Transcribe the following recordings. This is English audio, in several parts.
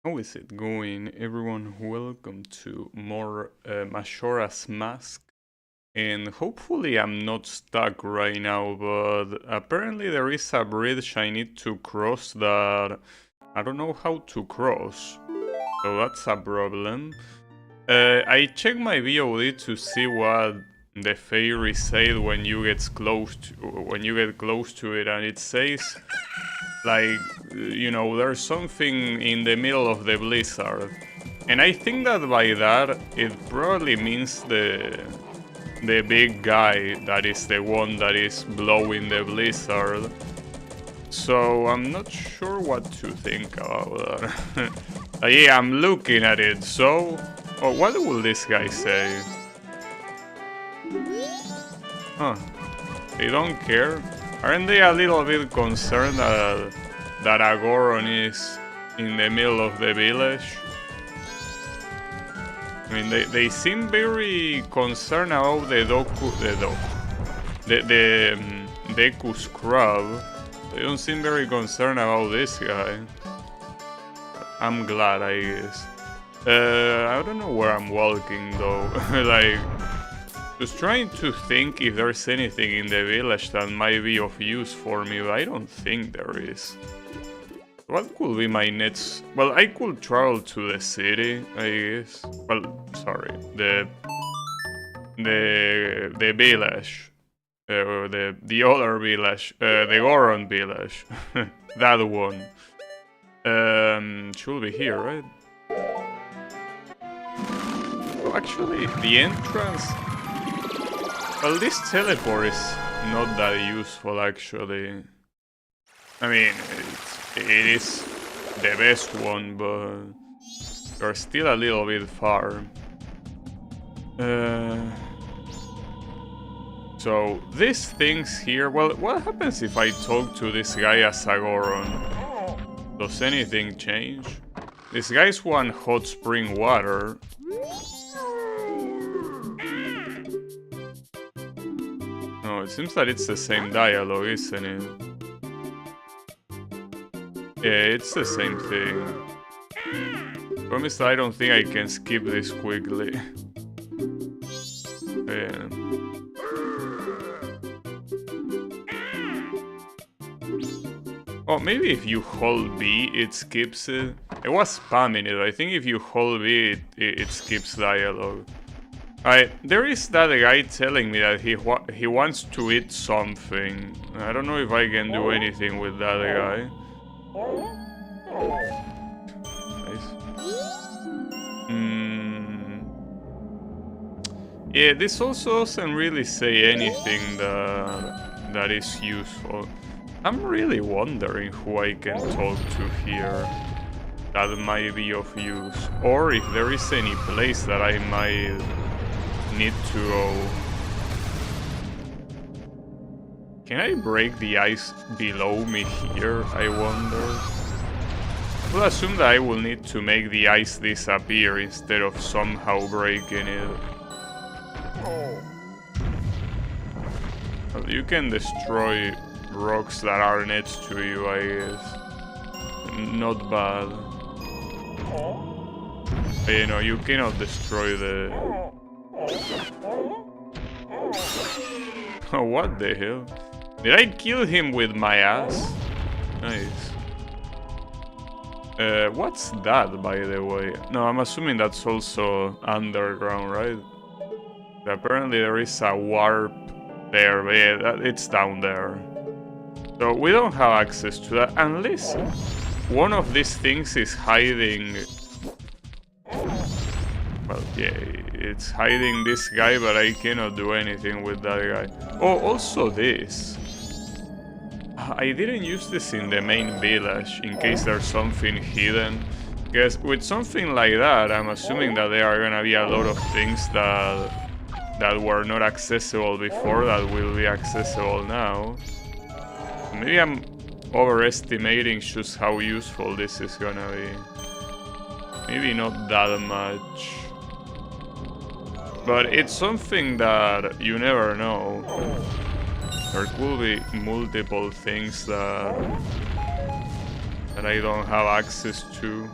How is it going, everyone? Welcome to more Majora's Mask. And hopefully I'm not stuck right now, but apparently there is a bridge I need to cross that I don't know how to cross. So that's a problem. I checked my VOD to see what the fairy said when you get close to it, and it says like, you know, there's something in the middle of the blizzard. And I think that by that, it probably means the big guy that is the one that is blowing the blizzard. So I'm not sure what to think about that. Yeah, I'm looking at it, so... Oh, what will this guy say? Huh. They don't care? Aren't they a little bit concerned that a Goron is in the middle of the village? I mean, they seem very concerned about the Deku Scrub. They don't seem very concerned about this guy. I'm glad, I guess. I don't know where I'm walking though. Like, just trying to think if there's anything in the village that might be of use for me, but I don't think there is. What could be my next... Well, I could travel to the city, I guess. Well, sorry, the village. The other village. The Goron village. That one. Should be here, right? Oh, actually, the entrance... Well, this teleport is not that useful, actually. I mean, it is the best one, but you're still a little bit far. So, these things here... Well, what happens if I talk to this guy as a Goron? Does anything change? This guy's want hot spring water. No, it seems that it's the same dialogue, isn't it? Yeah, it's the same thing. Promise I don't think I can skip this quickly. Yeah. Oh, maybe if you hold B, it skips it. I was spamming it. I think if you hold B, it skips dialogue. There is that guy telling me that he wants to eat something. I don't know if I can do anything with that guy. Nice. Yeah, this also doesn't really say anything that is useful. I'm really wondering who I can talk to here that might be of use, or if there is any place that I might need to go. Can I break the ice below me here, I wonder? I will assume that I will need to make the ice disappear instead of somehow breaking it. Well, you can destroy rocks that are next to you, I guess. Not bad. But, you know, you cannot destroy the... Oh, what the hell? Did I kill him with my ass? Nice. What's that, by the way? No, I'm assuming that's also underground, right? Apparently there is a warp there, but yeah, it's down there. So we don't have access to that, unless one of these things is hiding... Well, yeah, it's hiding this guy, but I cannot do anything with that guy. Oh, also this. I didn't use this in the main village, in case there's something hidden. Because with something like that, I'm assuming that there are gonna be a lot of things that were not accessible before that will be accessible now. Maybe I'm overestimating just how useful this is gonna be. Maybe not that much. But it's something that you never know. There could be multiple things that that I don't have access to.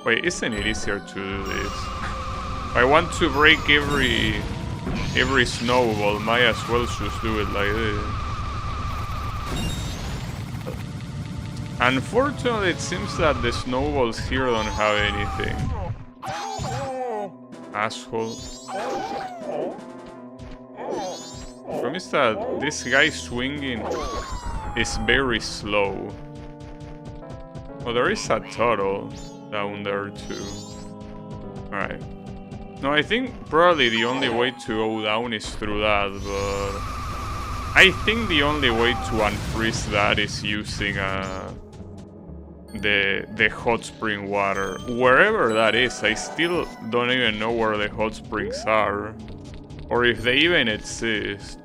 Wait, isn't it easier to do this? If I want to break every snowball, might as well just do it like this. Unfortunately, it seems that the snowballs here don't have anything. Asshole. The problem is that this guy swinging is very slow. Oh, there is a turtle down there too. Alright. No, I think probably the only way to go down is through that, but I think the only way to unfreeze that is using the hot spring water. Wherever that is, I still don't even know where the hot springs are. Or if they even exist.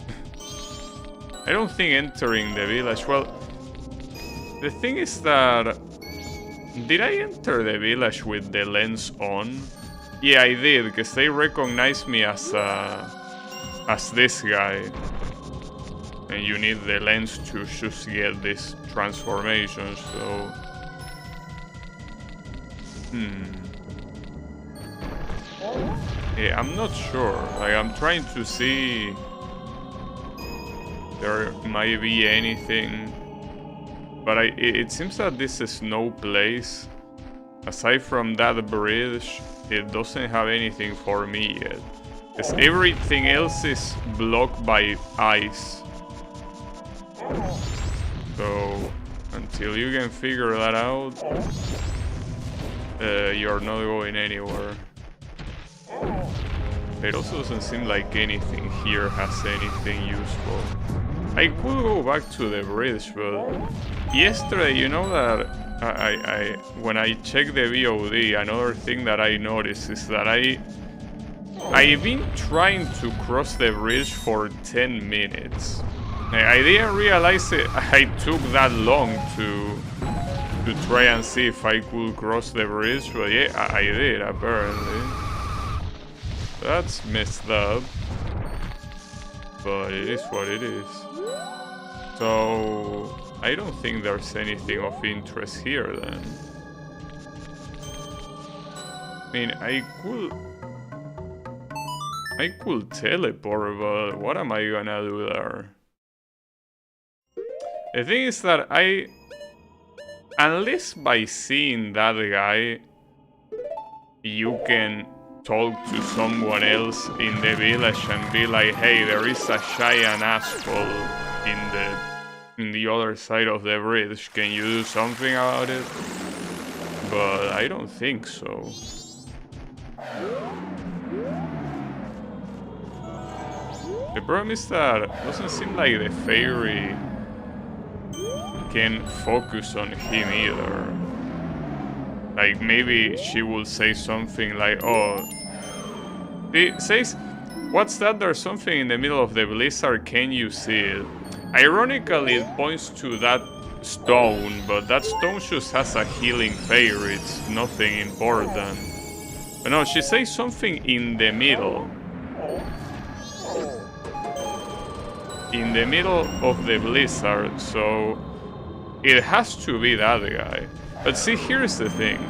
I don't think entering the village... Well, the thing is that... Did I enter the village with the lens on? Yeah, I did, because they recognized me as this guy. And you need the lens to just get this transformation, so... Yeah, I'm not sure. Like, I'm trying to see... There might be anything. But it seems that this is no place. Aside from that bridge, it doesn't have anything for me yet. Because everything else is blocked by ice. So, until you can figure that out, you're not going anywhere. It also doesn't seem like anything here has anything useful. I could go back to the bridge, but yesterday, you know that when I checked the VOD, another thing that I noticed is that I've been trying to cross the bridge for 10 minutes. I didn't realize I took that long to try and see if I could cross the bridge, but yeah, I did apparently. That's messed up, but it is what it is. So I don't think there's anything of interest here then. I mean, I could teleport, but what am I gonna do there? The thing is that unless by seeing that guy, you can talk to someone else in the village and be like, hey, there is a giant asshole in the other side of the bridge. Can you do something about it? But I don't think so. The problem is that it doesn't seem like the fairy can focus on him either. Like, maybe she will say something like, oh... It says, what's that? There's something in the middle of the blizzard, can you see it? Ironically, it points to that stone, but that stone just has a healing fairy, it's nothing important. But no, she says something in the middle. In the middle of the blizzard, so... It has to be that guy. But see, here's the thing.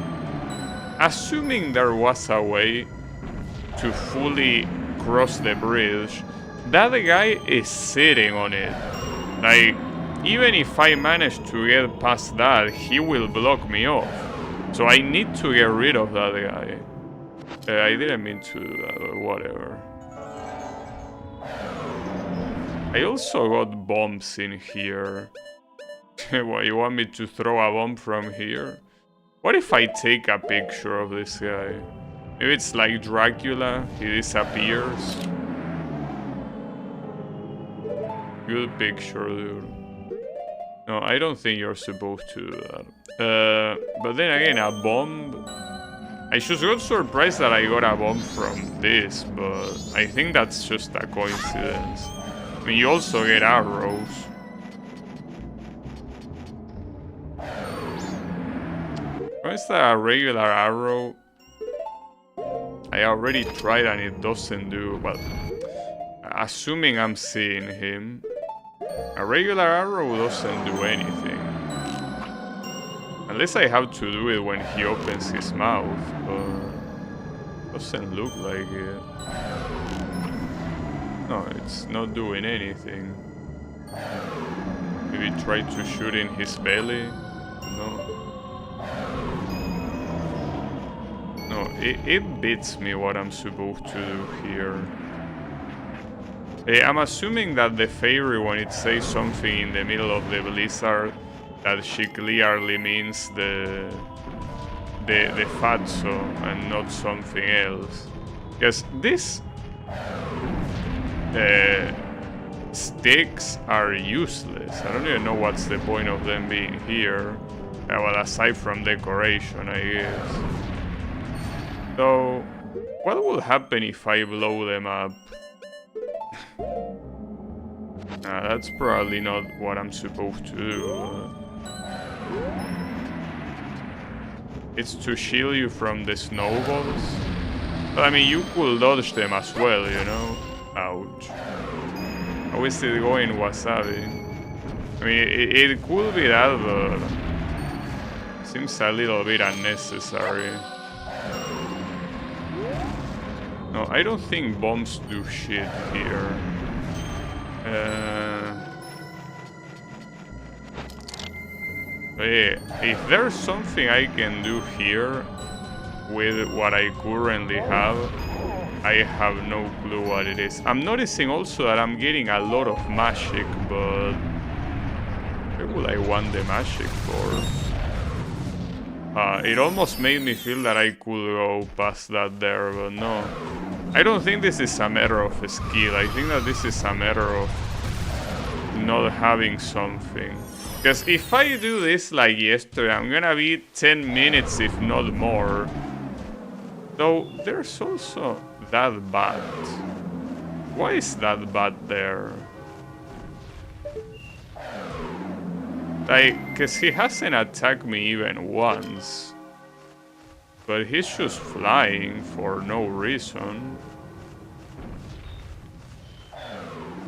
Assuming there was a way to fully cross the bridge, that guy is sitting on it. Like, even if I manage to get past that, he will block me off. So I need to get rid of that guy. I didn't mean to do that, but whatever. I also got bombs in here. What, you want me to throw a bomb from here? What if I take a picture of this guy? Maybe it's like Dracula, he disappears. Good picture, dude. No, I don't think you're supposed to do that. But then again, a bomb... I just got surprised that I got a bomb from this, but I think that's just a coincidence. I mean, you also get arrows. Why is that a regular arrow? I already tried and it doesn't do... Well, assuming I'm seeing him, a regular arrow doesn't do anything. Unless I have to do it when he opens his mouth, but doesn't look like it. No, it's not doing anything. Maybe try to shoot in his belly? No. No, it beats me what I'm supposed to do here. I'm assuming that the fairy, when it says something in the middle of the blizzard, that she clearly means the fatso and not something else. Because these sticks are useless. I don't even know what's the point of them being here. Well, aside from decoration, I guess. So, what will happen if I blow them up? That's probably not what I'm supposed to do. It's to shield you from the snowballs. But I mean, you could dodge them as well, you know? Ouch. How is it going, Wasabi? I mean, it could be that, but seems a little bit unnecessary. No, I don't think bombs do shit here. If there's something I can do here with what I currently have, I have no clue what it is. I'm noticing also that I'm getting a lot of magic, but where would I want the magic for? It almost made me feel that I could go past that there, but no. I don't think this is a matter of skill. I think that this is a matter of not having something. Because if I do this like yesterday, I'm gonna be 10 minutes, if not more. Though there's also that bat. Why is that bat there? Like, because he hasn't attacked me even once. But he's just flying for no reason.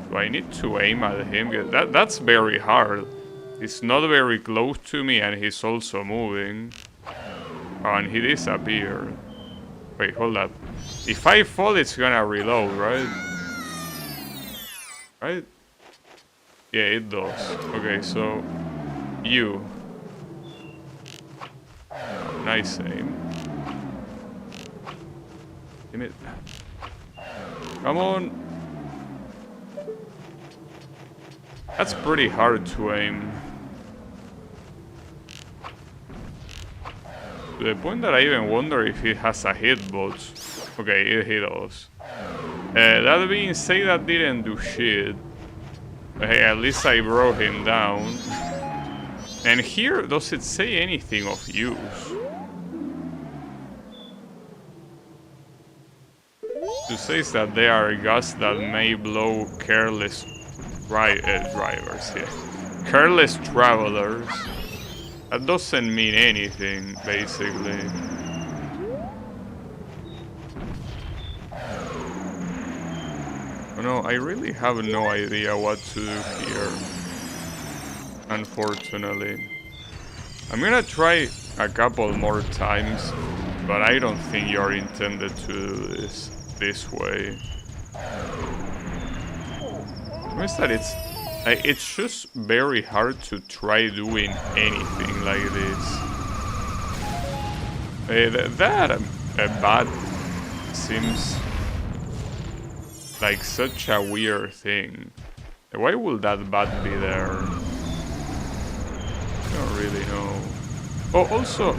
Do I need to aim at him? That's very hard. He's not very close to me and he's also moving. Oh, and he disappeared. Wait, hold up. If I fall, it's gonna reload, right? Right? Yeah, it does. Okay, so... you. Oh, nice aim. Damn it. Come on. That's pretty hard to aim. To the point that I even wonder if it has a hitbox. Okay, it does. That being said, that didn't do shit. Hey, at least I brought him down. And here, does it say anything of use? It says that there are gusts that may blow careless drivers, yeah. Careless travelers. That doesn't mean anything, basically. Oh no, I really have no idea what to do here. Unfortunately. I'm gonna try a couple more times, but I don't think you're intended to do this way. It's that it's just very hard to try doing anything like this. That bat seems like such a weird thing. Why would that bat be there? I don't really know. Oh, also,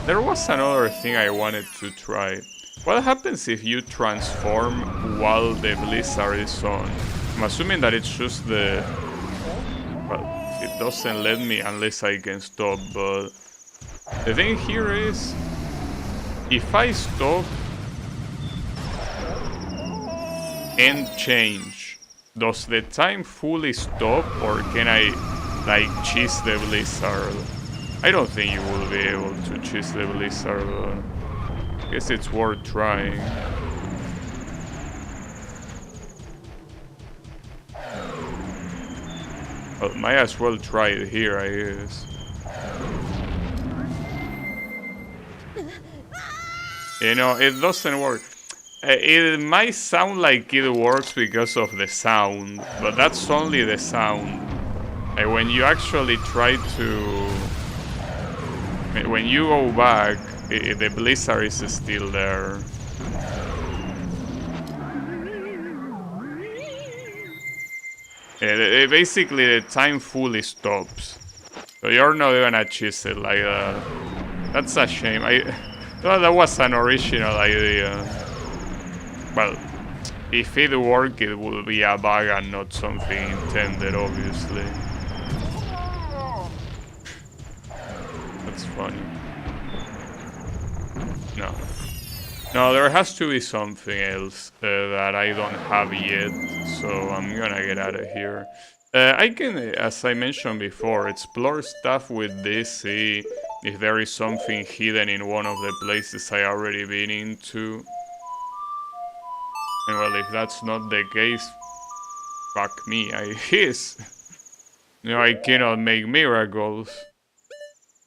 there was another thing I wanted to try. What happens if you transform while the blizzard is on? I'm assuming that it's just the... well, it doesn't let me unless I can stop, but... the thing here is... if I stop... and change, does the time fully stop, or can I, like, cheese the blizzard? I don't think you will be able to cheese the blizzard, but... I guess it's worth trying. Well, might as well try it here, I guess. You know, it doesn't work. It might sound like it works because of the sound, but that's only the sound. When you actually try to... When you go back, the blizzard is still there. Basically, the time fully stops. So you're not gonna choose it like that. That's a shame. I thought that was an original idea. Well, if it worked, it would be a bug and not something intended, obviously. That's funny. No. No, there has to be something else that I don't have yet, so I'm gonna get out of here. I can, as I mentioned before, explore stuff with this, see if there is something hidden in one of the places I already been into. And well, if that's not the case, fuck me, I guess. You know, I cannot make miracles.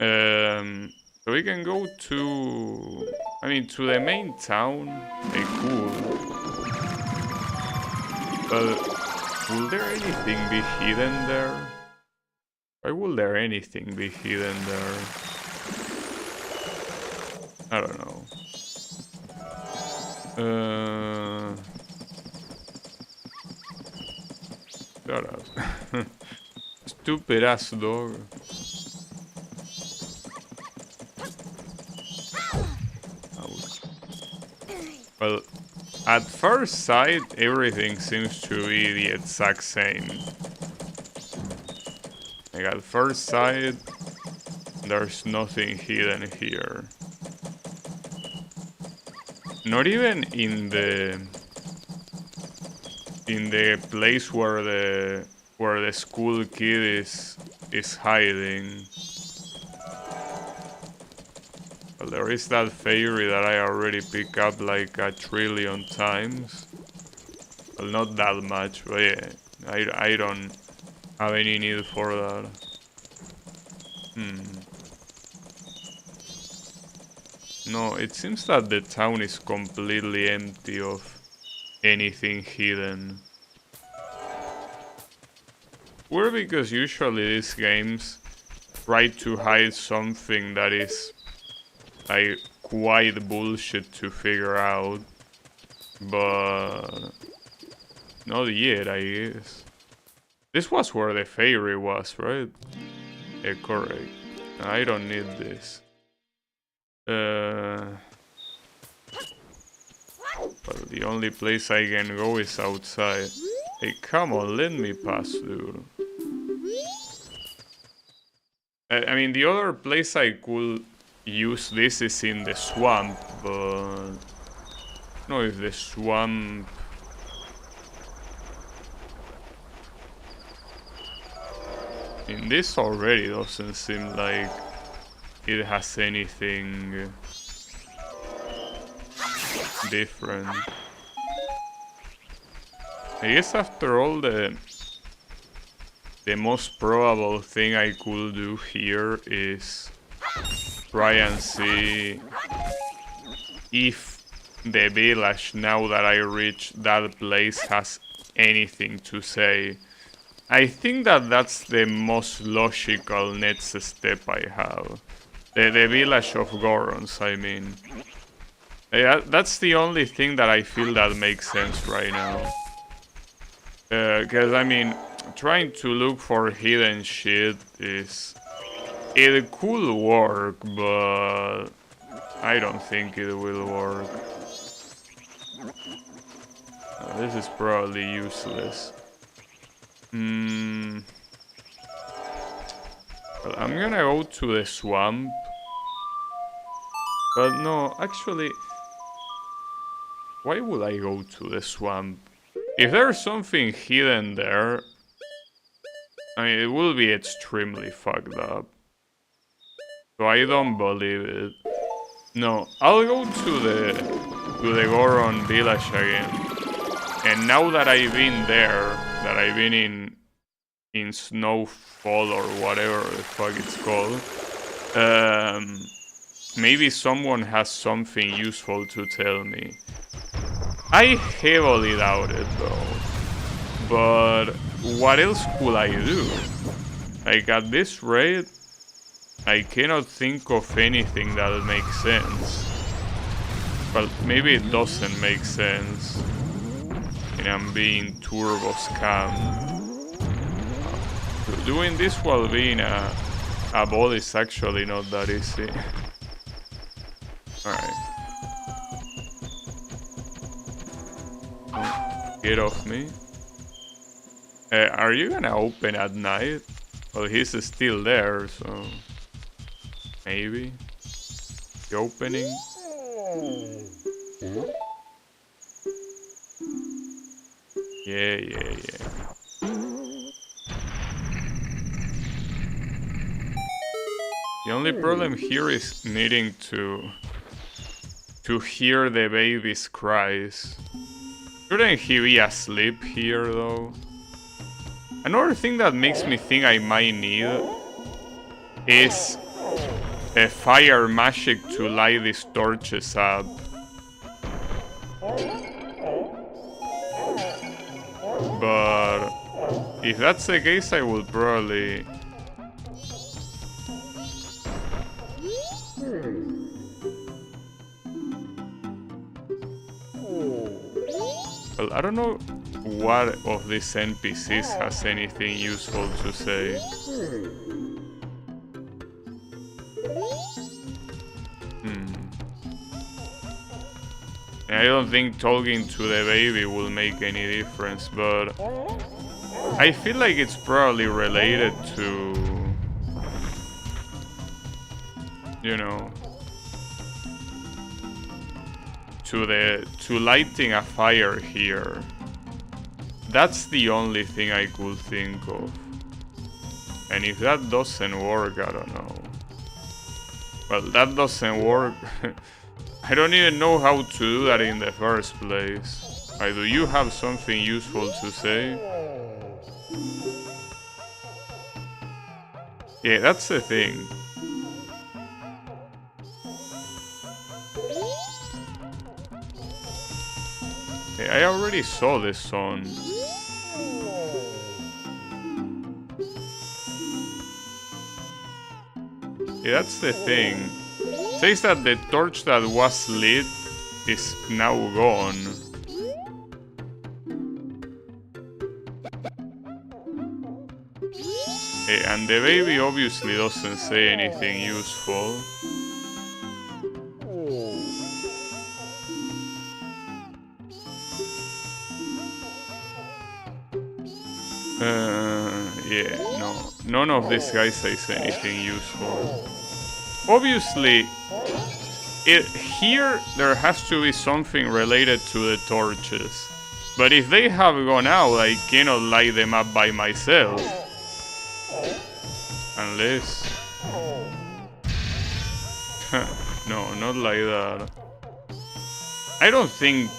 So we can go to... I mean, to the main town. Hey, cool. But will there anything be hidden there? Why will there anything be hidden there? I don't know. Shut up. Stupid ass dog. Well, at first sight, everything seems to be the exact same. Like at first sight, there's nothing hidden here. Not even in the place where the school kid is hiding. Well, there is that fairy that I already picked up like a trillion times. Well, not that much, but yeah, I don't have any need for that. No, it seems that the town is completely empty of anything hidden. Weird, because usually these games try to hide something that is like quite bullshit to figure out, but not yet, I guess. This was where the fairy was, right? Yeah, correct. I don't need this. But the only place I can go is outside. Hey, come on, let me pass, dude. I mean, the other place I could use this is in the swamp, but I don't know if the swamp... In this already doesn't seem like it has anything different. I guess after all, the most probable thing I could do here is try and see if the village, now that I reach that place, has anything to say. I think that that's the most logical next step I have. The village of Gorons, I mean. Yeah, that's the only thing that I feel that makes sense right now. Because, I mean, trying to look for hidden shit is... It could work, but I don't think it will work. This is probably useless. Well, I'm gonna go to the swamp. But no, actually... Why would I go to the swamp? If there's something hidden there... I mean, it will be extremely fucked up. So I don't believe it. No, I'll go to the Goron village again. And now that I've been there, that I've been in Snowfall or whatever the fuck it's called, maybe someone has something useful to tell me. I heavily doubt it though. But what else could I do? Like at this rate, I cannot think of anything that makes sense. Well, maybe it doesn't make sense. And I'm being turbo scammed. Doing this while being a bot is actually not that easy. Alright. Get off me. Are you gonna open at night? Well, he's still there, so... Maybe. The opening. Yeah. The only problem here is needing to hear the baby's cries. Shouldn't he be asleep here, though? Another thing that makes me think I might need is a fire magic to light these torches up. But if that's the case, I will probably... Well, I don't know what of these NPCs has anything useful to say. I don't think talking to the baby will make any difference, but I feel like it's probably related to, you know, to lighting a fire here. That's the only thing I could think of. And if that doesn't work, I don't know. Well, that doesn't work. I don't even know how to do that in the first place. Do you have something useful to say? Yeah, that's the thing. Yeah, I already saw this song. Yeah, that's the thing. It says that the torch that was lit is now gone. Yeah, and the baby obviously doesn't say anything useful. Yeah, no. None of these guys says anything useful. Obviously, here there has to be something related to the torches. But if they have gone out, I cannot light them up by myself. Unless... no, not like that. I don't think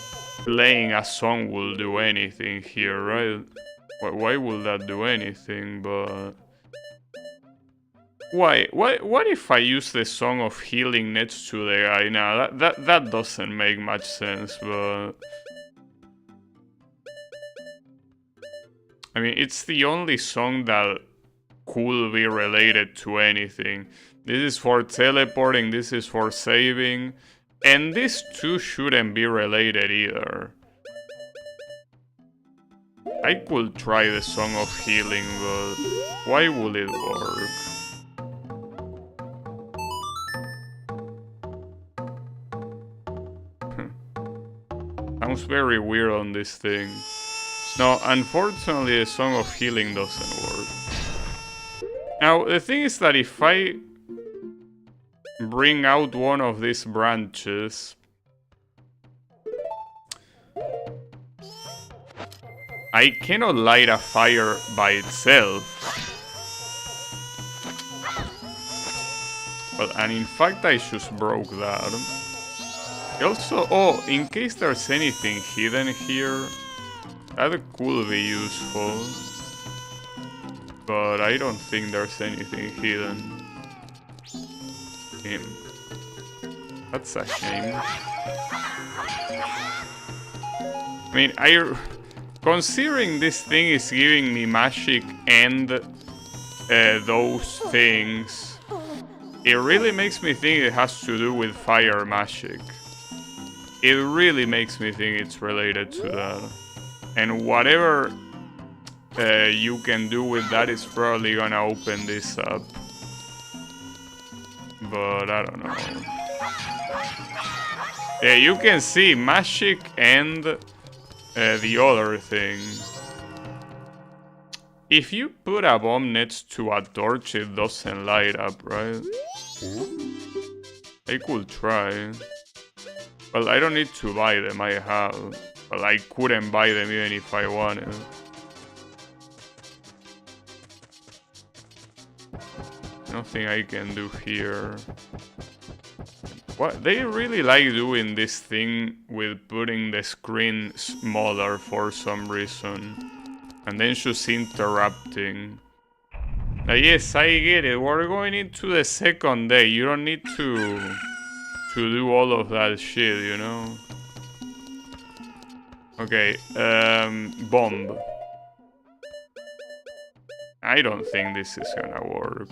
playing a song will do anything here, right? Why would that do anything, but... Why? What if I use the Song of Healing next to the guy? Nah, that doesn't make much sense, but... I mean, it's the only song that could be related to anything. This is for teleporting, this is for saving, and these two shouldn't be related either. I could try the Song of Healing, but why would it work? Sounds very weird on this thing. No, unfortunately the Song of Healing doesn't work. Now, the thing is that if I bring out one of these branches, I cannot light a fire by itself. Well, and in fact I just broke that. Also, oh, in case there's anything hidden here, that could be useful. But I don't think there's anything hidden. That's a shame. I mean, considering this thing is giving me magic and those things, it really makes me think it has to do with fire magic. It really makes me think it's related to that. And whatever you can do with that is probably gonna open this up. But I don't know. Yeah, you can see magic and the other thing. If you put a bomb next to a torch, it doesn't light up, right? I could try. Well, I don't need to buy them, I have. Well, I couldn't buy them even if I wanted. Nothing I can do here. What? They really like doing this thing with putting the screen smaller for some reason. And then just interrupting. Yes, I get it. We're going into the second day. You don't need to do all of that shit, you know? Okay, bomb. I don't think this is gonna work.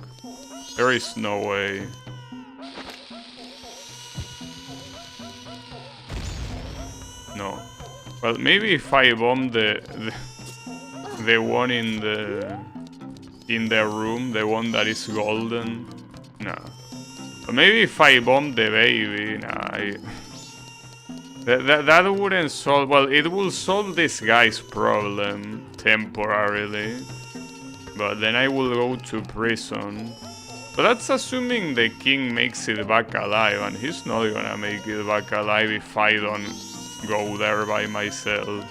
There is no way. No. Well, maybe if I bomb the one in the room, the one that is golden. No. But maybe if I bomb the baby, nah. That wouldn't solve. Well, it will solve this guy's problem temporarily. But then I will go to prison. But that's assuming the king makes it back alive, and he's not gonna make it back alive if I don't go there by myself.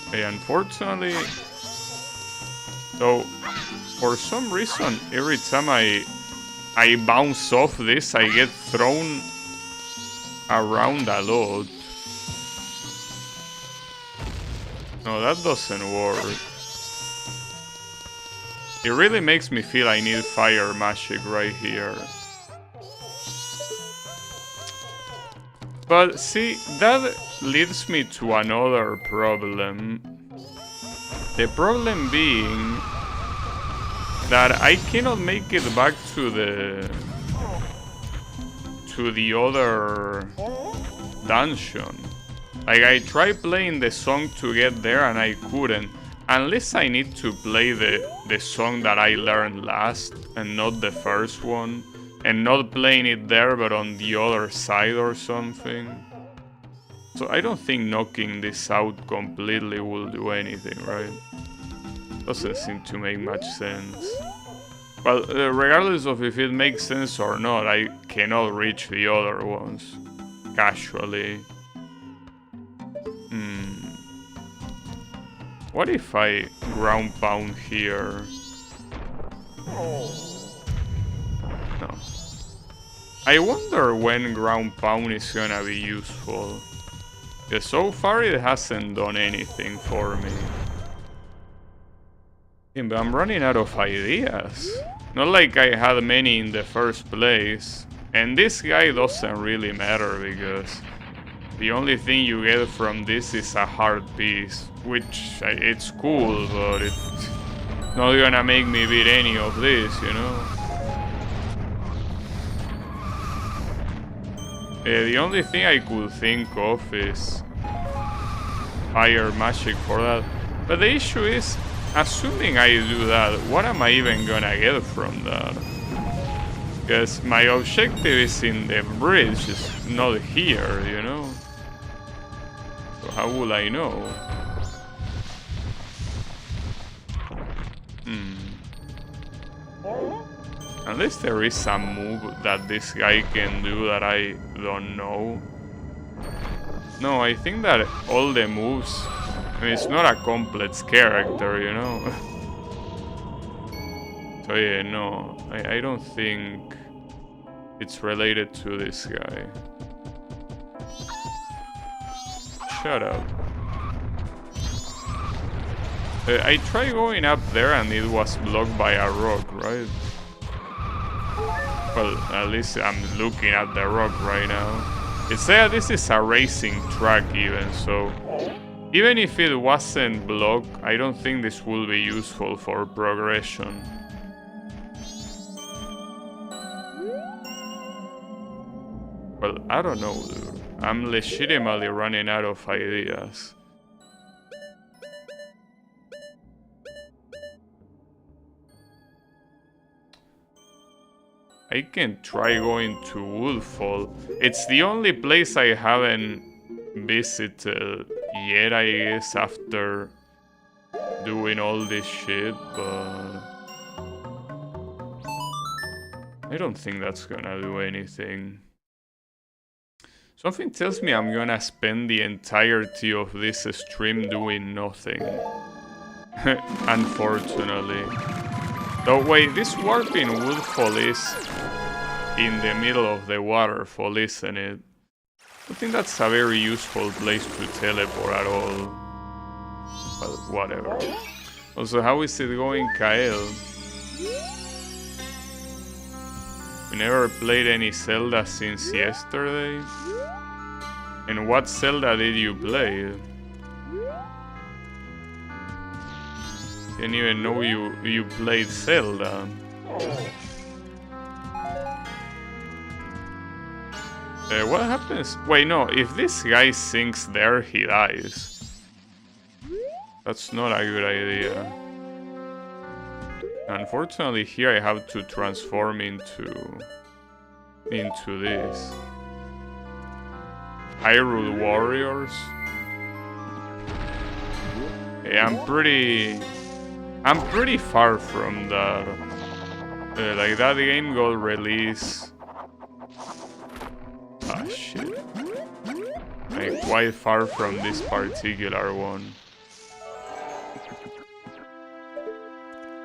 Okay, unfortunately... So, for some reason, every time I bounce off this, I get thrown around a lot. No, that doesn't work. It really makes me feel I need fire magic right here. But see, that leads me to another problem. The problem being that I cannot make it back to the other dungeon. Like, I tried playing the song to get there and I couldn't. Unless I need to play the song that I learned last and not the first one. And not playing it there but on the other side or something. So I don't think knocking this out completely will do anything, right? Doesn't seem to make much sense. Well, regardless of if it makes sense or not, I cannot reach the other ones casually. What if I ground pound here? No. I wonder when ground pound is gonna be useful. Yeah, so far it hasn't done anything for me. Yeah, but I'm running out of ideas. Not like I had many in the first place. And this guy doesn't really matter because the only thing you get from this is a heart piece. Which, it's cool, but it's not gonna make me beat any of this, you know? The only thing I could think of is fire magic for that. But the issue is, assuming I do that, what am I even gonna get from that? Because my objective is in the bridge, it's not here, you know? So how will I know? Unless there is some move that this guy can do that I don't know. No, I think that all the moves... I mean, it's not a complex character, you know? So yeah, no. I don't think it's related to this guy. Shut up. I tried going up there and it was blocked by a rock, right? Well, at least I'm looking at the rock right now. It said this is a racing track even, so even if it wasn't blocked, I don't think this will be useful for progression. Well, I don't know, dude. I'm legitimately running out of ideas. I can try going to Woodfall. It's the only place I haven't visited yet, I guess, after doing all this shit, but I don't think that's gonna do anything. Something tells me I'm gonna spend the entirety of this stream doing nothing. Unfortunately. Though wait, this warp in Woodfall is in the middle of the waterfall, isn't it? I think that's a very useful place to teleport at all. But whatever. Also, how is it going, Kael? We never played any Zelda since yesterday? And what Zelda did you play? Didn't even know you played Zelda. What happens? Wait, no, if this guy sinks there, he dies. That's not a good idea. Unfortunately, here I have to transform into this. Hyrule Warriors. Hey, I'm pretty far from that. Like that game got released. Ah shit. Like quite far from this particular one.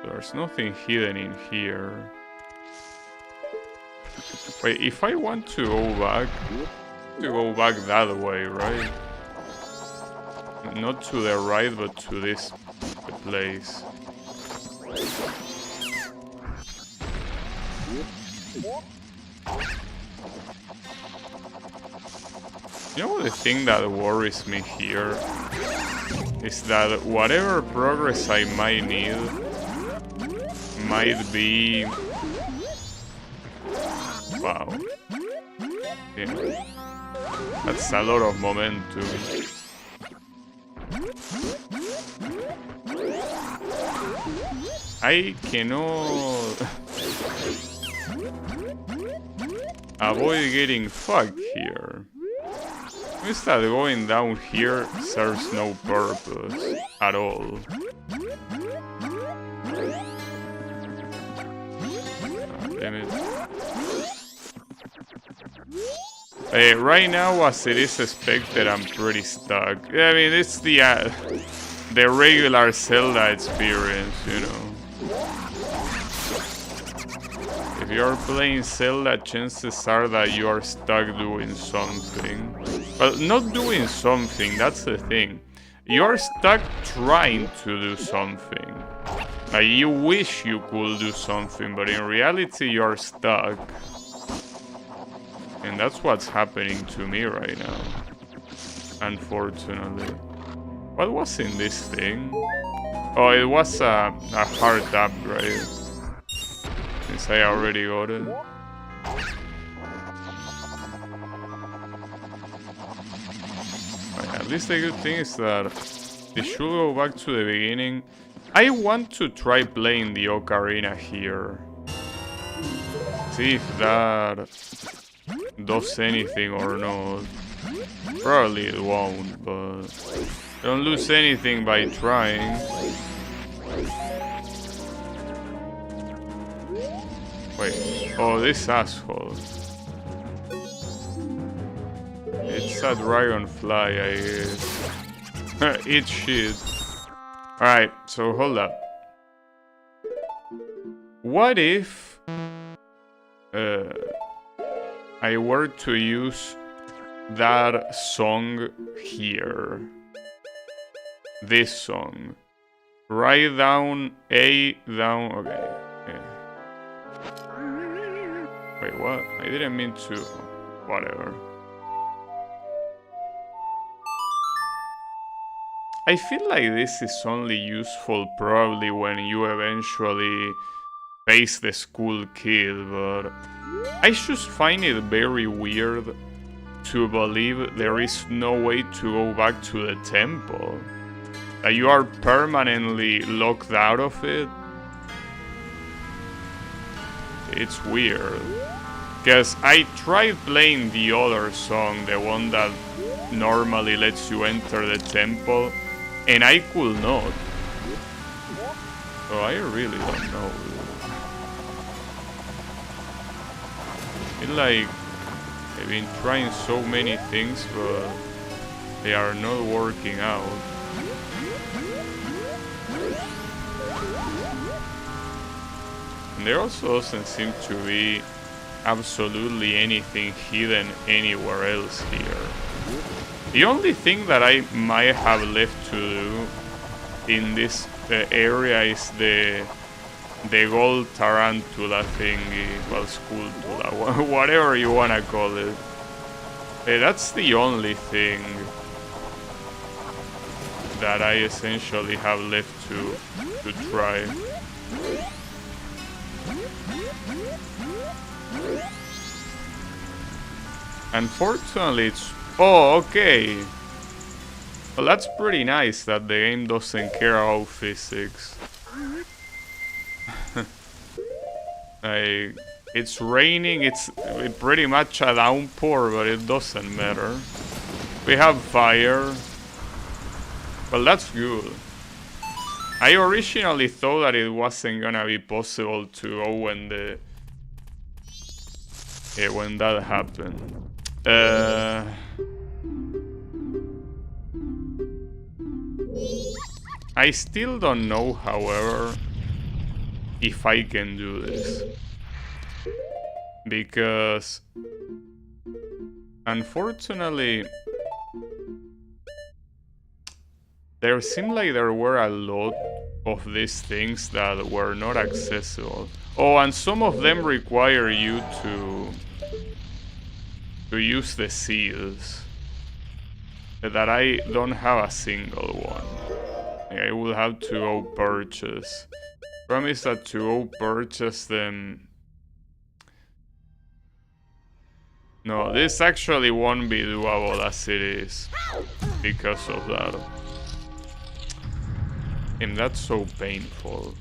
There's nothing hidden in here. Wait, if I want to go back that way, right? Not to the right, but to this place. You know, the thing that worries me here is that whatever progress I might need might be... Wow. Yeah. That's a lot of momentum. I cannot avoid getting fucked here. It's that going down here serves no purpose at all. Damn it. Right now, as it is expected, I'm pretty stuck. I mean, it's the regular Zelda experience, you know. If you're playing Zelda, chances are that you are stuck doing something. But not doing something, that's the thing. You're stuck trying to do something. Like, you wish you could do something, but in reality, you're stuck. And that's what's happening to me right now. Unfortunately. What was in this thing? Oh, it was a hard upgrade. Since I already got it. Right, at least the good thing is that they should go back to the beginning. I want to try playing the Ocarina here. See if that does anything or not. Probably it won't, but don't lose anything by trying. Wait, oh, this asshole. It's a dragonfly, I guess. Eat shit. Alright, so hold up. What if I were to use that song here? This song. Write down A down. Okay. Yeah. Wait, what? I didn't mean to... Whatever. I feel like this is only useful probably when you eventually face the school kid, but I just find it very weird to believe there is no way to go back to the temple. That you are permanently locked out of it. It's weird. Because I tried playing the other song, the one that normally lets you enter the temple, and I could not. So I really don't know. I feel like I've been trying so many things, but they are not working out. And there also doesn't seem to be absolutely anything hidden anywhere else here. The only thing that I might have left to do in this area is the gold tarantula thingy, well, skulltula, whatever you wanna call it. That's the only thing that I essentially have left to try. Unfortunately, it's... Oh, okay. Well, that's pretty nice that the game doesn't care about physics. Like, it's raining, it's pretty much a downpour, but it doesn't matter. We have fire. Well, that's good. I originally thought that it wasn't gonna be possible to go when when that happened. I still don't know, however, if I can do this. Because, unfortunately, there seemed like there were a lot of these things that were not accessible. Oh, and some of them require you to use the seals. That I don't have a single one. I will have to go purchase. Promise that to go purchase them. No, this actually won't be doable as it is because of that. And that's so painful.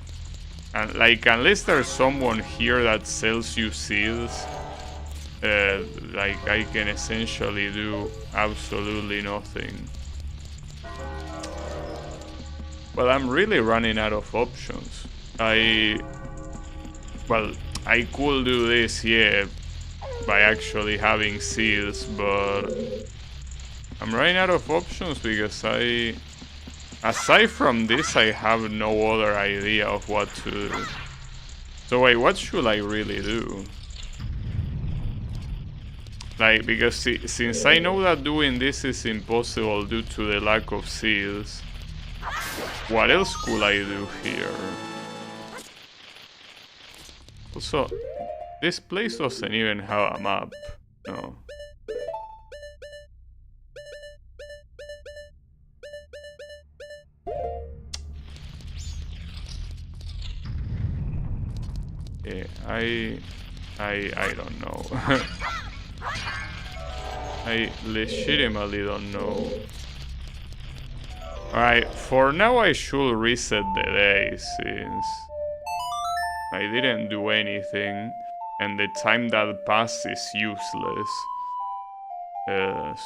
And like, unless there's someone here that sells you seals, like I can essentially do absolutely nothing. Well, I'm really running out of options. Well, I could do this, yeah, by actually having seals, but I'm running out of options because aside from this, I have no other idea of what to do. So wait, what should I really do? Like, because since I know that doing this is impossible due to the lack of seals, what else could I do here? Also, this place doesn't even have a map, no. Yeah, I don't know. I legitimately don't know. Alright, for now I should reset the day since I didn't do anything and the time that passed is useless.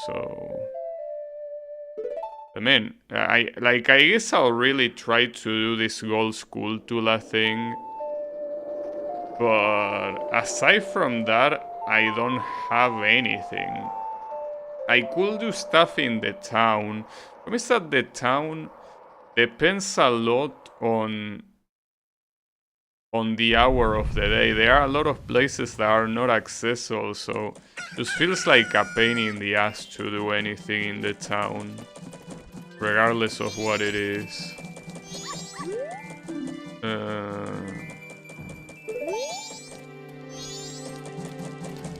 So... I mean, I guess I'll really try to do this gold skulltula thing. But aside from that, I don't have anything. I could do stuff in the town. Let me start the town. Depends a lot on the hour of the day. There are a lot of places that are not accessible, so it just feels like a pain in the ass to do anything in the town, regardless of what it is.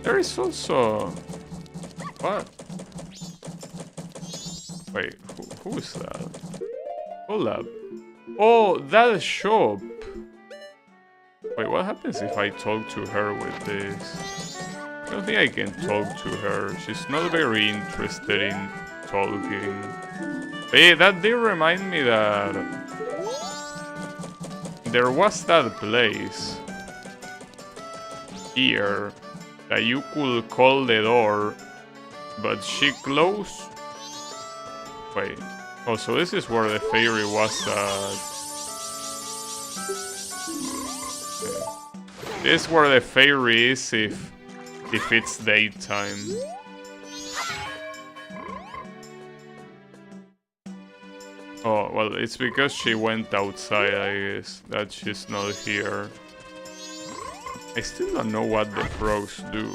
There is also... What? Wait, who is that? Hold up. Oh, that shop! Wait, what happens if I talk to her with this? I don't think I can talk to her. She's not very interested in talking. Hey, that did remind me that there was that place here that you could call the door, but she closed. Wait. Oh, so this is where the fairy was at. Okay. This is where the fairy is if it's daytime. Oh, well, it's because she went outside, I guess, that she's not here. I still don't know what the frogs do.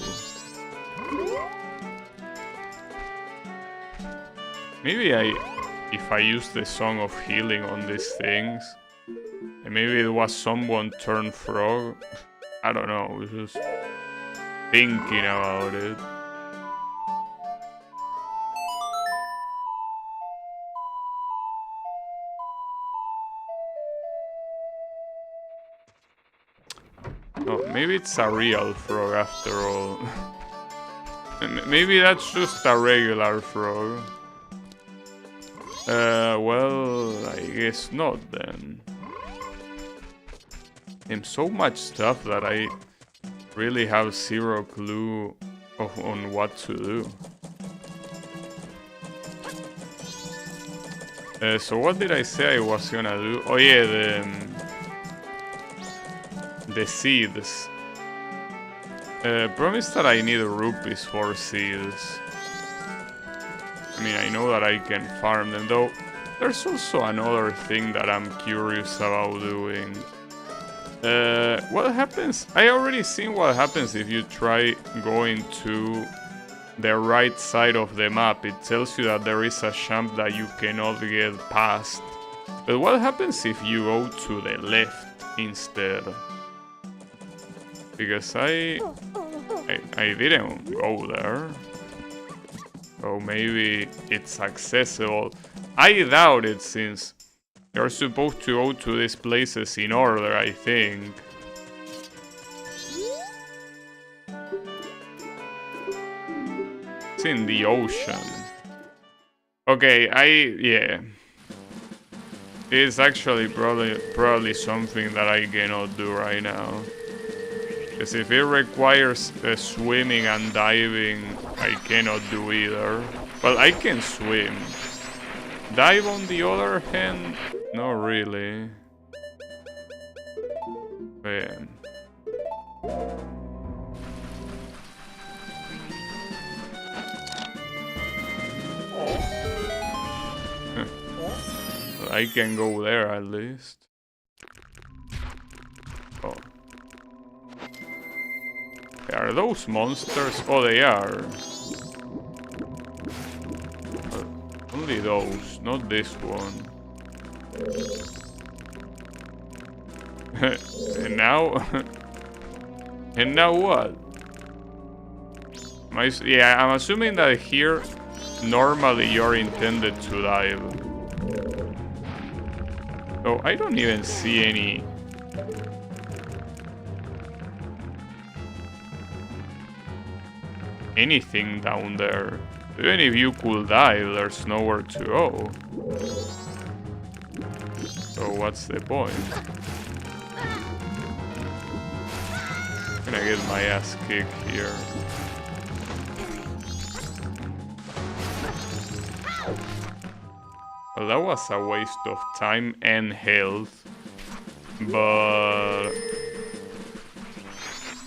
Maybe if I use the Song of Healing on these things, and maybe it was someone turned frog. I don't know, I was just thinking about it. Oh, maybe it's a real frog after all. Maybe that's just a regular frog. Well, I guess not then. There's so much stuff that I really have zero clue on what to do. So what did I say I was gonna do? Oh yeah, the seeds. Promise that I need rupees for seeds. I mean, I know that I can farm them, though there's also another thing that I'm curious about doing. What happens? I already seen what happens if you try going to the right side of the map. It tells you that there is a champ that you cannot get past. But what happens if you go to the left instead? Because I didn't go there. So maybe it's accessible. I doubt it, since you're supposed to go to these places in order, I think. It's in the ocean. Okay, yeah. It's actually probably something that I cannot do right now. Because if it requires swimming and diving, I cannot do either. Well, I can swim. Dive on the other hand, not really. Man. Well, I can go there at least. Oh. Are those monsters? Oh, they are. Only those, not this one. And now... and now what? Yeah, I'm assuming that here, normally you're intended to dive. Oh, I don't even see any... anything down there. Even if you could dive, there's nowhere to go. So what's the point? I'm gonna get my ass kicked here. Well, that was a waste of time and health. But...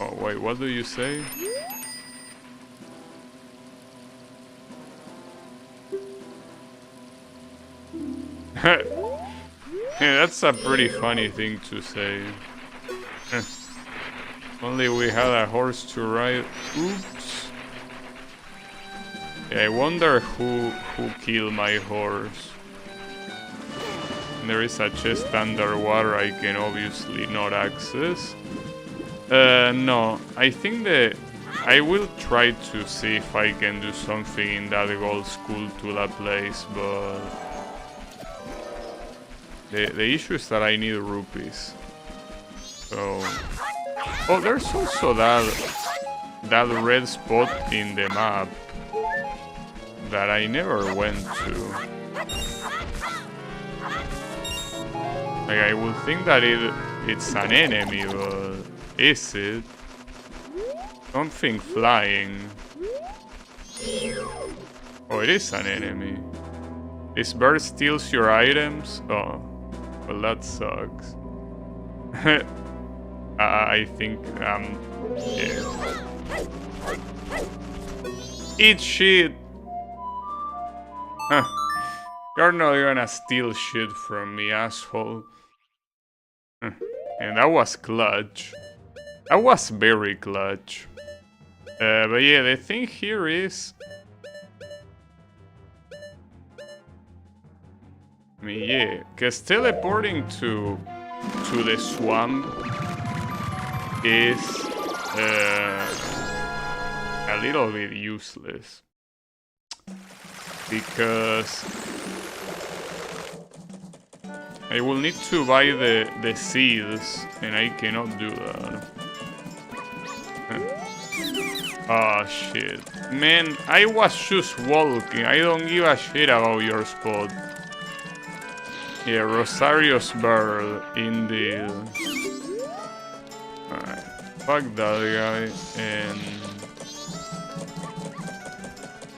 oh wait, what do you say? Yeah, that's a pretty funny thing to say. Only we had a horse to ride. Oops. Yeah, I wonder who killed my horse. There is a chest underwater I can obviously not access. No, I think I will try to see if I can do something in that gold Skulltula place, but the issue is that I need rupees. So, oh, there's also that red spot in the map that I never went to. Like, I would think that it's an enemy, but is it? Something flying. Oh, it is an enemy. This bird steals your items? Oh, well, that sucks. I think, yeah. Eat shit! Huh. You're not gonna steal shit from me, asshole. And that was clutch. That was very clutch. But yeah, the thing here is... I mean, yeah, because teleporting to the swamp is a little bit useless. Because I will need to buy the seeds, and I cannot do that. Oh shit. Man, I was just walking. I don't give a shit about your spot. Yeah, Rosario's bird, indeed. Alright, fuck that guy, and...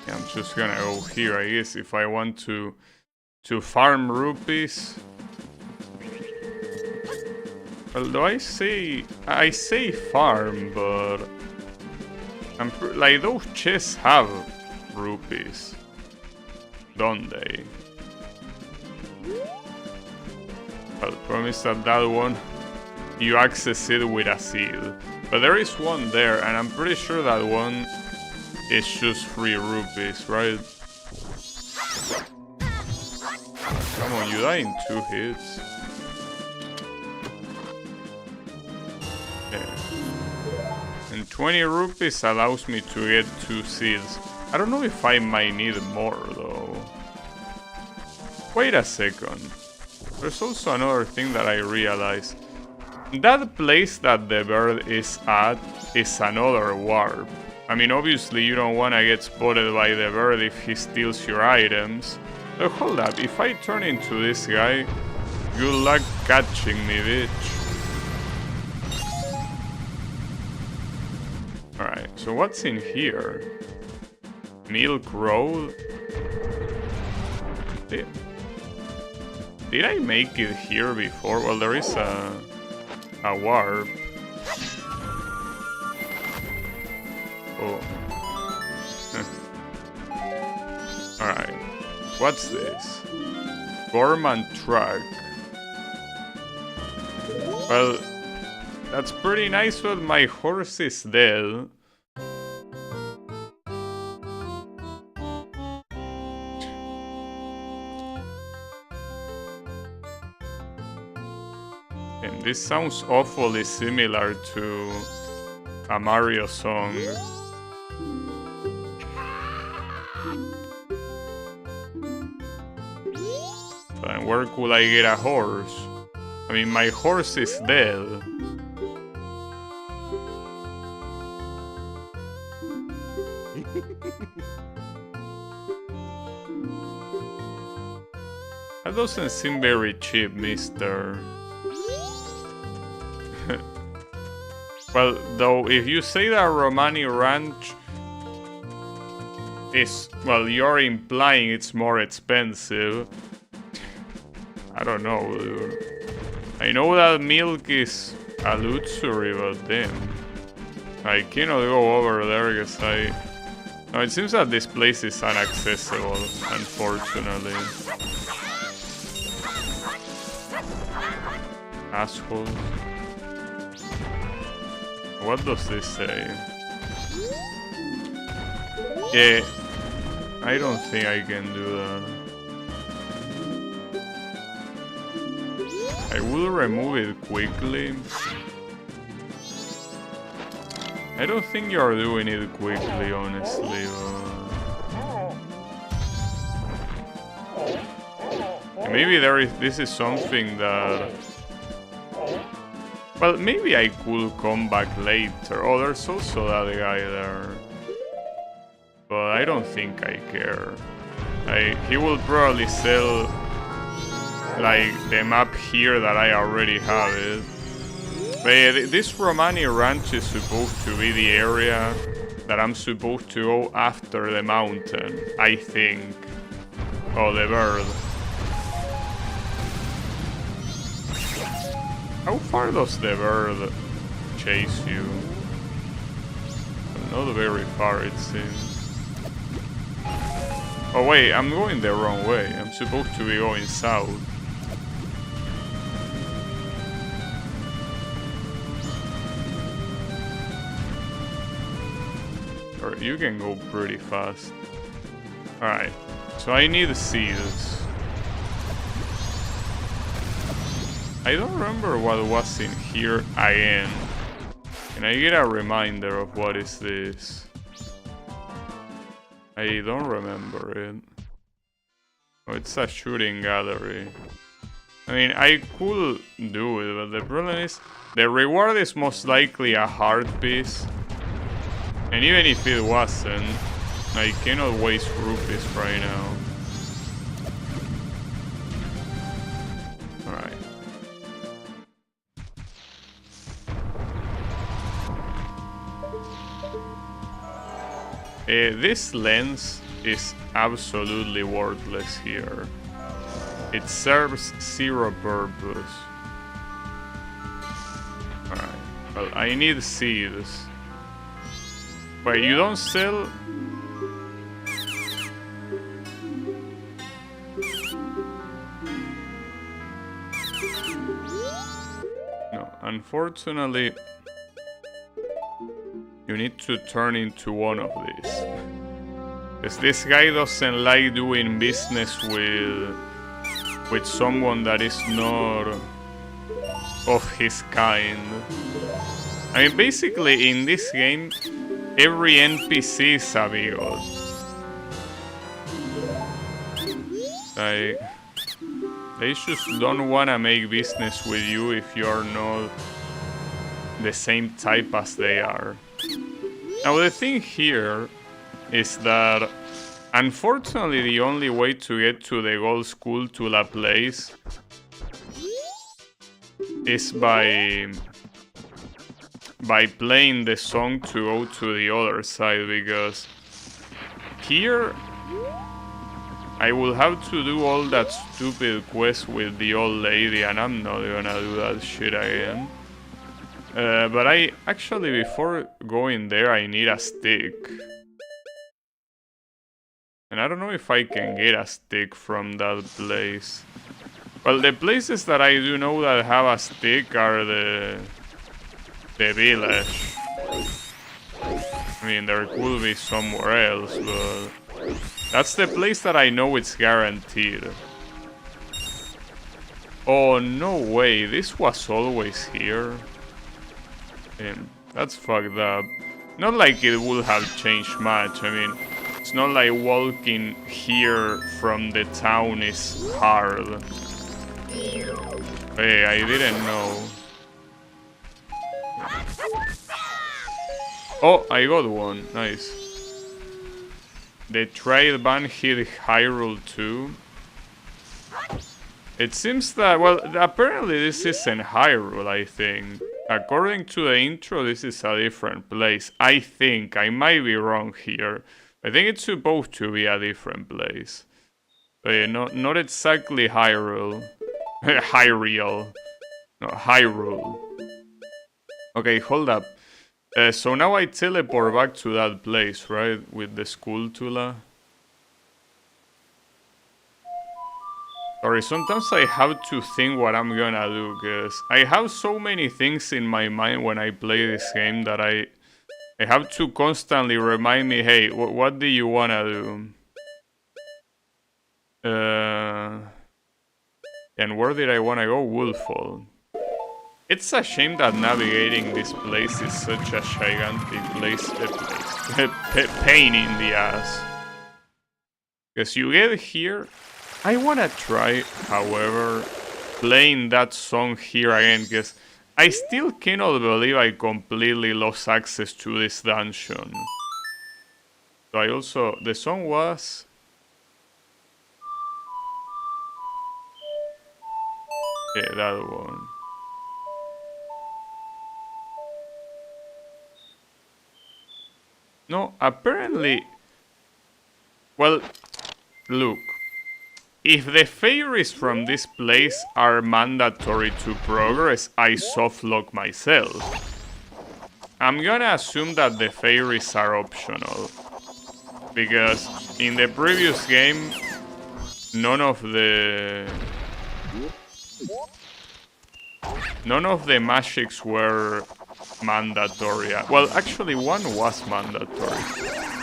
yeah, I'm just gonna go here, I guess, if I want to farm rupees. Although I say farm, but... like, those chests have rupees, don't they? I'll promise that one, you access it with a seal. But there is one there, and I'm pretty sure that one is just 3 rupees, right? Come on, you die in 2 hits. Yeah. And 20 rupees allows me to get 2 seeds. I don't know if I might need more, though. Wait a second. There's also another thing that I realized. That place that the bird is at is another warp. I mean, obviously you don't want to get spotted by the bird if he steals your items. But hold up, if I turn into this guy, good luck catching me, bitch. Alright, so what's in here? Milk Road? Did I make it here before? Well, there is a warp. Oh. Alright. What's this? Gorman Truck. Well, that's pretty nice, but my horse is dead. And this sounds awfully similar to a Mario song. And where could I get a horse? I mean, my horse is dead. That doesn't seem very cheap, mister. Well, though, if you say that Romani Ranch is... well, you're implying it's more expensive. I don't know, dude. I know that milk is a luxury, but damn. I cannot go over there because I... no, it seems that this place is inaccessible, unfortunately. Asshole. What does this say? Yeah, I don't think I can do that. I will remove it quickly. I don't think you're doing it quickly, honestly. Maybe this is something that... Well, maybe I could come back later. Oh, there's also that guy there. But I don't think I care. He will probably sell like the map here that I already have it. But this Romani Ranch is supposed to be the area that I'm supposed to go after the mountain, I think. Oh, the bird. How far does the bird chase you? Not very far, it seems. Oh wait, I'm going the wrong way. I'm supposed to be going south. Or you can go pretty fast. Alright, so I need seeds. I don't remember what was in here again. Can I get a reminder of what is this? I don't remember it. Oh, it's a shooting gallery. I mean, I could do it, but the problem is the reward is most likely a heart piece. And even if it wasn't, I cannot waste rupees right now. Alright. This lens is absolutely worthless here. It serves zero purpose. Alright, well, I need seeds. Wait, you don't sell... No, unfortunately... You need to turn into one of these. Because this guy doesn't like doing business with someone that is not of his kind. I mean, basically in this game, every NPC is a bigot. Like, they just don't wanna make business with you if you're not the same type as they are. Now the thing here is that unfortunately the only way to get to the gold school to La Place is by playing the song to go to the other side, because here I will have to do all that stupid quest with the old lady, and I'm not gonna do that shit again. But I actually, before going there, I need a stick. And I don't know if I can get a stick from that place. Well, the places that I do know that have a stick are the village. I mean, there could be somewhere else, but that's the place that I know it's guaranteed. Oh, no way, this was always here. That's fucked up. Not like it would have changed much. I mean, it's not like walking here from the town is hard. Hey, I didn't know. Oh, I got one. Nice. The trail ban hit Hyrule too. It seems that, well, apparently this isn't Hyrule, I think. According to the intro, this is a different place. I think. I might be wrong here. I think it's supposed to be a different place. But yeah, not exactly Hyrule. Hyrule. No, Hyrule. Okay, hold up. So now I teleport back to that place, right? With the Skulltula. Sorry, sometimes I have to think what I'm gonna do, because I have so many things in my mind when I play this game that I have to constantly remind me, hey, what do you wanna do? And where did I wanna go? Woolfall. It's a shame that navigating this place is such a gigantic pain in the ass. Because you get here, I wanna try, however, playing that song here again, because I still cannot believe I completely lost access to this dungeon. So I also, the song was... yeah, that one. No, apparently... well, look. If the fairies from this place are mandatory to progress, I softlock myself. I'm gonna assume that the fairies are optional. Because in the previous game, none of the magics were mandatory. Well, actually one was mandatory,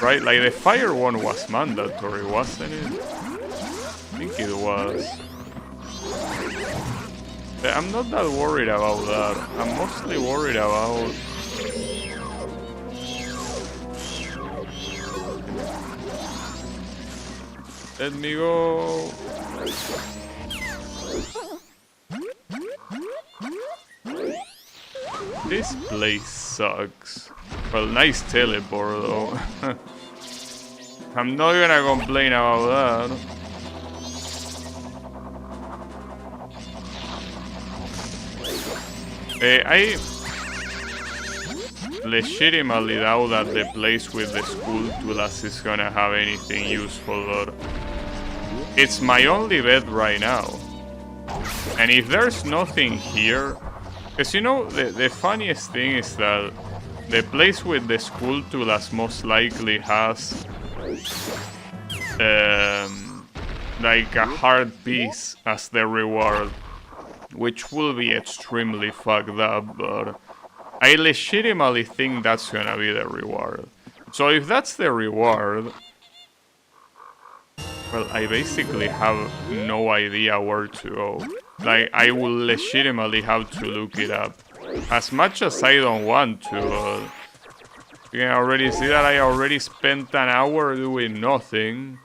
right? Like the fire one was mandatory, wasn't it? I think it was. But I'm not that worried about that. I'm mostly worried about... let me go. This place sucks. Well, nice teleport though. I'm not gonna complain about that. I legitimately doubt that the place with the Skulltulas is gonna have anything useful, but it's my only bet right now. And if there's nothing here, because you know, the funniest thing is that the place with the Skulltulas most likely has like a hard piece as the reward, which will be extremely fucked up, but I legitimately think that's gonna be the reward. So if that's the reward, well, I basically have no idea where to go. Like, I will legitimately have to look it up. As much as I don't want to, you can already see that I already spent an hour doing nothing.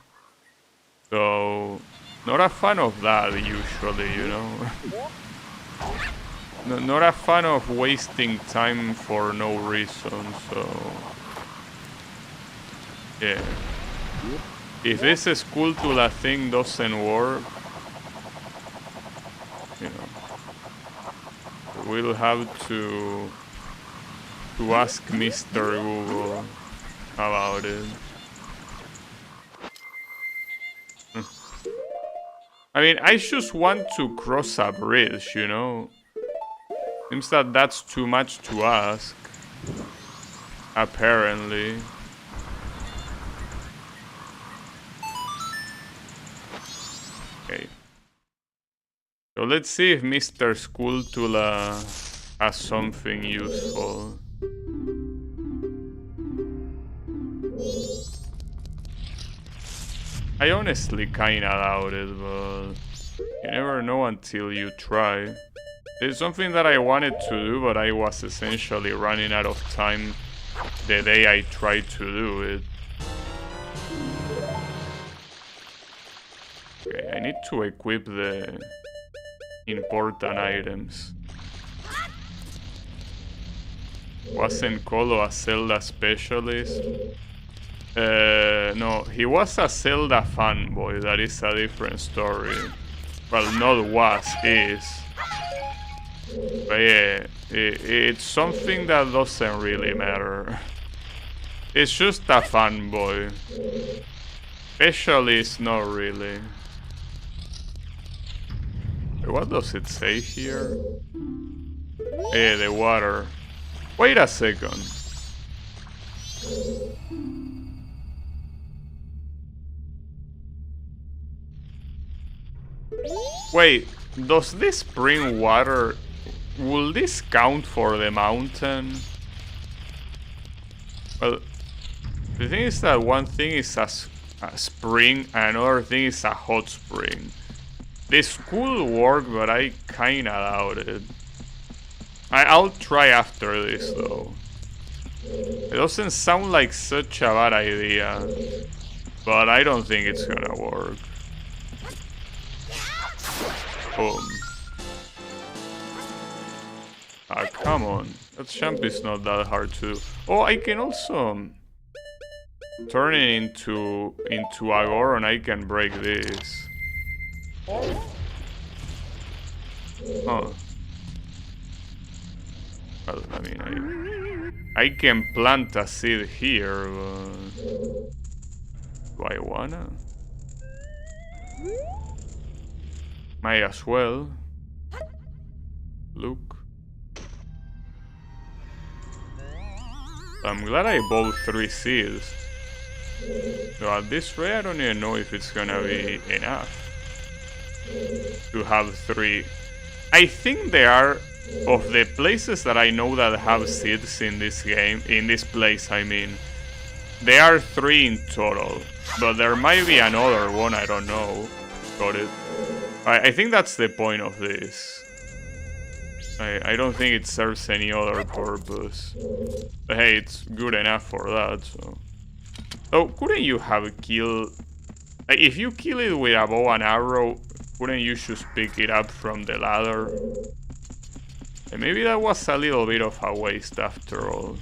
So, not a fan of that usually, you know. Not a fan of wasting time for no reason, so... yeah. If this Skulltula thing doesn't work, you know, we'll have to ask Mr. Google about it. I mean, I just want to cross a bridge, you know? Seems that that's too much to ask. Apparently. Okay. So let's see if Mr. Skulltula has something useful. I honestly kinda doubt it, but you never know until you try. It's something that I wanted to do, but I was essentially running out of time the day I tried to do it. Okay, I need to equip the important items. Wasn't Colo a Zelda specialist? No, he was a Zelda fanboy, that is a different story. Well, not was, is. But yeah, it's something that doesn't really matter. It's just a fanboy. Specialist, not really. What does it say here? Yeah, the water. Wait a second. Wait, does this bring water? Will this count for the mountain? Well, the thing is that one thing is a spring and another thing is a hot spring. This could work, but I kinda doubt it. I'll try after this though. It doesn't sound like such a bad idea, but I don't think it's gonna work. Boom. Ah, come on. That jump is not that hard to do. Oh, I can also turn it into a Goron. I can break this. Oh. Well, I mean, I can plant a seed here, but do I wanna? Might as well. Look. I'm glad I bought 3 seeds. So at this rate, I don't even know if it's gonna be enough to have 3. I think there are, of the places that I know that have seeds in this game, in this place I mean, there are 3 in total. But there might be another one, I don't know. Got it. I think that's the point of this. I don't think it serves any other purpose. But hey, it's good enough for that, so... Oh, couldn't you have killed... Like, if you kill it with a bow and arrow, couldn't you just pick it up from the ladder? And maybe that was a little bit of a waste after all.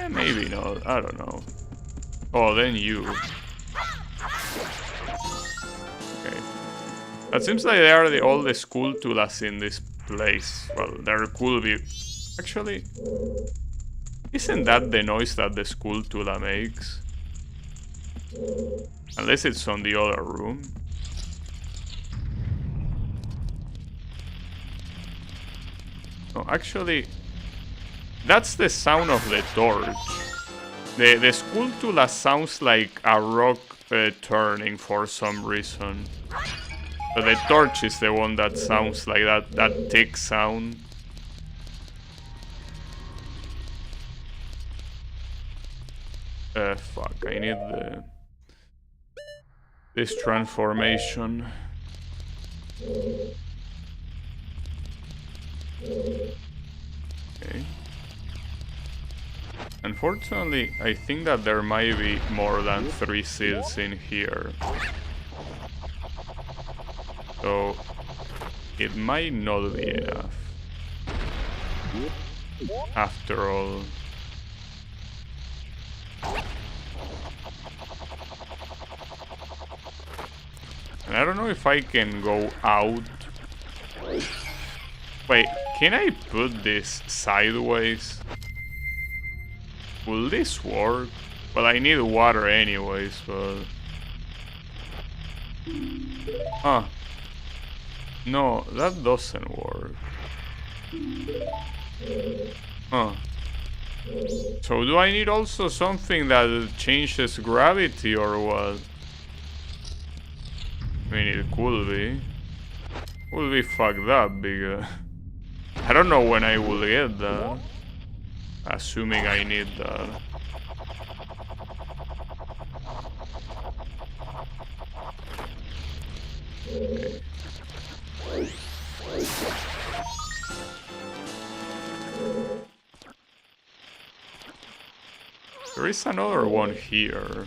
Maybe not, I don't know. Oh, then you. Okay. It seems like they are all the school tulas in this place. Well, there could be... Actually... Isn't that the noise that the school tula makes? Unless it's on the other room. No, actually... That's the sound of the torch. The school tula sounds like a rock turning for some reason. But the torch is the one that sounds like that tick sound. Fuck, I need this transformation. Okay. Unfortunately, I think that there might be more than 3 seeds in here. So, it might not be enough. After all. And I don't know if I can go out. Wait, can I put this sideways? Will this work? Well, I need water anyways, but... Huh. No, that doesn't work. Huh. So do I need also something that changes gravity or what? I mean, it could be. Will be fucked up because... I don't know when I will get that. Assuming I need that. Okay. There is another one here.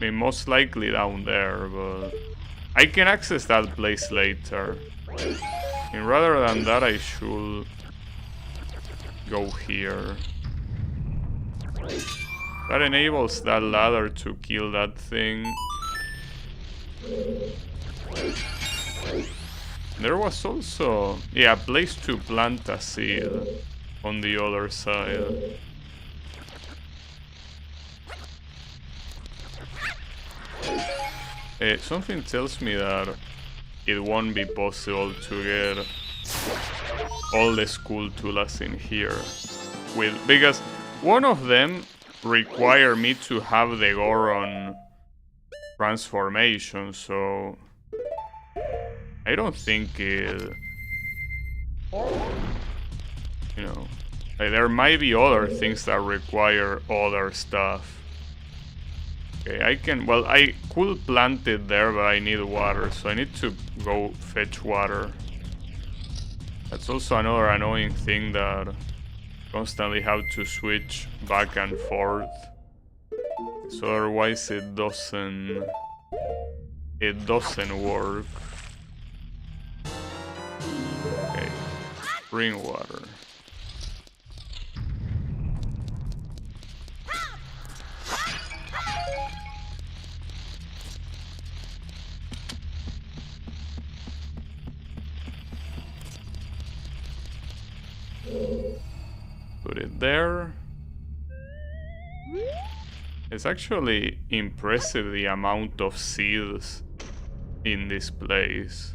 I mean, most likely down there, but... I can access that place later. And rather than that, I should go here. That enables that ladder to kill that thing. There was also, yeah, a place to plant a seed on the other side. Something tells me that it won't be possible to get all the school tulas in here because one of them require me to have the Goron transformation, so I don't think it, you know, like there might be other things that require other stuff. Okay, I can... Well, I could plant it there, but I need water, so I need to go fetch water. That's also another annoying thing that constantly have to switch back and forth. So otherwise it doesn't work. Okay, spring water. Put it there. It's actually impressive the amount of seeds in this place.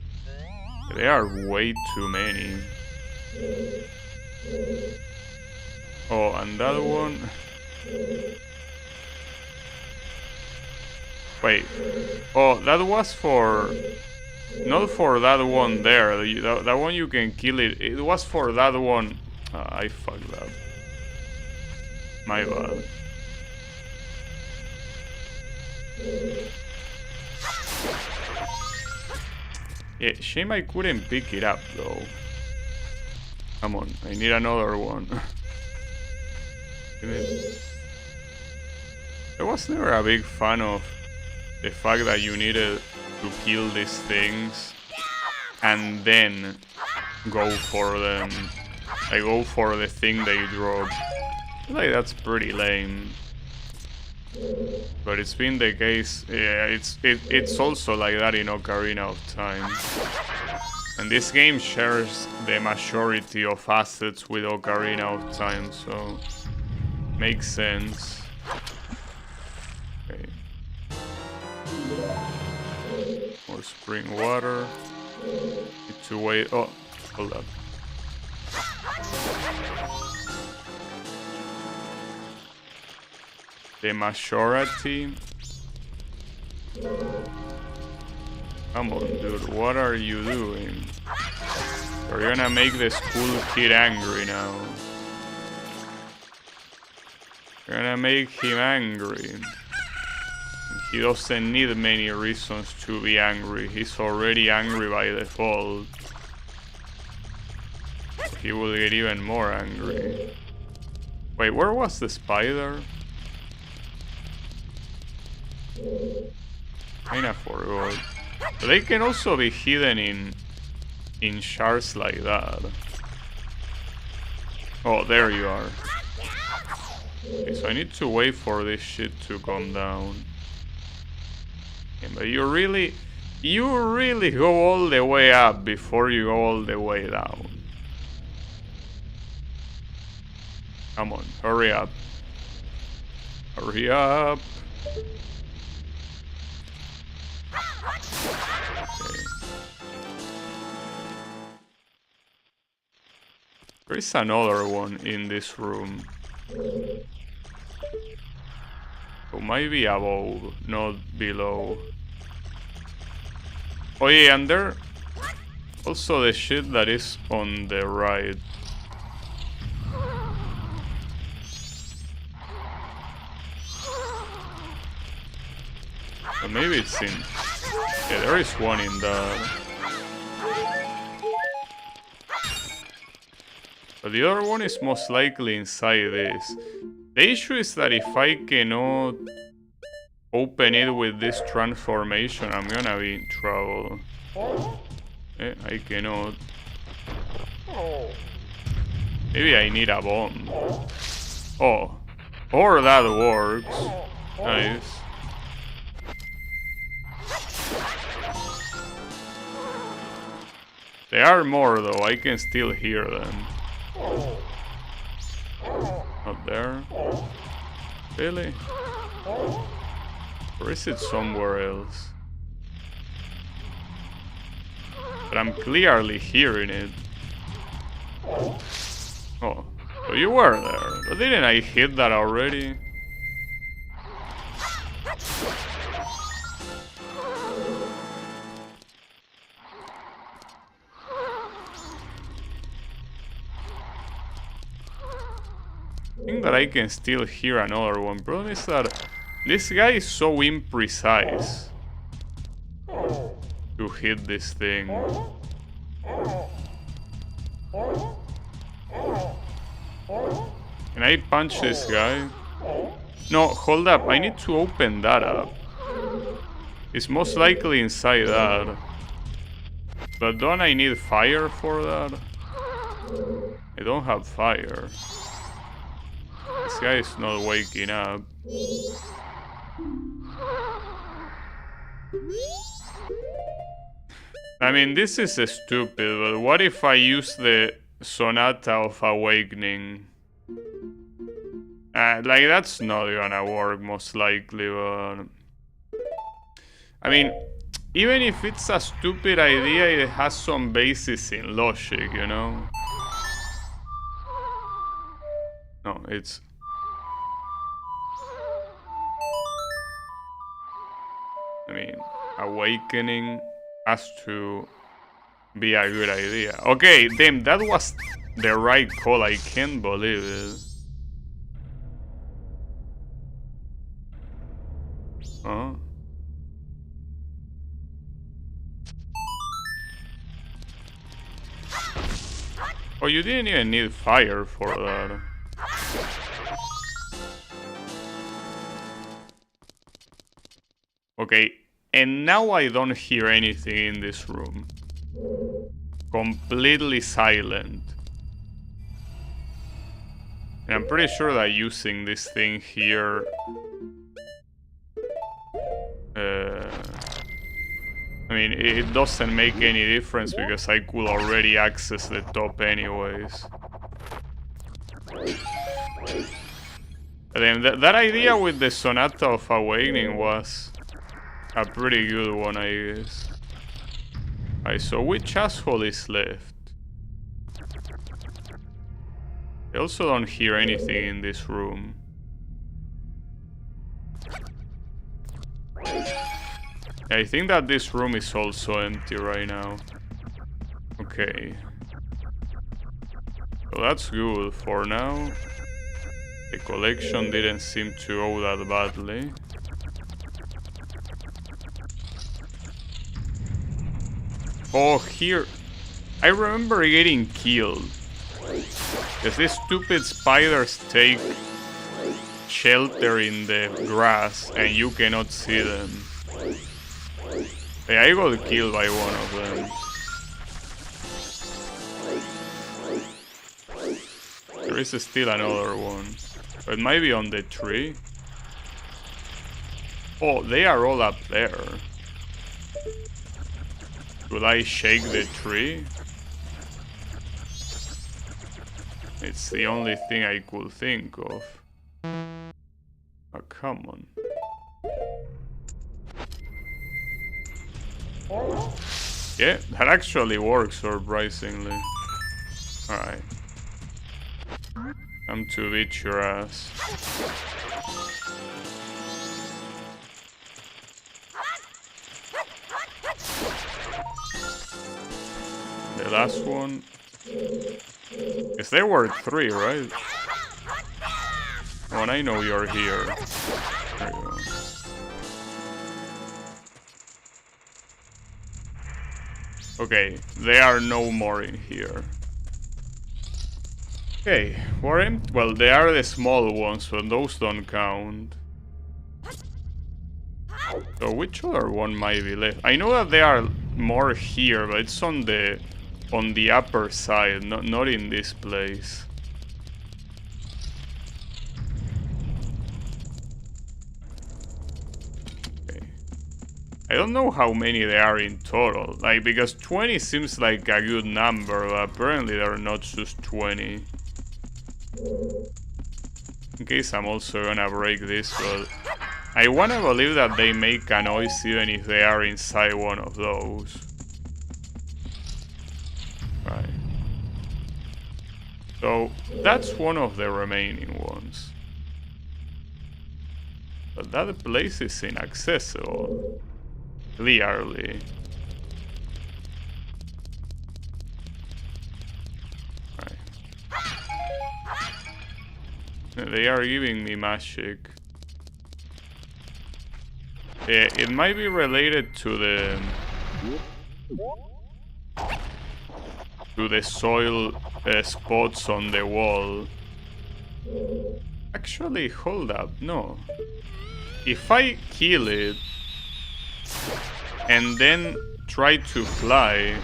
There are way too many. Oh, and that one... Wait. Oh, that was for... Not for that one there. That one you can kill it. It was for that one... I fucked up. My bad. Yeah, shame I couldn't pick it up though. Come on, I need another one. I was never a big fan of the fact that you needed to kill these things and then go for them. I go for the thing they drop. Like, that's pretty lame. But it's been the case, yeah, it's also like that in Ocarina of Time. And this game shares the majority of assets with Ocarina of Time, so makes sense. Okay. More spring water. Need to wait. Oh, hold up. The majority. Come on, dude, what are you doing? You're gonna make the school kid angry now. You're gonna make him angry. He doesn't need many reasons to be angry. He's already angry by default. He will get even more angry. Wait, where was the spider? Kinda forgot. But they can also be hidden in shards like that. Oh, there you are. Okay, so I need to wait for this shit to come down. Okay, but you really go all the way up before you go all the way down. Come on, hurry up. Hurry up. Okay. There is another one in this room. So maybe above, not below. Oh yeah, and there also the shit that is on the right. But maybe it's in... Yeah, there is one in the... But the other one is most likely inside this. The issue is that if I cannot open it with this transformation, I'm gonna be in trouble. I cannot. Maybe I need a bomb. Oh. Or that works. Nice. There are more though, I can still hear them. Not there. Really? Or is it somewhere else? But I'm clearly hearing it. Oh, so you were there. But didn't I hit that already? I think that I can still hear another one. Problem is that This guy is so imprecise to hit this thing. Can I punch this guy? No, hold up. I need to open that up. It's most likely inside that. But don't I need fire for that? I don't have fire. This guy is not waking up. I mean, this is stupid, but what if I use the Sonata of Awakening? Like, that's not gonna work, most likely, but... I mean, even if it's a stupid idea, it has some basis in logic, you know? No, it's... I mean, Awakening has to be a good idea. Okay, damn, that was the right call, I can't believe it. Huh? Oh, you didn't even need fire for that. Okay, and now I don't hear anything in this room. Completely silent. And I'm pretty sure that using this thing here... I mean, it doesn't make any difference because I could already access the top anyways. But then that idea with the Sonata of Awakening was a pretty good one, I guess. Alright, so which asshole is left? I also don't hear anything in this room. I think that this room is also empty right now. Okay. So that's good for now. The collection didn't seem to go that badly. Oh, here. I remember getting killed. Because these stupid spiders take shelter in the grass and you cannot see them. Hey, I got killed by one of them. There is still another one. It might be on the tree. Oh, they are all up there. Will I shake the tree? It's the only thing I could think of. Oh, come on. Yeah, that actually works, surprisingly. Alright. Come to beat your ass. The last one. Because there were 3, right? Oh, and I know you're here. There you go. Okay, there are no more in here. Okay, well, they are the small ones, but those don't count. So which other one might be left? I know that there are more here, but it's on the upper side, not in this place. I don't know how many there are in total, like, because 20 seems like a good number, but apparently there are not just 20. In case I'm also gonna break this, but I wanna believe that they make a noise even if they are inside one of those. Right. So, that's one of the remaining ones. But that place is inaccessible. Clearly. Right. They are giving me magic. It might be related to the soil spots on the wall. Actually, hold up, no. If I kill it and then try to fly,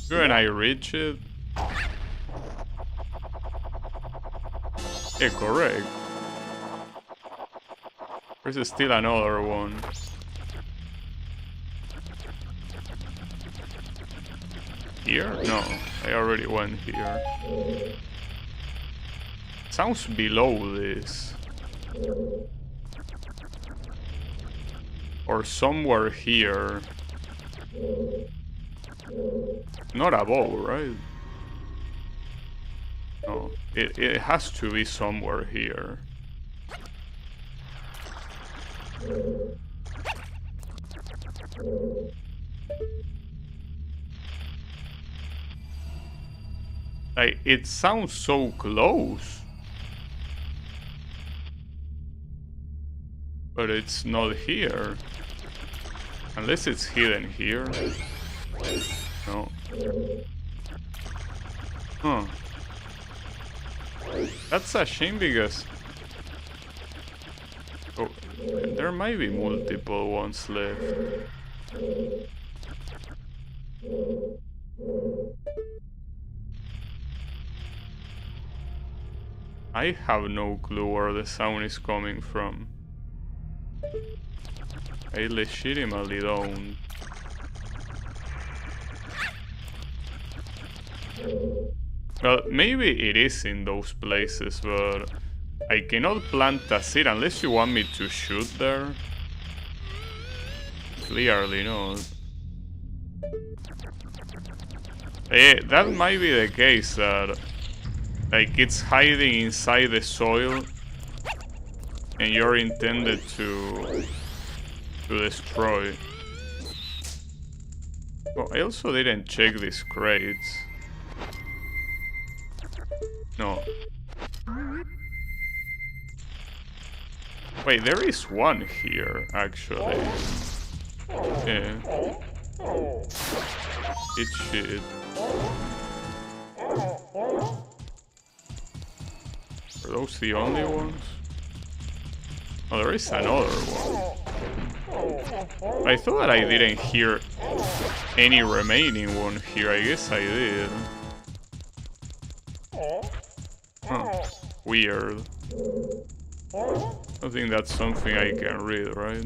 shouldn't I reach it? Yeah, correct. There's still another one. Here? No, I already went here. Sounds below this. Or somewhere here. Not above, right? No, it has to be somewhere here. Like, it sounds so close. But it's not here. Unless it's hidden here. No. Huh. That's a shame because... Oh, there might be multiple ones left. I have no clue where the sound is coming from. I legitimately don't. Well, maybe it is in those places, but I cannot plant a seed unless you want me to shoot there. Clearly not. That might be the case, that like it's hiding inside the soil and you're intended to destroy. Oh, I also didn't check these crates. No. Wait, there is one here, actually. Yeah. It's shit. Are those the only ones? Oh, there is another one. I thought that I didn't hear any remaining one here. I guess I did. Huh. Weird. I think that's something I can read, right?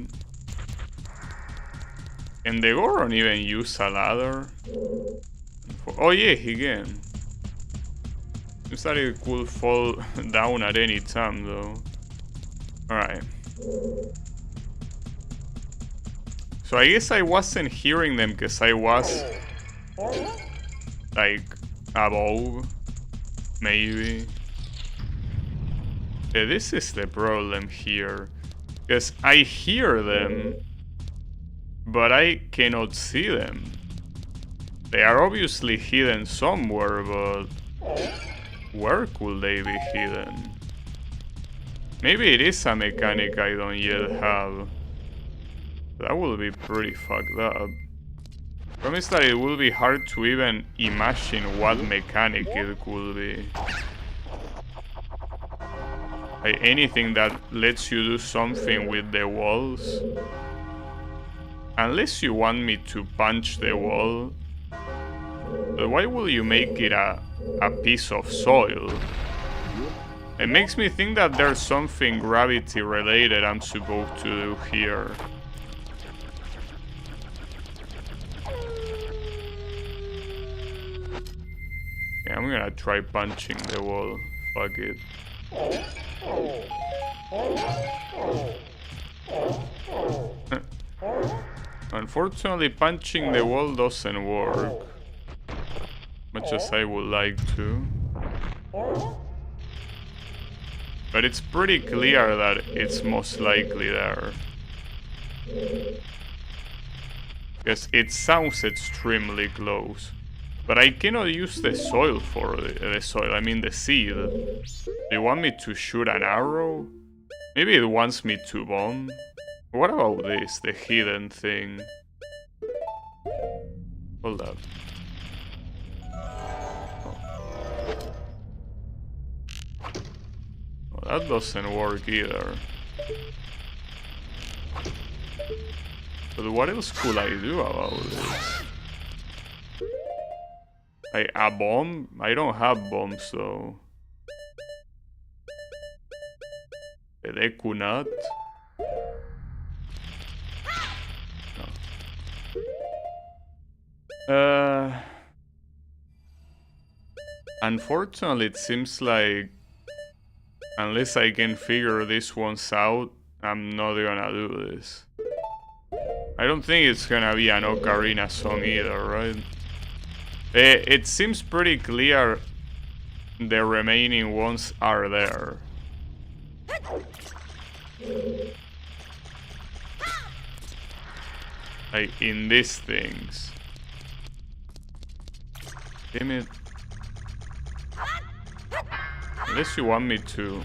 Can the Goron even use a ladder? Oh yeah, he can. Seems that it could fall down at any time, though. Alright. So I guess I wasn't hearing them because I was like above, maybe. Yeah, this is the problem here, because I hear them, but I cannot see them. They are obviously hidden somewhere, but where could they be hidden? Maybe it is a mechanic I don't yet have. That will be pretty fucked up. Promise that it will be hard to even imagine what mechanic it could be. Like anything that lets you do something with the walls. Unless you want me to punch the wall. But why will you make it a piece of soil? It makes me think that there's something gravity related I'm supposed to do here. Okay, I'm gonna try punching the wall. Fuck it. Unfortunately, punching the wall doesn't work. Much as I would like to. But it's pretty clear that it's most likely there. Because it sounds extremely close. But I cannot use the soil for the soil, I mean the seed. Do you want me to shoot an arrow? Maybe it wants me to bomb. What about this? The hidden thing. Hold up. Oh, that doesn't work either. But what else could I do about this? A bomb? I don't have bombs though. A Deku nut? No. Unfortunately, it seems like unless I can figure this ones out, I'm not gonna do this. I don't think it's gonna be an Ocarina song either, right? It seems pretty clear the remaining ones are there. Like, in these things. Damn it. Unless you want me to.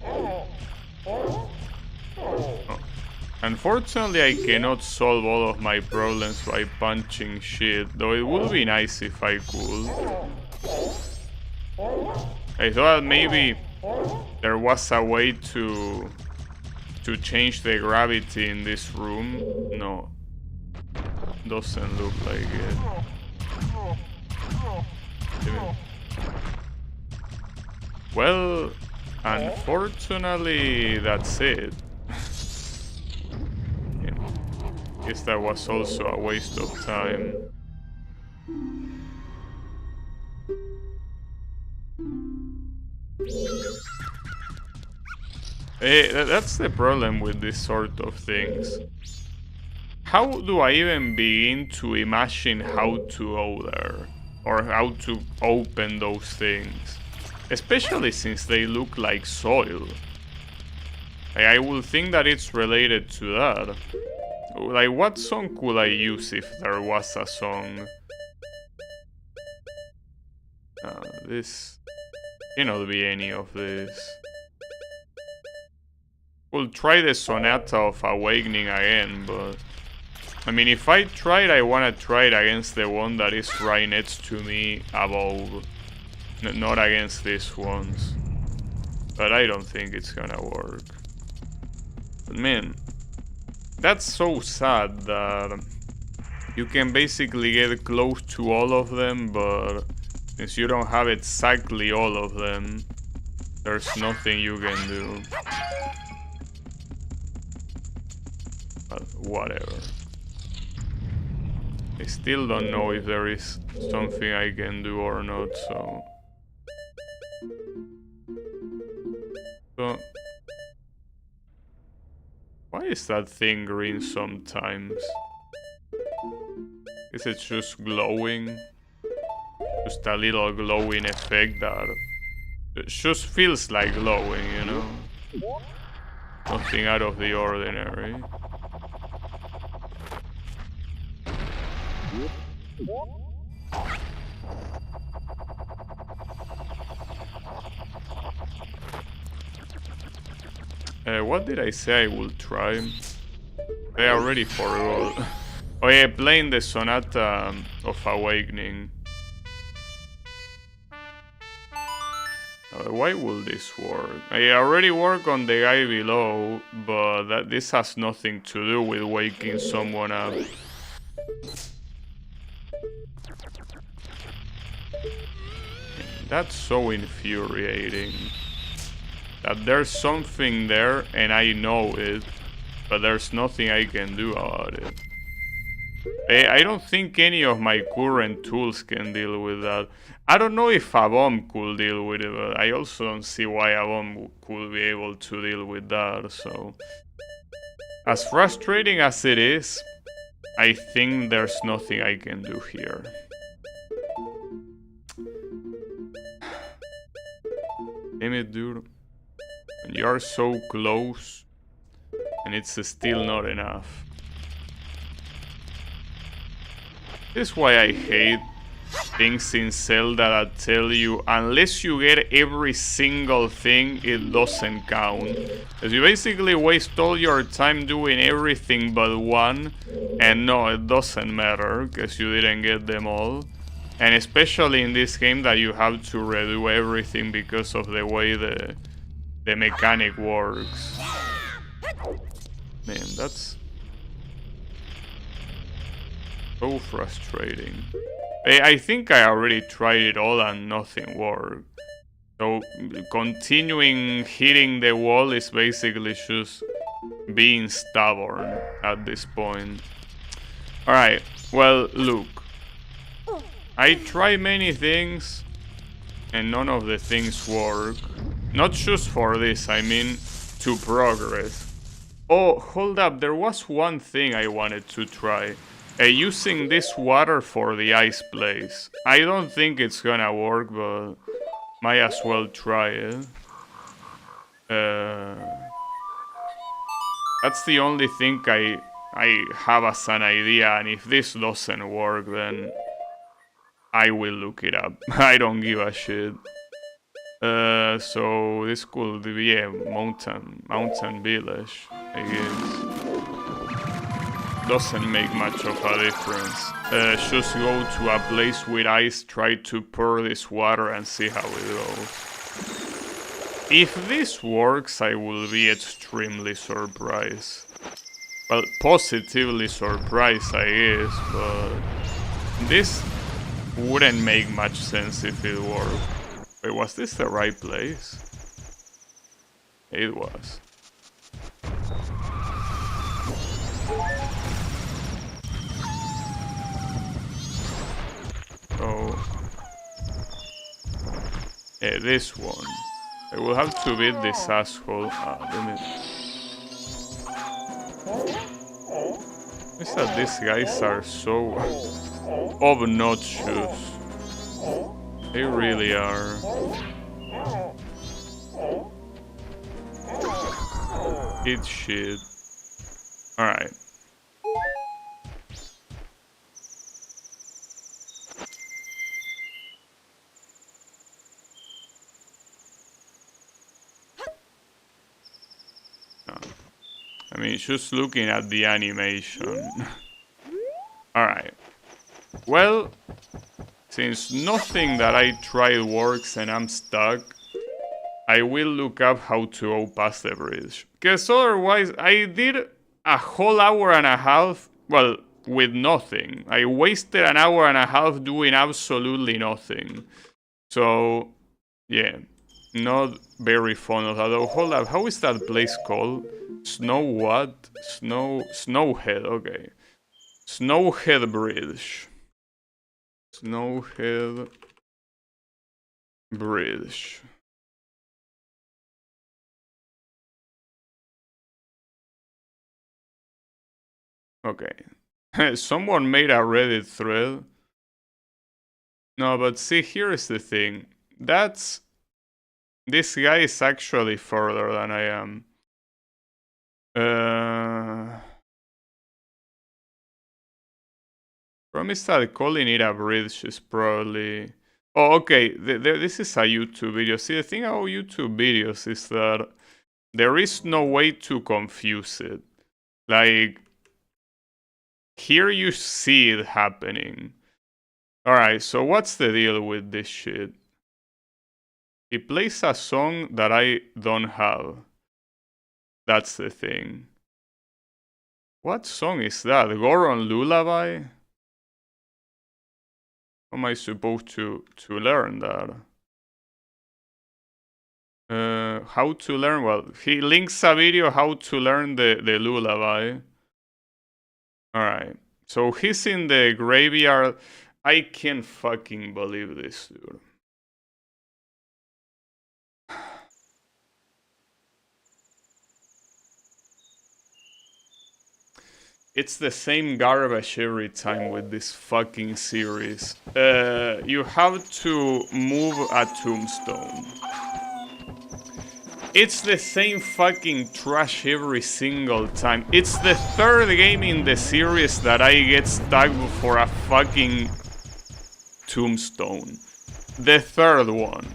Oh. Unfortunately, I cannot solve all of my problems by punching shit, though it would be nice if I could. I thought maybe there was a way to change the gravity in this room. No. Doesn't look like it. Well, unfortunately, that's it. Yeah. Guess that was also a waste of time. That's the problem with this sort of things. How do I even begin to imagine how to go there? Or how to open those things? Especially since they look like soil. I would think that it's related to that. Like, what song could I use if there was a song? This cannot be any of this. We'll try the Sonata of Awakening again, but... I mean, if I try it, I wanna try it against the one that is right next to me above. Not against these ones. But I don't think it's gonna work. But man, that's so sad that you can basically get close to all of them, but since you don't have exactly all of them, there's nothing you can do. But whatever. I still don't know if there is something I can do or not, so... Why is that thing green sometimes? Is it just glowing? Just a little glowing effect that... It just feels like glowing, you know? Nothing out of the ordinary. What did I say I will try? I already forgot. Oh yeah, playing the Sonata of Awakening. Why will this work? I already work on the guy below, but this has nothing to do with waking someone up. That's so infuriating. That there's something there and I know it, but there's nothing I can do about it. I don't think any of my current tools can deal with that. I don't know if a bomb could deal with it, but I also don't see why a bomb could be able to deal with that, so... As frustrating as it is, I think there's nothing I can do here. Damn it, dude. And you are so close, and it's still not enough. This is why I hate things in Zelda that tell you unless you get every single thing, it doesn't count. Because you basically waste all your time doing everything but one, and no, it doesn't matter because you didn't get them all. And especially in this game that you have to redo everything because of the way the mechanic works. Man, that's so frustrating. I think I already tried it all and nothing worked. So continuing hitting the wall is basically just being stubborn at this point. Alright, well, look. I try many things and none of the things work. Not just for this, I mean to progress. Oh, hold up, there was one thing I wanted to try. Using this water for the ice place. I don't think it's gonna work, but might as well try it. That's the only thing I have as an idea, and if this doesn't work, then I will look it up. I don't give a shit. So this could be a mountain village, I guess. Doesn't make much of a difference. Just go to a place with ice, try to pour this water and see how it goes. If this works, I will be extremely surprised. Well, positively surprised, I guess, but this wouldn't make much sense if it worked. Wait, was this the right place? It was. So, yeah, this one. I will have to beat this asshole. It's that these guys are so obnoxious. They really are. Eat shit. Alright. I mean, just looking at the animation. Alright. Well, since nothing that I tried works and I'm stuck, I will look up how to go past the bridge. Because otherwise, I did a whole hour and a half, well, with nothing. I wasted an hour and a half doing absolutely nothing. So, yeah. Not very fond of that. Though, hold up, how is that place called? Snow what? Snowhead, okay. Snowhead Bridge. Snowhead Bridge. Okay. Someone made a Reddit thread. No, but see, here's the thing. This guy is actually further than I am. Promise that calling it a bridge is probably... Oh, okay, this is a YouTube video. See, the thing about YouTube videos is that there is no way to confuse it. Like, here you see it happening. Alright, so what's the deal with this shit? He plays a song that I don't have. That's the thing. What song is that? Goron Lullaby? How am I supposed to learn that? How to learn? Well, he links a video how to learn the lullaby. Alright. So he's in the graveyard. I can't fucking believe this, dude. It's the same garbage every time with this fucking series. You have to move a tombstone. It's the same fucking trash every single time. It's the third game in the series that I get stuck for a fucking tombstone. The third one.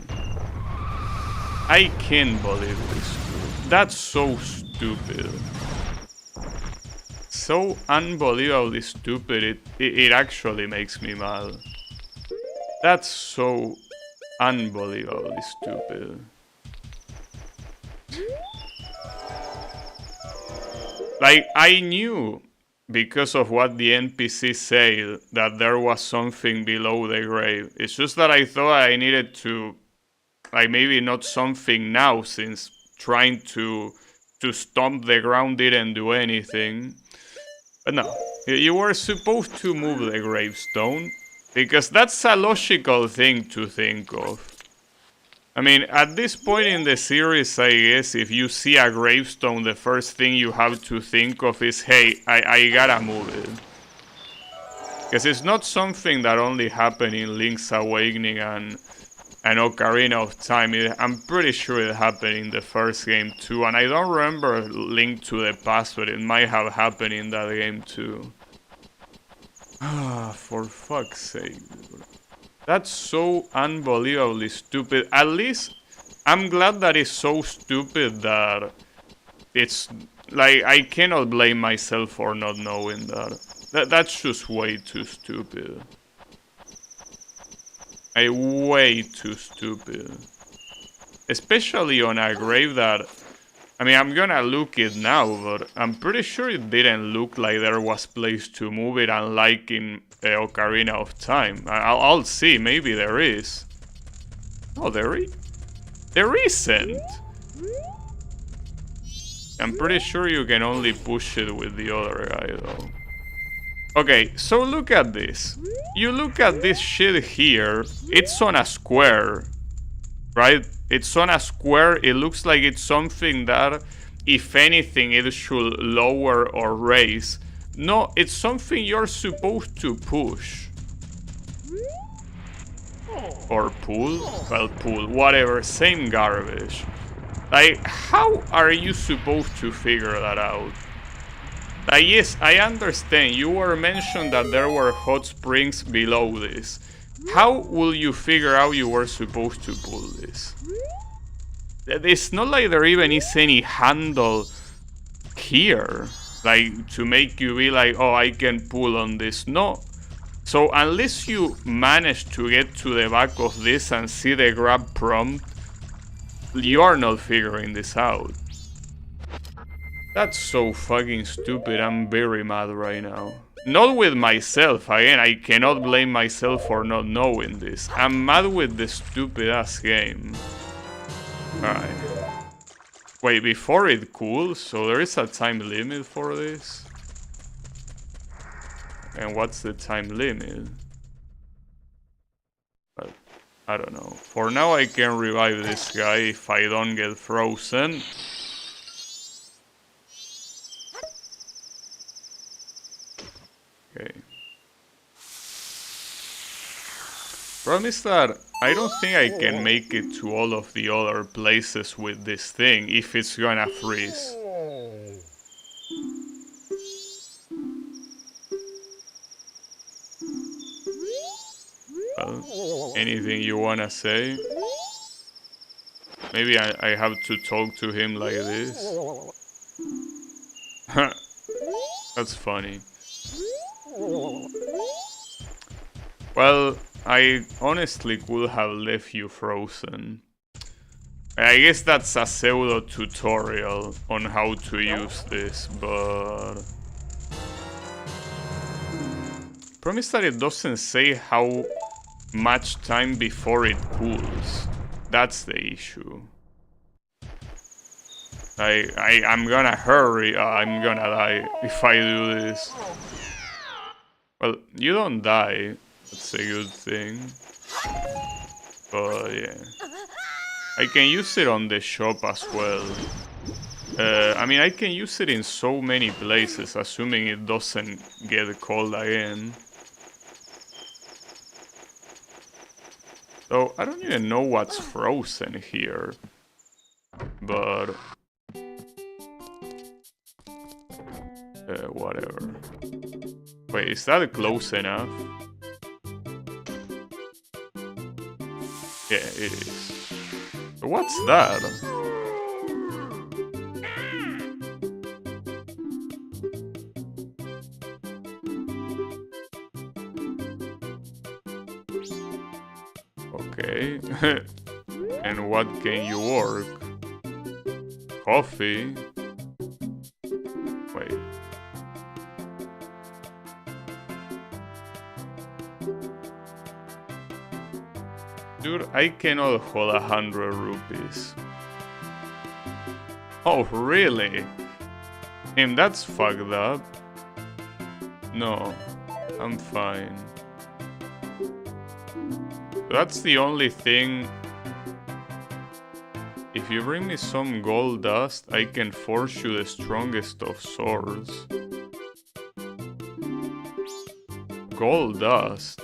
I can't believe this. That's so stupid. So unbelievably stupid, it actually makes me mad. That's so unbelievably stupid. Like, I knew, because of what the NPC said, that there was something below the grave. It's just that I thought I needed to, like, maybe not something now, since trying to stomp the ground didn't do anything. But no, you were supposed to move the gravestone, because that's a logical thing to think of. I mean, at this point in the series, I guess, if you see a gravestone, the first thing you have to think of is, hey, I gotta move it. Because it's not something that only happened in Link's Awakening and Ocarina of Time. I'm pretty sure it happened in the first game too, and I don't remember Link to the Past, but it might have happened in that game too. Ah, for fuck's sake. That's so unbelievably stupid. At least, I'm glad that it's so stupid that it's, like, I cannot blame myself for not knowing that. That's just way too stupid. Way too stupid. Especially on a grave that, I mean, I'm gonna look it now, but I'm pretty sure it didn't look like there was place to move it, unlike in Ocarina of Time. I'll see, maybe there is. Oh, there isn't. I'm pretty sure you can only push it with the other guy, though. Okay, so look at this. You look at this shit here, it's on a square, right? It's on a square. It looks like it's something that, if anything, it should lower or raise. No, it's something you're supposed to push. Or pull? Well, pull. Whatever. Same garbage. Like, how are you supposed to figure that out? Like, yes, I understand. You were mentioned that there were hot springs below this. How will you figure out you were supposed to pull this? It's not like there even is any handle here, like, to make you be like, oh, I can pull on this. No. So unless you manage to get to the back of this and see the grab prompt, you are not figuring this out. That's so fucking stupid. I'm very mad right now. Not with myself, again, I cannot blame myself for not knowing this. I'm mad with this stupid ass game. Alright. Wait, before it cools, so there is a time limit for this? And what's the time limit? But I don't know. For now I can revive this guy if I don't get frozen. Okay. Problem is that I don't think I can make it to all of the other places with this thing if it's gonna freeze. Well, anything you wanna say? Maybe I have to talk to him like this. That's funny. Well, I honestly could have left you frozen. I guess that's a pseudo tutorial on how to use this, but... Promise that it doesn't say how much time before it cools. That's the issue. I'm gonna hurry, I'm gonna die if I do this. Well, you don't die. That's a good thing. But yeah. I can use it on the shop as well. I mean, I can use it in so many places, assuming it doesn't get cold again. So, I don't even know what's frozen here. But... whatever. Wait, is that close enough? Yeah, it is. But what's that? Okay. And what can you work? Coffee? Wait. Dude, I cannot hold 100 rupees. Oh, really? And that's fucked up. No, I'm fine. That's the only thing. If you bring me some gold dust, I can force you the strongest of swords. Gold dust?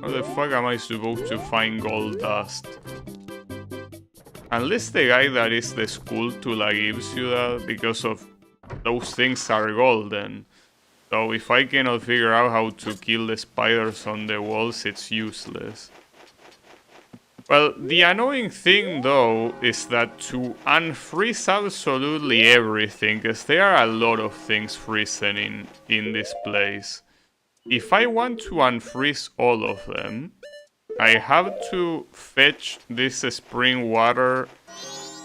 How the fuck am I supposed to find gold dust? Unless the guy that is the Skulltula gives you that, because of those things are golden. So if I cannot figure out how to kill the spiders on the walls, it's useless. Well, the annoying thing though is that to unfreeze absolutely everything, because there are a lot of things freezing in this place. If I want to unfreeze all of them, I have to fetch this spring water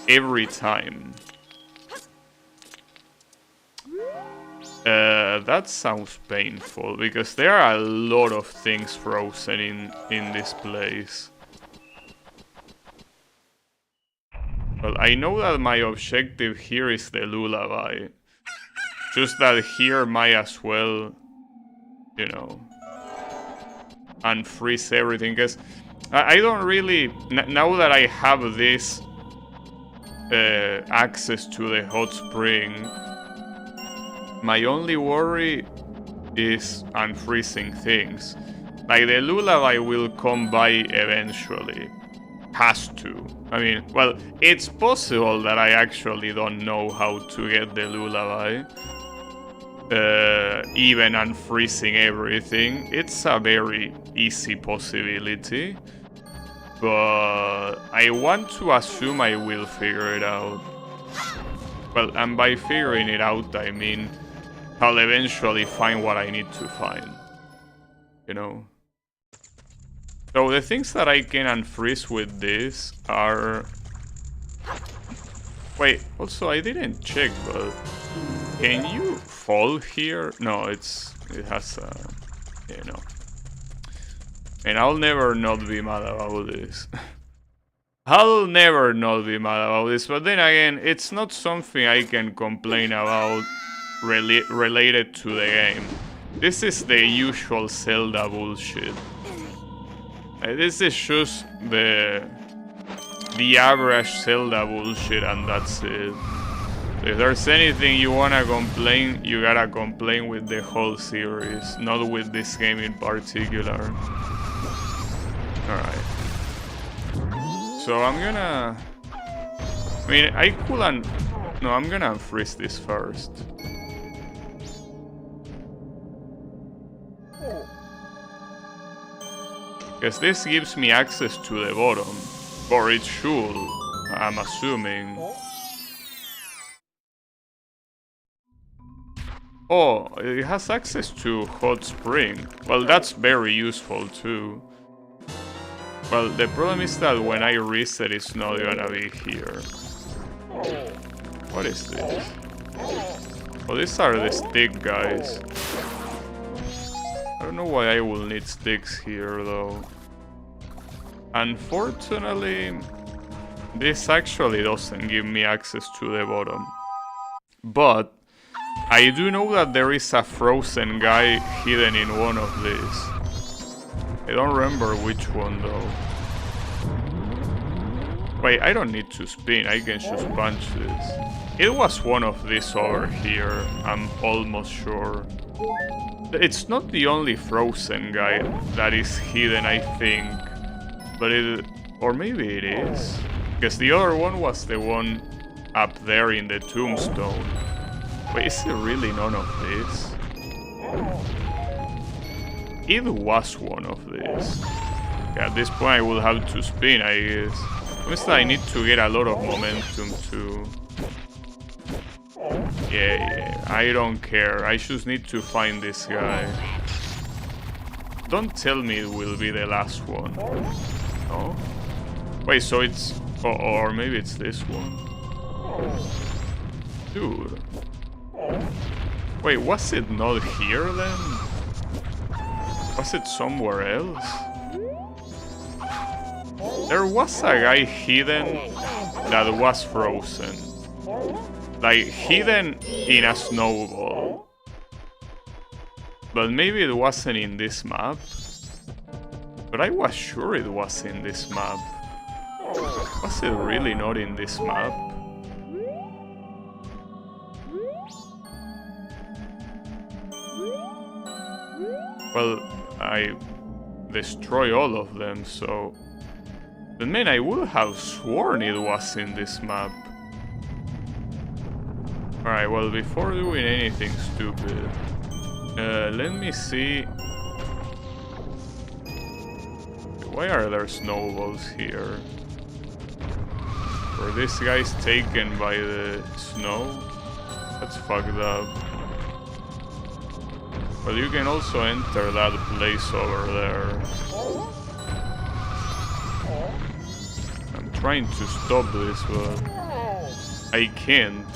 every time. That sounds painful, because there are a lot of things frozen in this place. Well, I know that my objective here is the lullaby. Just that here might as well, you know, unfreeze everything. Because I don't really... Now that I have this access to the hot spring, my only worry is unfreezing things. Like the lullaby will come by eventually. Has to. I mean, well, it's possible that I actually don't know how to get the lullaby. Even unfreezing everything. It's a very easy possibility. But I want to assume I will figure it out. Well, and by figuring it out, I mean I'll eventually find what I need to find. You know? So the things that I can unfreeze with this are... Wait, also I didn't check, but... Can you fall here? No, it has a... You know. And I'll never not be mad about this. I'll never not be mad about this, but then again, it's not something I can complain about related to the game. This is the usual Zelda bullshit. This is just the average Zelda bullshit, and that's it. If there's anything you wanna complain, you gotta complain with the whole series, not with this game in particular. Alright. So I'm gonna... I mean, I could no, I'm gonna unfreeze this first. Because this gives me access to the bottom. Or it should, I'm assuming. Oh, it has access to hot spring. Well, that's very useful too. Well, the problem is that when I reset, it's not gonna be here. What is this? Oh, these are the stick guys. I don't know why I will need sticks here though. Unfortunately, this actually doesn't give me access to the bottom. But I do know that there is a frozen guy hidden in one of these. I don't remember which one though. Wait, I don't need to spin, I can just punch this. It was one of these over here, I'm almost sure. It's not the only frozen guy that is hidden, I think. But it... or maybe it is. Because the other one was the one up there in the tombstone. Wait, is it really none of this? It was one of these. Yeah, at this point I will have to spin, I guess. Honestly, I need to get a lot of momentum to... Yeah, I don't care. I just need to find this guy. Don't tell me it will be the last one. No? Wait, so it's... or maybe it's this one. Dude. Wait, was it not here then? Was it somewhere else? There was a guy hidden that was frozen. Like, hidden in a snowball. But maybe it wasn't in this map. But I was sure it was in this map. Was it really not in this map? Well, I destroy all of them, so... But man, I would have sworn it was in this map. Alright, well, before doing anything stupid, let me see... Why are there snowballs here? Were these guys taken by the snow? That's fucked up. Well, you can also enter that place over there. I'm trying to stop this, but I can't.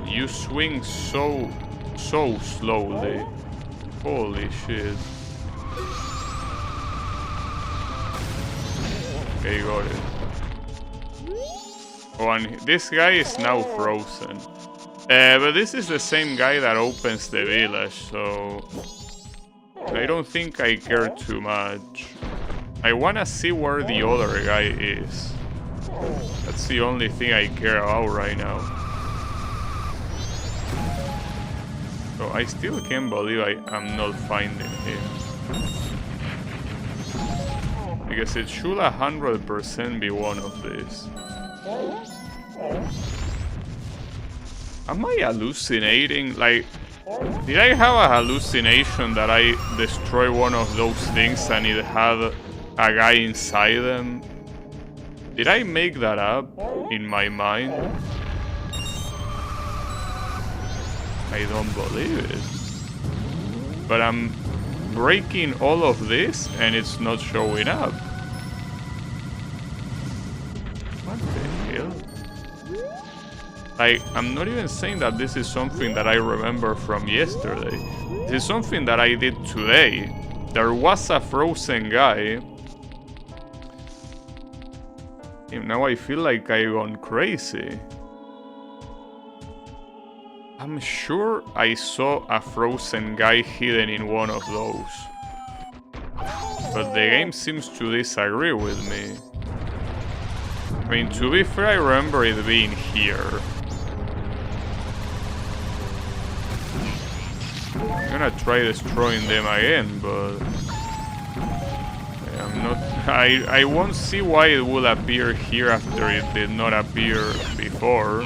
You swing so slowly. Holy shit. Okay, got it. Oh, and this guy is now frozen. But this is the same guy that opens the village, so... I don't think I care too much. I wanna see where the other guy is. That's the only thing I care about right now. So I still can't believe I'm not finding him. Because it should 100% be one of these. Am I hallucinating? Like, did I have a hallucination that I destroy one of those things and it had a guy inside them? Did I make that up in my mind? I don't believe it. But I'm breaking all of this and it's not showing up. What the hell? Like, I'm not even saying that this is something that I remember from yesterday. This is something that I did today. There was a frozen guy. And now I feel like I've gone crazy. I'm sure I saw a frozen guy hidden in one of those. But the game seems to disagree with me. I mean, to be fair, I remember it being here. I'm gonna try destroying them again, but... I'm not... I won't see why it will appear here after it did not appear before.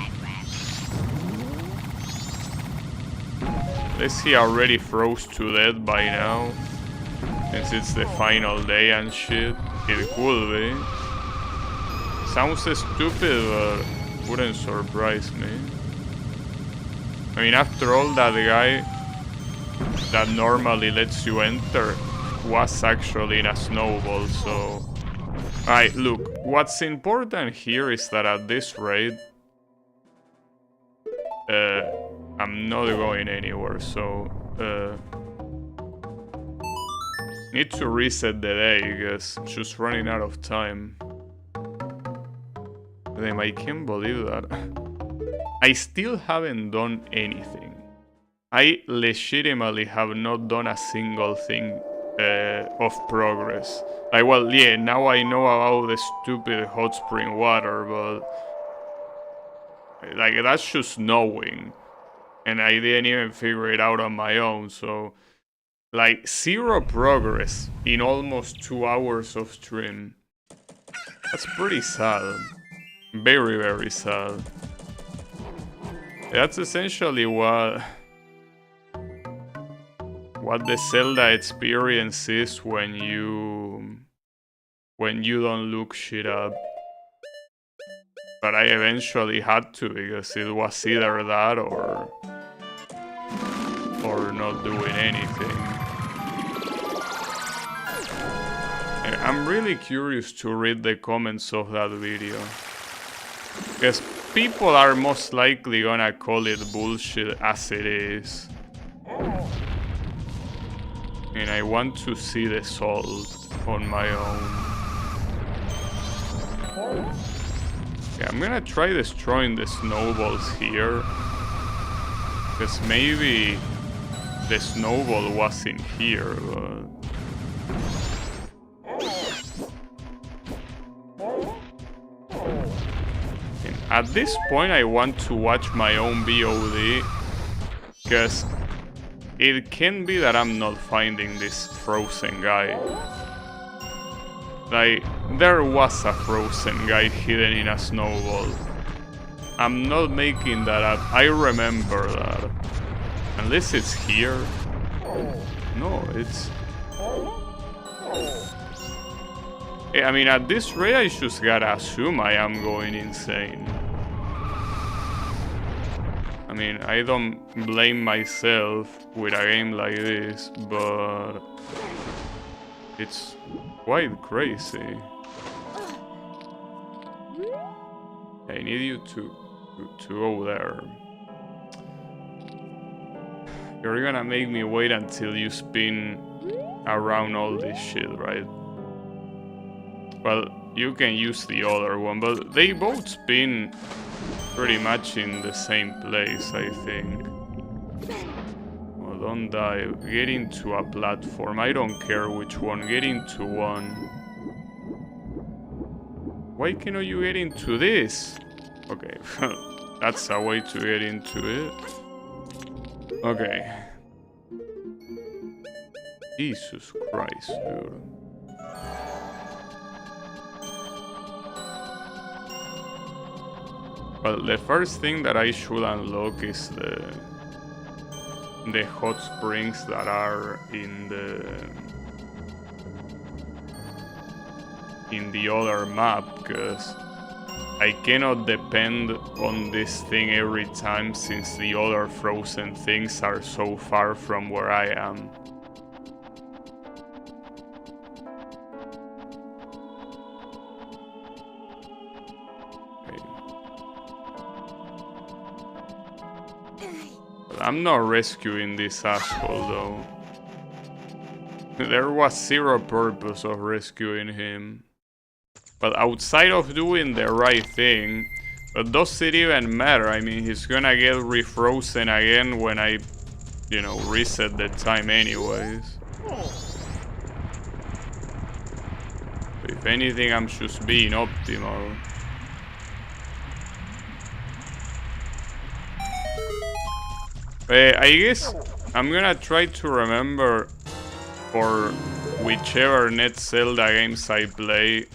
Unless he already froze to death by now. Since it's the final day and shit. It could be. Sounds stupid, but wouldn't surprise me. I mean, after all, that guy that normally lets you enter was actually in a snowball, so... Alright, look, what's important here is that at this rate... I'm not going anywhere, so... Need to reset the day, because I'm just running out of time. Damn, I can't believe that. I still haven't done anything. I legitimately have not done a single thing of progress. Like, well, yeah, now I know about the stupid hot spring water, but... Like, that's just knowing. And I didn't even figure it out on my own, so... Like, 0 progress in almost 2 hours of stream. That's pretty sad. Very, very sad. That's essentially what what the Zelda experience is when you don't look shit up. But I eventually had to because it was either that or not doing anything. And I'm really curious to read the comments of that video. Because people are most likely gonna call it bullshit as it is. And I want to see the salt on my own. Yeah, I'm gonna try destroying the snowballs here. Because maybe the snowball was in here, but... And at this point I want to watch my own VOD. Because it can be that I'm not finding this frozen guy. Like, there was a frozen guy hidden in a snowball. I'm not making that up. I remember that. Unless it's here. No, it's... I mean, at this rate, I just gotta assume I am going insane. I mean, I don't blame myself with a game like this, but... it's quite crazy. I need you to go there. You're gonna make me wait until you spin around all this shit, right? Well, you can use the other one, but they both spin pretty much in the same place, I think. Oh, don't die. Get into a platform. I don't care which one. Get into one. Why cannot you get into this? Okay, that's a way to get into it. Okay. Jesus Christ, dude. Well, the first thing that I should unlock is the hot springs that are in the other map, because I cannot depend on this thing every time since the other frozen things are so far from where I am. I'm not rescuing this asshole though. There was zero purpose of rescuing him. But outside of doing the right thing, but does it even matter? I mean, he's gonna get refrozen again when I, you know, reset the time anyways. If anything, I'm just being optimal. I guess I'm gonna try to remember for whichever net Zelda games I play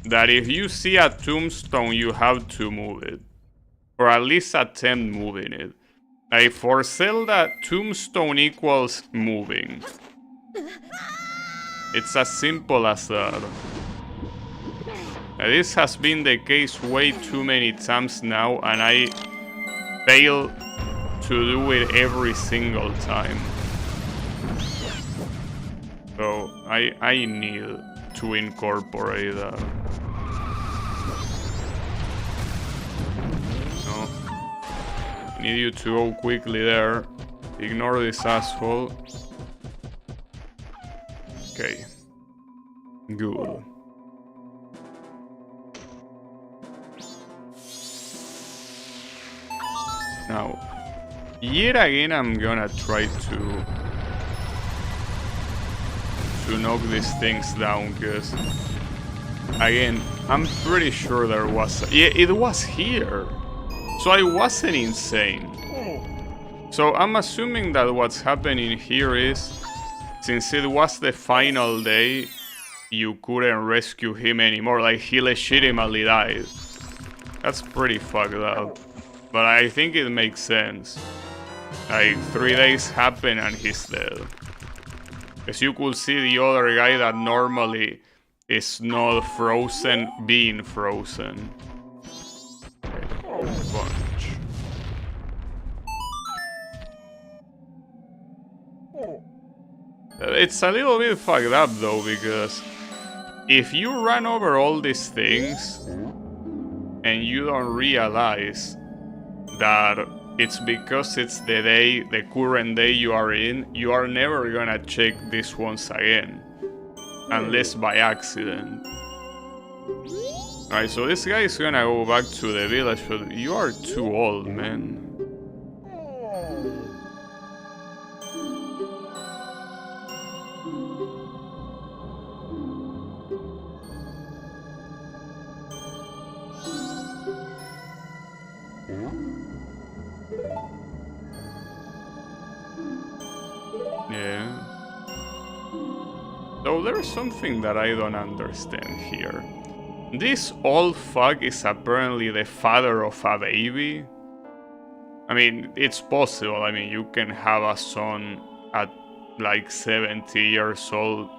that if you see a tombstone, you have to move it. Or at least attempt moving it. Like for Zelda, tombstone equals moving. It's as simple as that. This has been the case way too many times now, and I fail to do it every single time. So I need to incorporate that. No. I need you to go quickly there. Ignore this asshole. Okay. Good. Now, yet again, I'm gonna try to knock these things down, because again, I'm pretty sure there was yeah, it was here, so I wasn't insane. So I'm assuming that what's happening here is, since it was the final day, you couldn't rescue him anymore, like he legitimately died. That's pretty fucked up. But I think it makes sense. Like, 3 days happen and he's dead. As you could see, the other guy that normally is not frozen being frozen. Okay, bunch. It's a little bit fucked up though, because if you run over all these things and you don't realize that it's because it's the current day you are in, you are never gonna check this once again. Unless by accident. Alright, so this guy is gonna go back to the village, but you are too old, man. Yeah. Though there's something that I don't understand here. This old fuck is apparently the father of a baby. I mean, it's possible. I mean, you can have a son at like 70 years old.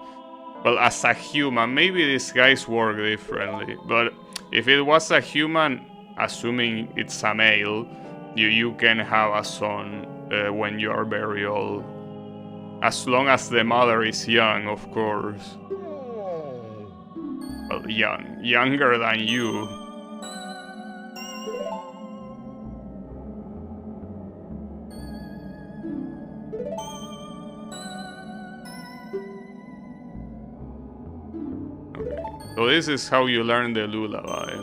Well, as a human, maybe these guys work differently. But if it was a human, assuming it's a male, you can have a son when you are very old. As long as the mother is young, of course. Well, younger than you. Okay, so this is how you learn the lullaby.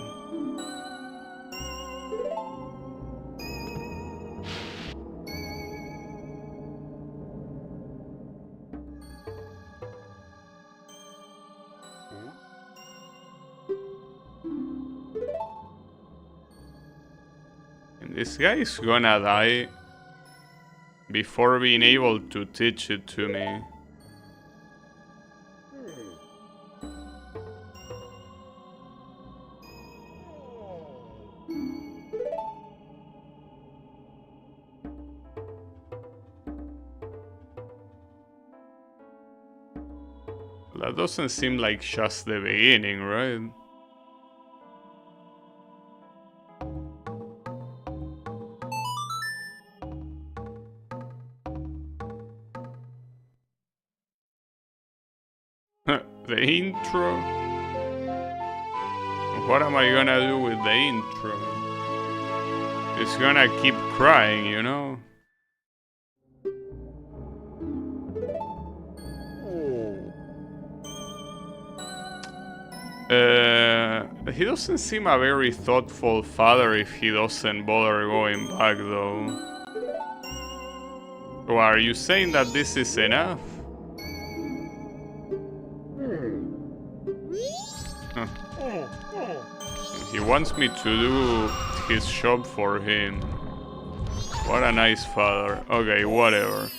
This guy is gonna die before being able to teach it to me. That doesn't seem like just the beginning, right? The intro? What am I gonna do with the intro? It's gonna keep crying, you know? He doesn't seem a very thoughtful father if he doesn't bother going back, though. So are you saying that this is enough? Huh. He wants me to do his job for him. What a nice father. Okay, whatever.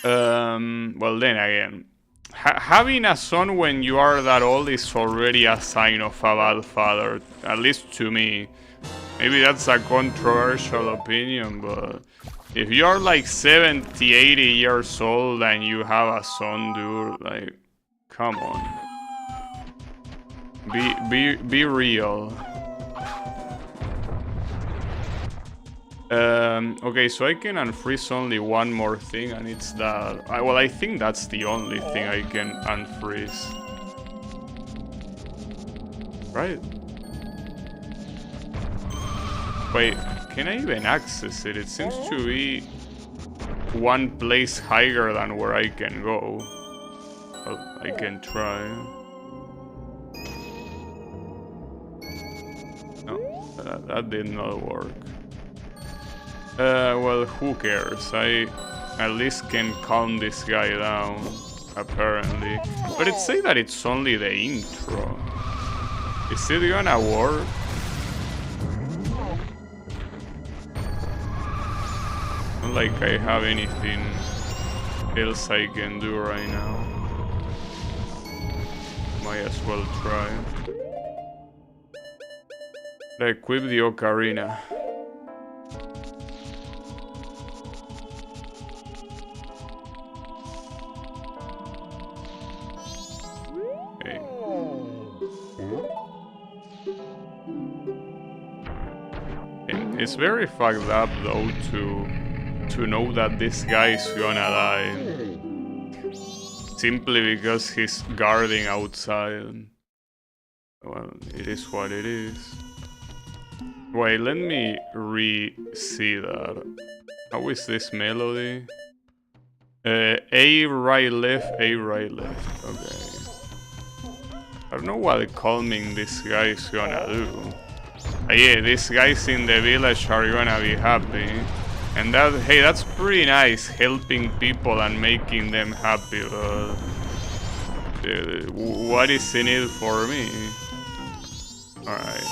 Well, then again. Having a son when you are that old is already a sign of a bad father, at least to me. Maybe that's a controversial opinion, but if you're like 70, 80 years old and you have a son, dude, like, come on. Be real. Okay, so I can unfreeze only one more thing, and it's that. Well, I think that's the only thing I can unfreeze. Right? Wait, can I even access it? It seems to be one place higher than where I can go. Well, I can try. No, that did not work. Well, who cares? I at least can calm this guy down, apparently. But it say that it's only the intro. Is it gonna work? Not like I have anything else I can do right now. Might as well try. Equip the Ocarina. It's very fucked up though to know that this guy is gonna die simply because he's guarding outside. Well, it is what it is. Wait, let me re-see that. How is this melody? A right left, A right left. Okay. I don't know what calming this guy is gonna do. Yeah, these guys in the village are gonna be happy. And that, hey, that's pretty nice, helping people and making them happy, but what is in it for me? Alright.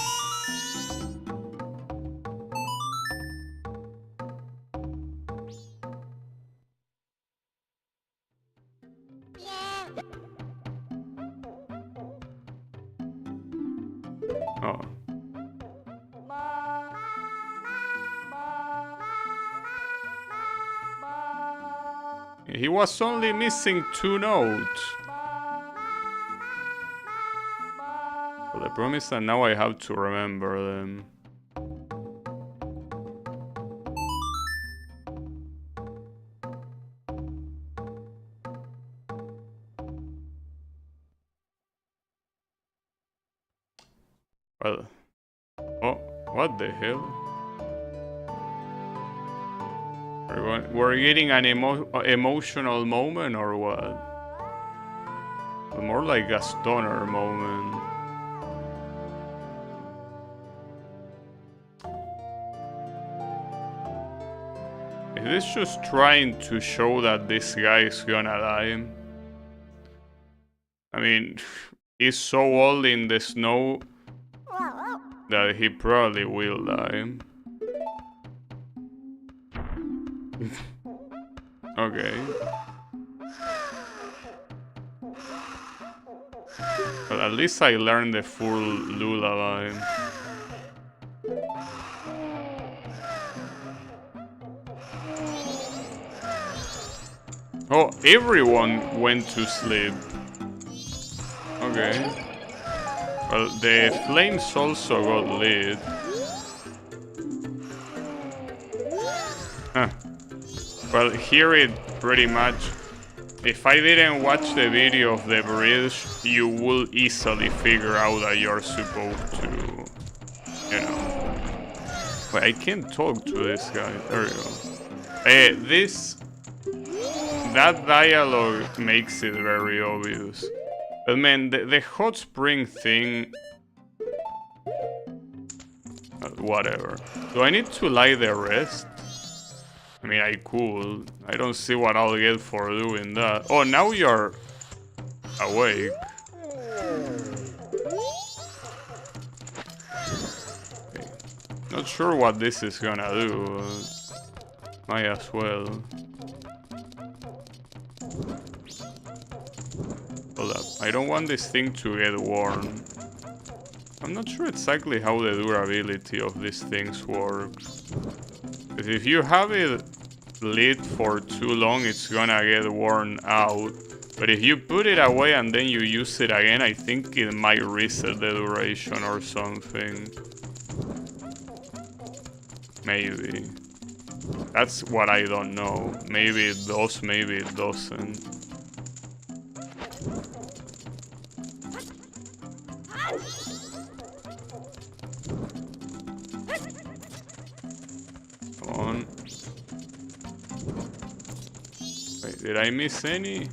Oh. He was only missing 2 notes. Well, I promise that now I have to remember them. Well, oh, what the hell? We're getting an emotional moment or what? Well, more like a stoner moment. Is this just trying to show that this guy is gonna die? I mean, he's so old in the snow that he probably will die. Okay. But at least I learned the full lullaby. Oh, everyone went to sleep. Okay. Well, the flames also got lit. Huh. Well, here it pretty much... If I didn't watch the video of the bridge, you will easily figure out that you're supposed to... You know... Wait, I can't talk to this guy. There you go. That dialogue makes it very obvious. But man, the hot spring thing... whatever. Do I need to light the rest? I mean, I could. I don't see what I'll get for doing that. Oh, now you're awake. Okay. Not sure what this is gonna do. Might as well. Hold up. I don't want this thing to get worn. I'm not sure exactly how the durability of these things works. Because if you have it lit for too long, it's gonna get worn out. But if you put it away and then you use it again, I think it might reset the duration or something. Maybe. That's what I don't know. Maybe it does, maybe it doesn't. Come on. Wait, did I miss any?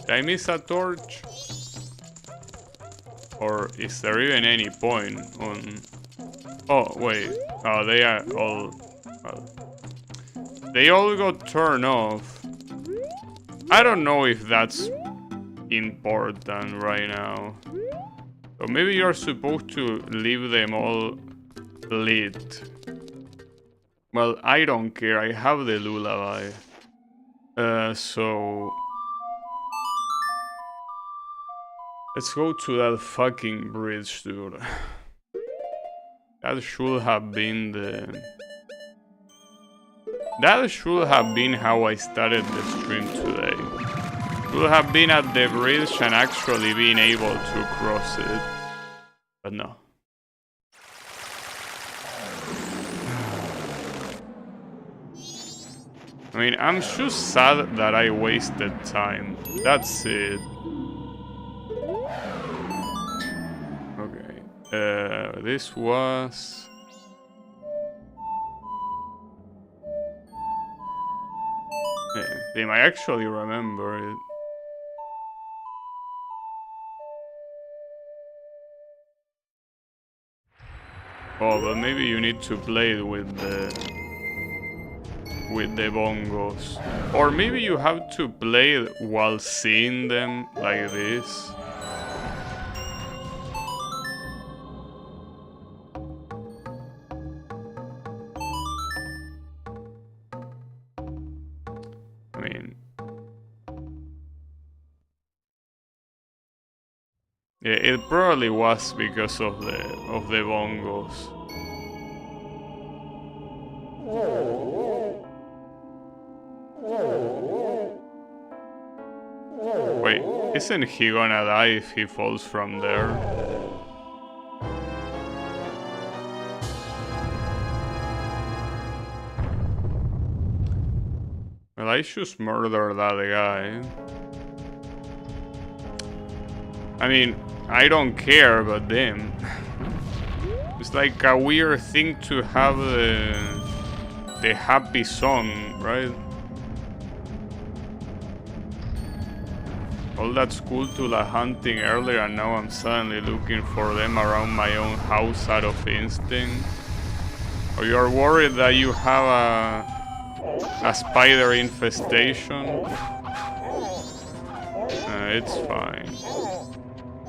Did I miss a torch? Or is there even any point on... Oh, wait. Oh, they are all... Well, they all got turned off. I don't know if that's important right now. So maybe you're supposed to leave them all lit. Well, I don't care. I have the lullaby. So... Let's go to that fucking bridge, dude. That should have been That should have been how I started the stream today. Should have been at the bridge and actually being able to cross it. But no. I mean, I'm just sad that I wasted time. That's it. Okay. This was... Yeah, they might actually remember it. Oh, but maybe you need to play it with the bongos. Or maybe you have to play it while seeing them like this. I mean... Yeah, it probably was because of the bongos. Wait, isn't he gonna die if he falls from there? Well, I should murder that guy. I mean, I don't care, but damn. It's like a weird thing to have the happy song, right? All that school tula hunting earlier, and now I'm suddenly looking for them around my own house out of instinct. Or you're worried that you have a spider infestation? It's fine.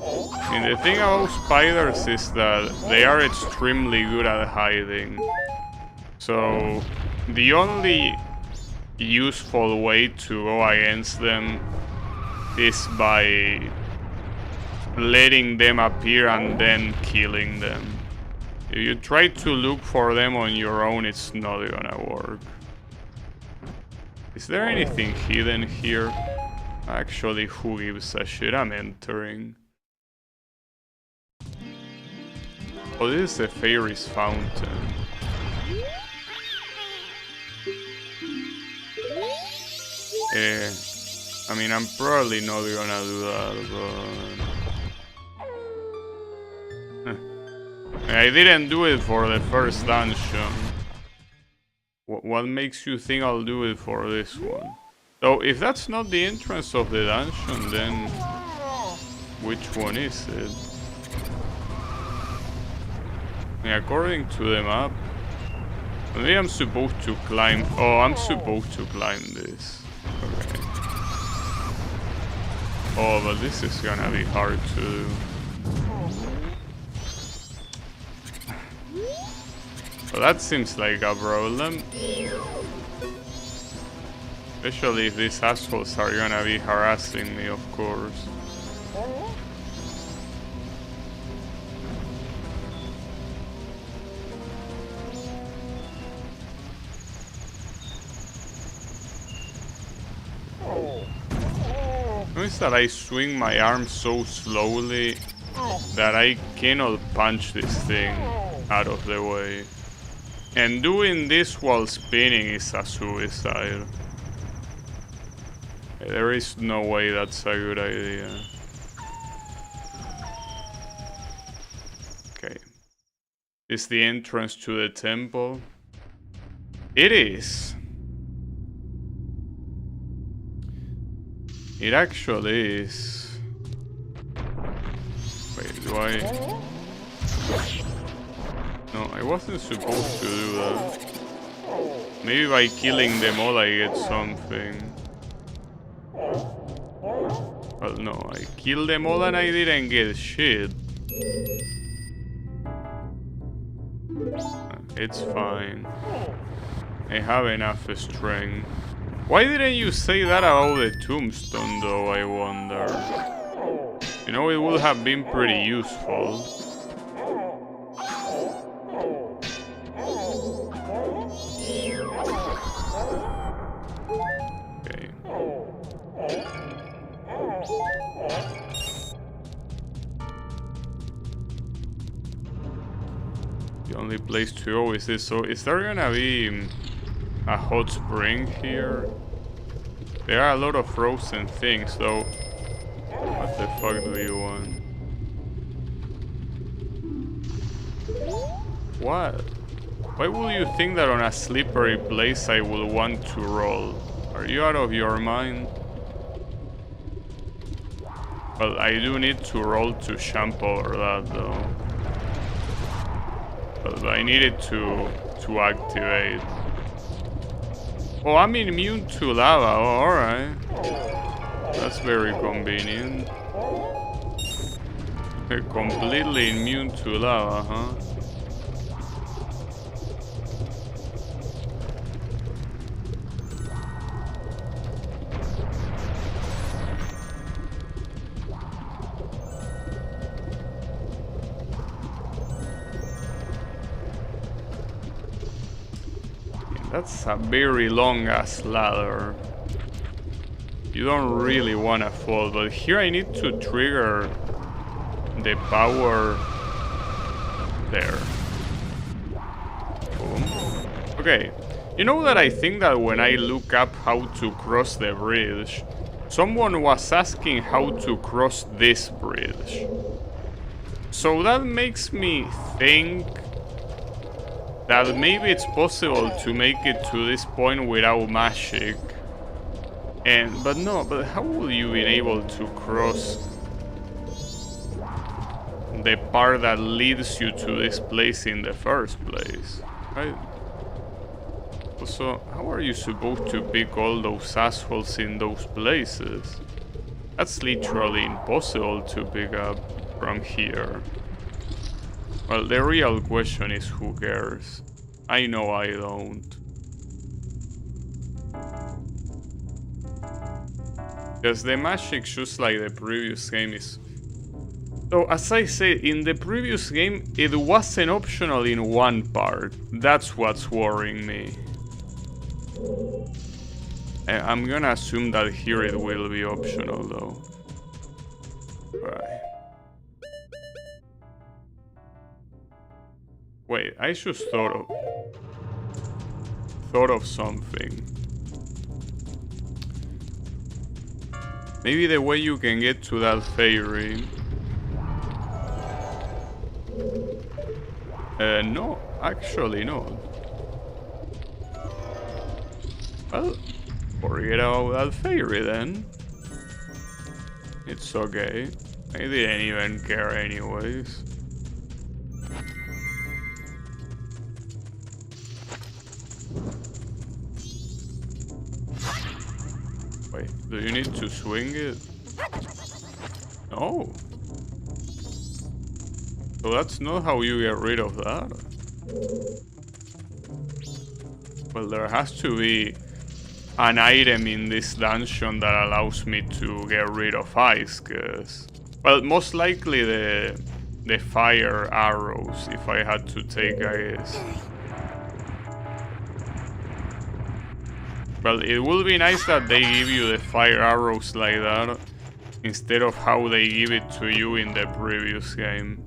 I mean, the thing about spiders is that they are extremely good at hiding. So, the only useful way to go against them is by letting them appear and then killing them. If you try to look for them on your own, it's not gonna work. Is there anything hidden here? Actually, who gives a shit? I'm entering. Oh, this is the fairy's fountain. I mean, I'm probably not gonna do that, but... I didn't do it for the first dungeon. What makes you think I'll do it for this one? So, if that's not the entrance of the dungeon, then... which one is it? I mean, according to the map... maybe I'm supposed to climb... oh, I'm supposed to climb this. Okay. Oh, but this is gonna be hard to do. Well, that seems like a problem. Especially if these assholes are gonna be harassing me, of course. Notice that I swing my arm so slowly that I cannot punch this thing out of the way. And doing this while spinning is a suicide. There is no way that's a good idea. Okay. Is the entrance to the temple? It is. It actually is. Wait, do I... no, I wasn't supposed to do that. Maybe by killing them all I get something. Well, no, I killed them all and I didn't get shit. It's fine. I have enough strength. Why didn't you say that about the tombstone, though, I wonder? You know, it would have been pretty useful. The only place to go is this. So is there gonna be a hot spring here? There are a lot of frozen things, though. What the fuck do you want? What? Why would you think that on a slippery place I will want to roll? Are you out of your mind? Well, I do need to roll to jump over that, though. But I need it to activate. Oh, I'm immune to lava. Oh, alright. That's very convenient. Completely immune to lava, huh? That's a very long ass ladder. You don't really wanna fall, but here I need to trigger the power there. Boom. Okay, you know that I think that when I look up how to cross the bridge, someone was asking how to cross this bridge. So that makes me think that maybe it's possible to make it to this point without magic. But how will you be able to cross the part that leads you to this place in the first place, right? Also, how are you supposed to pick all those assholes in those places? That's literally impossible to pick up from here. Well, the real question is who cares? I know I don't. Because the magic, just like the previous game, is... So, as I said, in the previous game, it wasn't optional in one part. That's what's worrying me. I'm gonna assume that here it will be optional, though. Right. Wait, I just thought of something. Maybe the way you can get to that fairy. No, actually not. Well, forget about that fairy then. It's okay. I didn't even care anyways. Wait, do you need to swing it? No. So that's not how you get rid of that. Well, there has to be an item in this dungeon that allows me to get rid of ice, cause... Well, most likely the fire arrows, if I had to take a guess. Well, it would be nice that they give you the fire arrows like that, instead of how they give it to you in the previous game.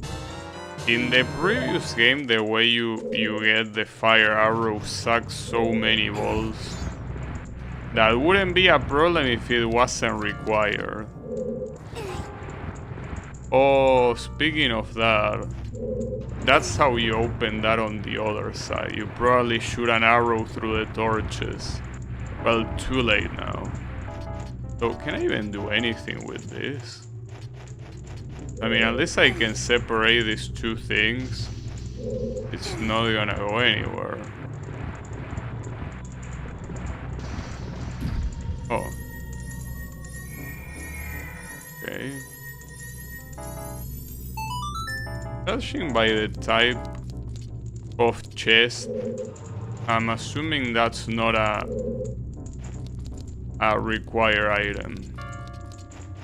In the previous game, the way you get the fire arrow sucks so many balls. That wouldn't be a problem if it wasn't required. Oh, speaking of that, that's how you open that on the other side. You probably shoot an arrow through the torches. Well, too late now. So, can I even do anything with this? I mean, unless I can separate these two things, it's not gonna go anywhere. Oh. Okay. Judging by the type of chest, I'm assuming that's not a required item.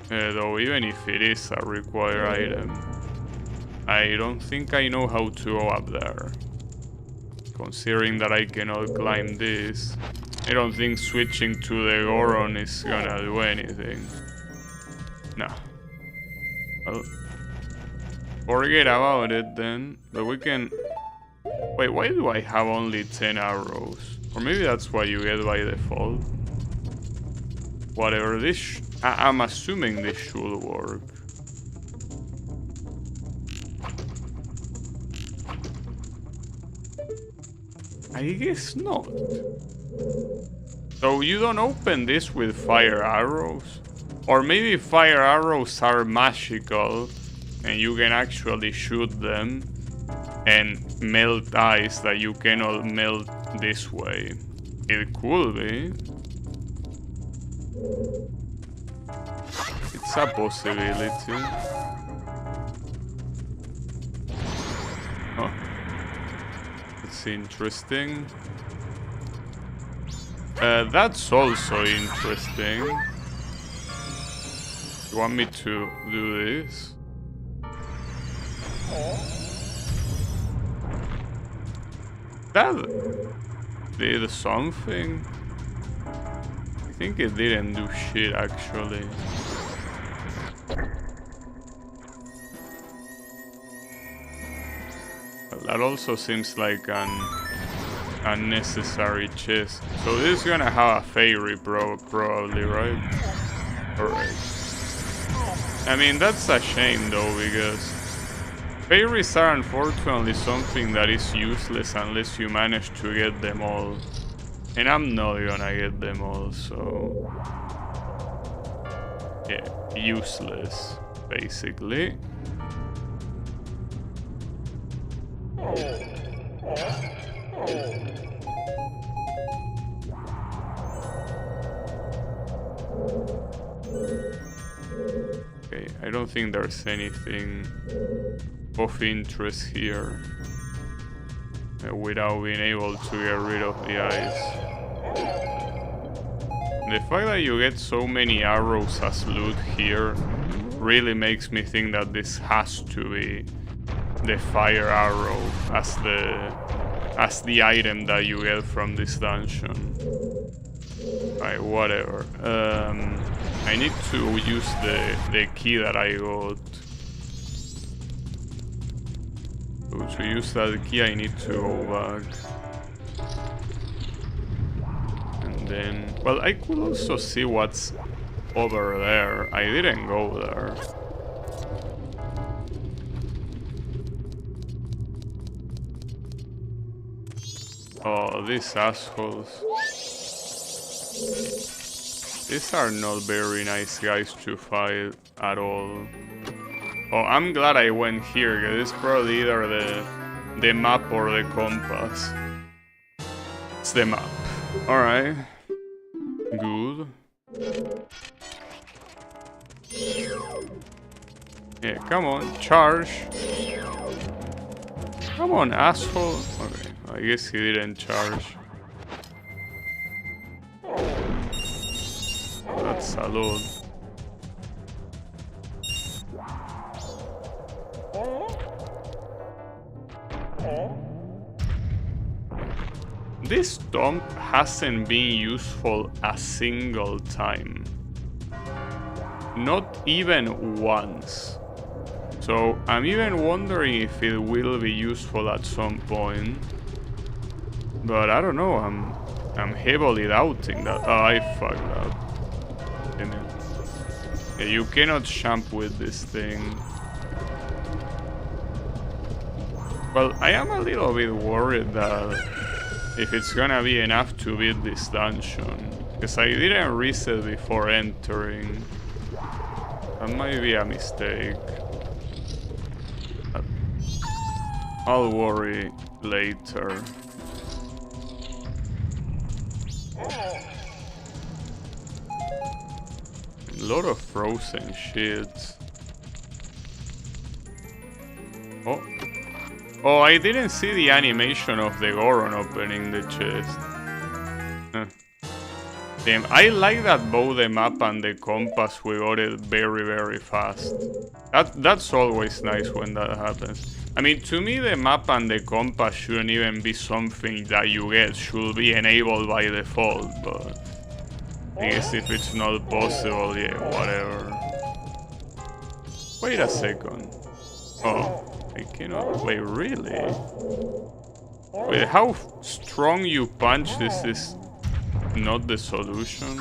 Though even if it is a required item, I don't think I know how to go up there. Considering that I cannot climb this, I don't think switching to the Goron is gonna do anything. No. Well, forget about it then, but we can Wait, why do I have only 10 arrows? Or maybe that's what you get by default. Whatever, I'm assuming this should work. I guess not. So you don't open this with fire arrows? Or maybe fire arrows are magical and you can actually shoot them and melt ice that you cannot melt this way. It could be. It's a possibility. Oh. It's interesting. That's also interesting. You want me to do this? That did something? I think it didn't do shit actually. Well, that also seems like an unnecessary chest. So this is gonna have a fairy probably, right? Alright. I mean, that's a shame though, because fairies are unfortunately something that is useless unless you manage to get them all. And I'm not gonna get them all, so... yeah, useless, basically. Okay, I don't think there's anything of interest here without being able to get rid of the ice. The fact that you get so many arrows as loot here really makes me think that this has to be the fire arrow as the item that you get from this dungeon. Alright, whatever. I need to use the key that I got. So to use that key I need to go back. And then... well, I could also see what's over there. I didn't go there. Oh, these assholes. These are not very nice guys to fight at all. Oh, I'm glad I went here, because it's probably either the map or the compass. It's the map. Alright. Good. Yeah, come on, charge. Come on, asshole. Okay, I guess he didn't charge. That's a lot. This tomb hasn't been useful a single time. Not even once. So I'm even wondering if it will be useful at some point. But I don't know, I'm heavily doubting that. Oh, I fucked up. Damn it. Yeah, you cannot jump with this thing. Well, I am a little bit worried that if it's gonna be enough to beat this dungeon. Because I didn't reset before entering. That might be a mistake. I'll worry later. A lot of frozen shit. Oh. Oh, I didn't see the animation of the Goron opening the chest. Damn, I like that both the map and the compass we got it very, very fast. That's always nice when that happens. I mean, to me the map and the compass shouldn't even be something that you get, should be enabled by default, but I guess if it's not possible, yeah, whatever. Wait a second. Oh, I cannot, wait, really? Wait, how strong you punch, this is not the solution.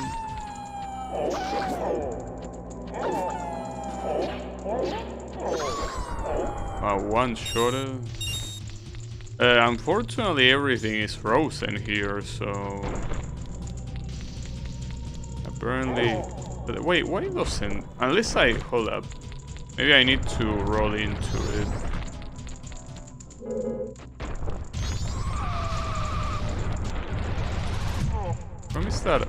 One-shotted. Unfortunately, everything is frozen here, so... Apparently... But wait, why doesn't... Unless I... Hold up. Maybe I need to roll into it. Problem is that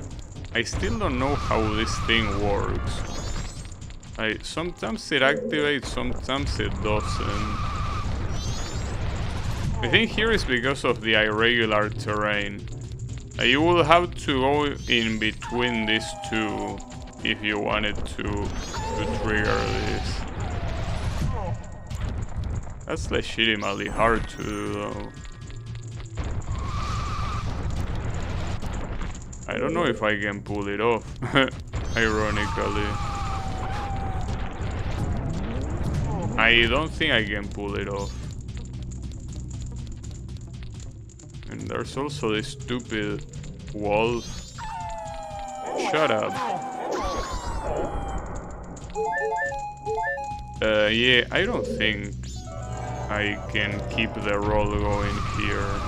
I still don't know how this thing works. Sometimes it activates, sometimes it doesn't. I think here is because of the irregular terrain. You will have to go in between these two if you wanted to trigger this. That's legitimately hard to do though. I don't know if I can pull it off, ironically. I don't think I can pull it off. And there's also this stupid wolf. Shut up. Yeah, I don't think I can keep the roll going here.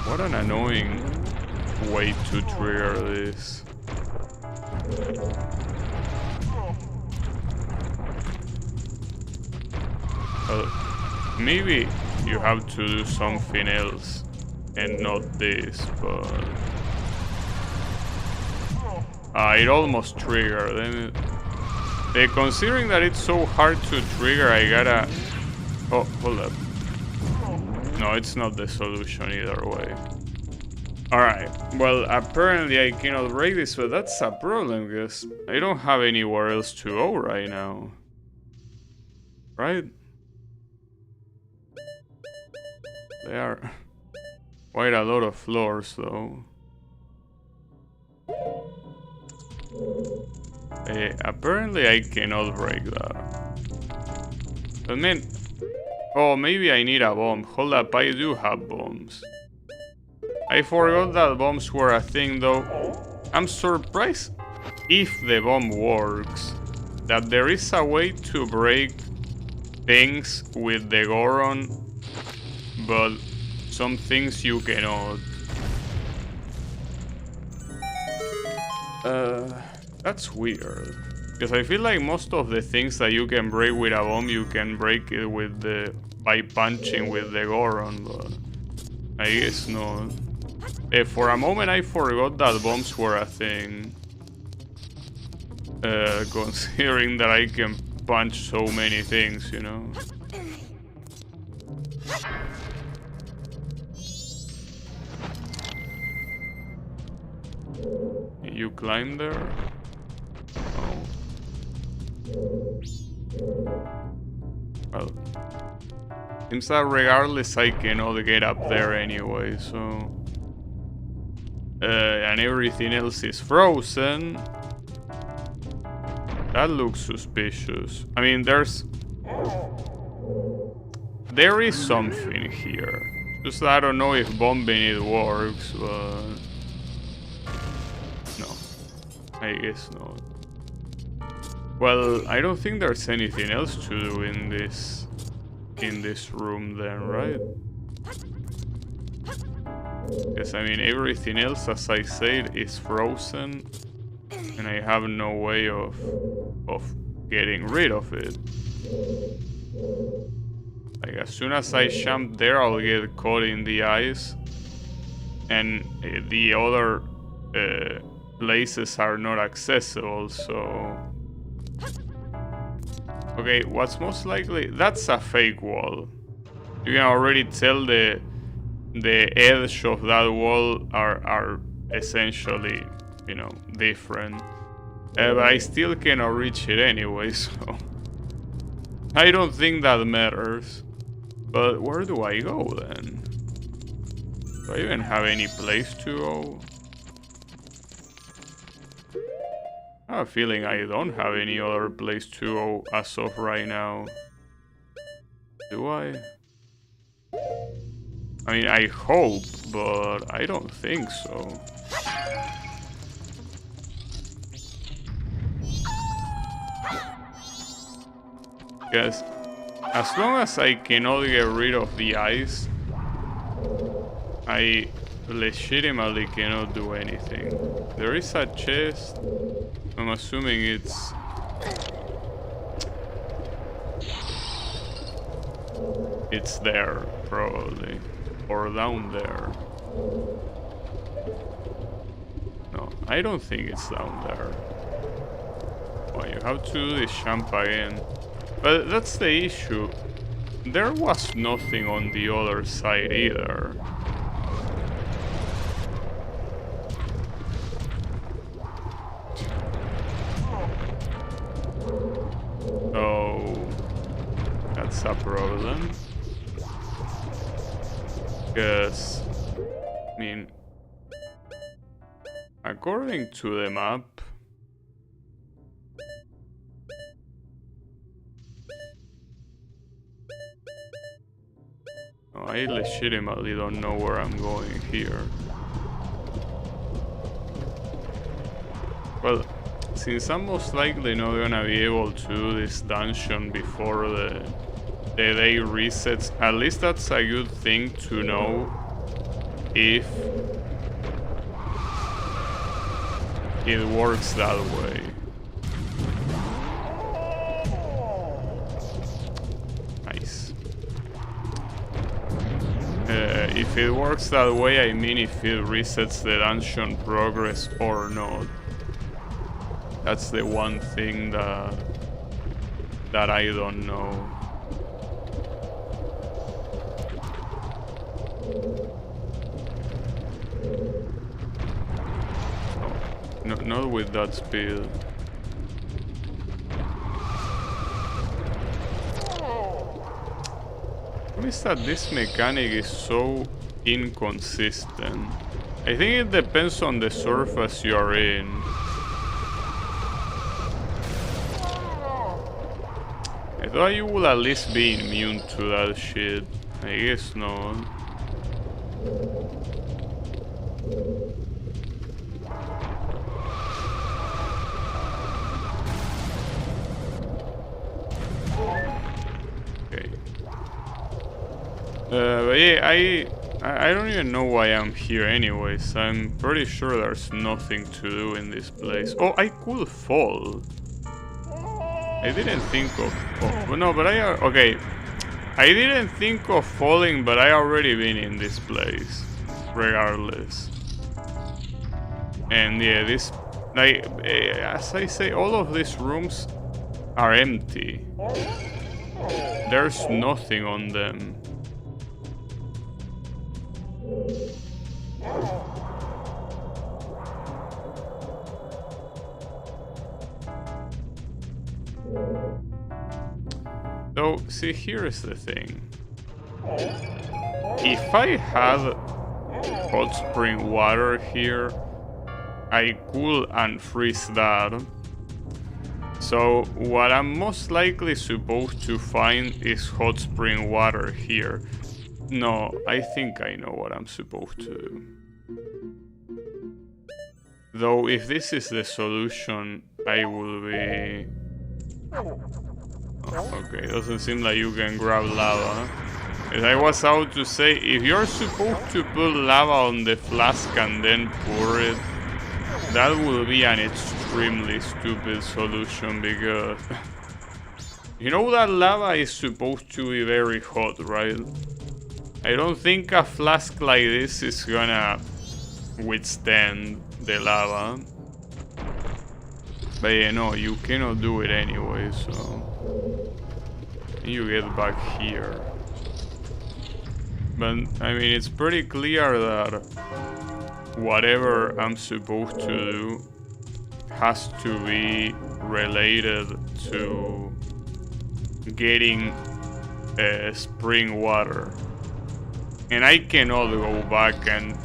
What an annoying way to trigger this. Well, maybe you have to do something else and not this, but... it almost triggered. Considering that it's so hard to trigger, I gotta... Oh, hold up. No, it's not the solution either way. Alright, well, apparently I cannot break this, but that's a problem, because I don't have anywhere else to go right now. Right? There are quite a lot of floors, though. Apparently I cannot break that. But man... Oh, maybe I need a bomb. Hold up, I do have bombs. I forgot that bombs were a thing though. I'm surprised, if the bomb works, that there is a way to break things with the Goron, but some things you cannot. That's weird. Because I feel like most of the things that you can break with a bomb, you can break it with by punching with the Goron, but I guess not. For a moment I forgot that bombs were a thing. Considering that I can punch so many things, you know. You climb there? Oh. Well, seems that regardless I cannot get up there anyway, so... and everything else is frozen. That looks suspicious. I mean, there is something here. Just I don't know if bombing it works, but... No. I guess not. Well, I don't think there's anything else to do in this room then, right? Because I mean everything else, as I said, is frozen and I have no way of getting rid of it. Like as soon as I jump there, I'll get caught in the ice and the other places are not accessible, so... Okay, what's most likely... That's a fake wall. You can already tell the edge of that wall are essentially, you know, different. But I still cannot reach it anyway, so... I don't think that matters. But where do I go then? Do I even have any place to go? I have a feeling I don't have any other place to go as of right now. Do I? I mean, I hope, but I don't think so. Because as long as I cannot get rid of the ice, I legitimately cannot do anything. There is a chest. I'm assuming it's... It's there, probably. Or down there. No, I don't think it's down there. Well, you have to do this jump again. But that's the issue. There was nothing on the other side either. So that's a problem. Because, I mean, according to the map, I legitimately don't know where I'm going here. Well, since I'm most likely not gonna be able to do this dungeon before the day resets, at least that's a good thing to know if it works that way. Nice. If it works that way, I mean if it resets the dungeon progress or not. That's the one thing that I don't know. No, not with that speed. What is that this mechanic is so inconsistent? I think it depends on the surface you are in. I thought you would at least be immune to that shit. I guess not. Okay. But yeah, I don't even know why I'm here anyways. I'm pretty sure there's nothing to do in this place. Oh, I could fall. I didn't think of... Oh, no, but okay. I didn't think of falling, but I already been in this place. Regardless. And yeah, this... Like, as I say, all of these rooms are empty. There's nothing on them. So, see, here's the thing. If I had hot spring water here, I could unfreeze that. So, what I'm most likely supposed to find is hot spring water here. No, I think I know what I'm supposed to do. Though, if this is the solution, I will be... Oh, okay, doesn't seem like you can grab lava. As I was about to say, if you're supposed to put lava on the flask and then pour it, that will be an extremely stupid solution because... You know that lava is supposed to be very hot, right? I don't think a flask like this is gonna withstand the lava. But yeah, no, you cannot do it anyway, so... You get back here. But, I mean, it's pretty clear that whatever I'm supposed to do has to be related to getting spring water. And I cannot go back and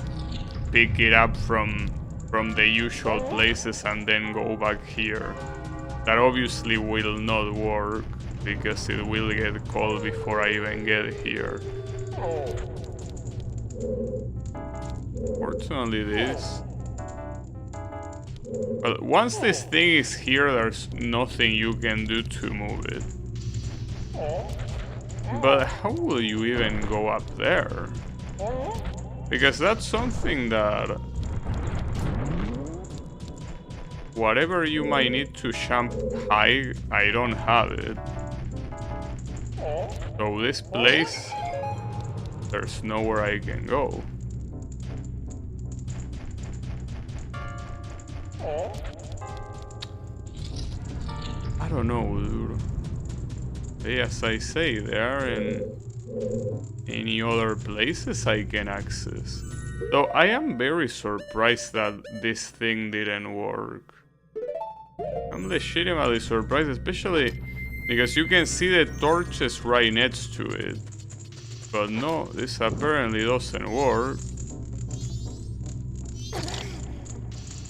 pick it up from the usual places and then go back here. That obviously will not work. because it will get cold before I even get here. Fortunately this. Well, once this thing is here, there's nothing you can do to move it. But how will you even go up there? Because that's something that... whatever you might need to jump high, I don't have it. So this place, there's nowhere I can go. I don't know, dude. As I say, there aren't any other places I can access. Though I am very surprised that this thing didn't work. I'm legitimately surprised, especially because you can see the torches right next to it. But no, this apparently doesn't work.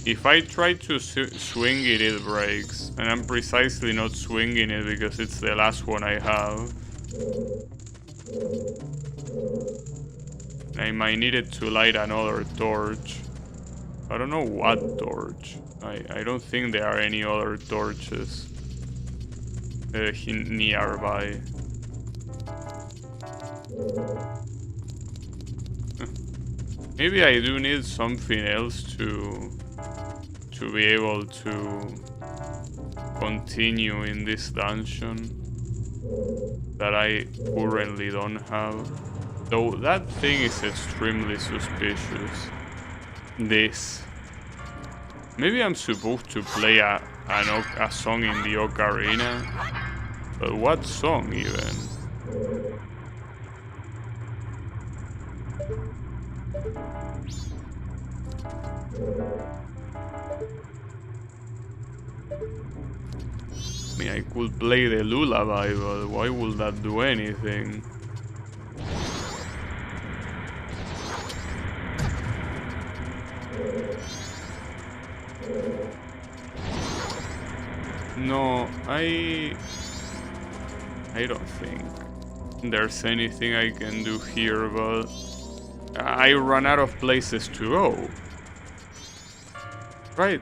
If I try to swing it, it breaks. And I'm precisely not swinging it because it's the last one I have. I might need it to light another torch. I don't know what torch. I don't think there are any other torches nearby. Maybe I do need something else to be able to continue in this dungeon that I currently don't have. Though that thing is extremely suspicious. This. Maybe I'm supposed to play a song in the Ocarina. But what song even? I mean, I could play the lullaby, but why would that do anything? No, I don't think there's anything I can do here, but I run out of places to go. Right?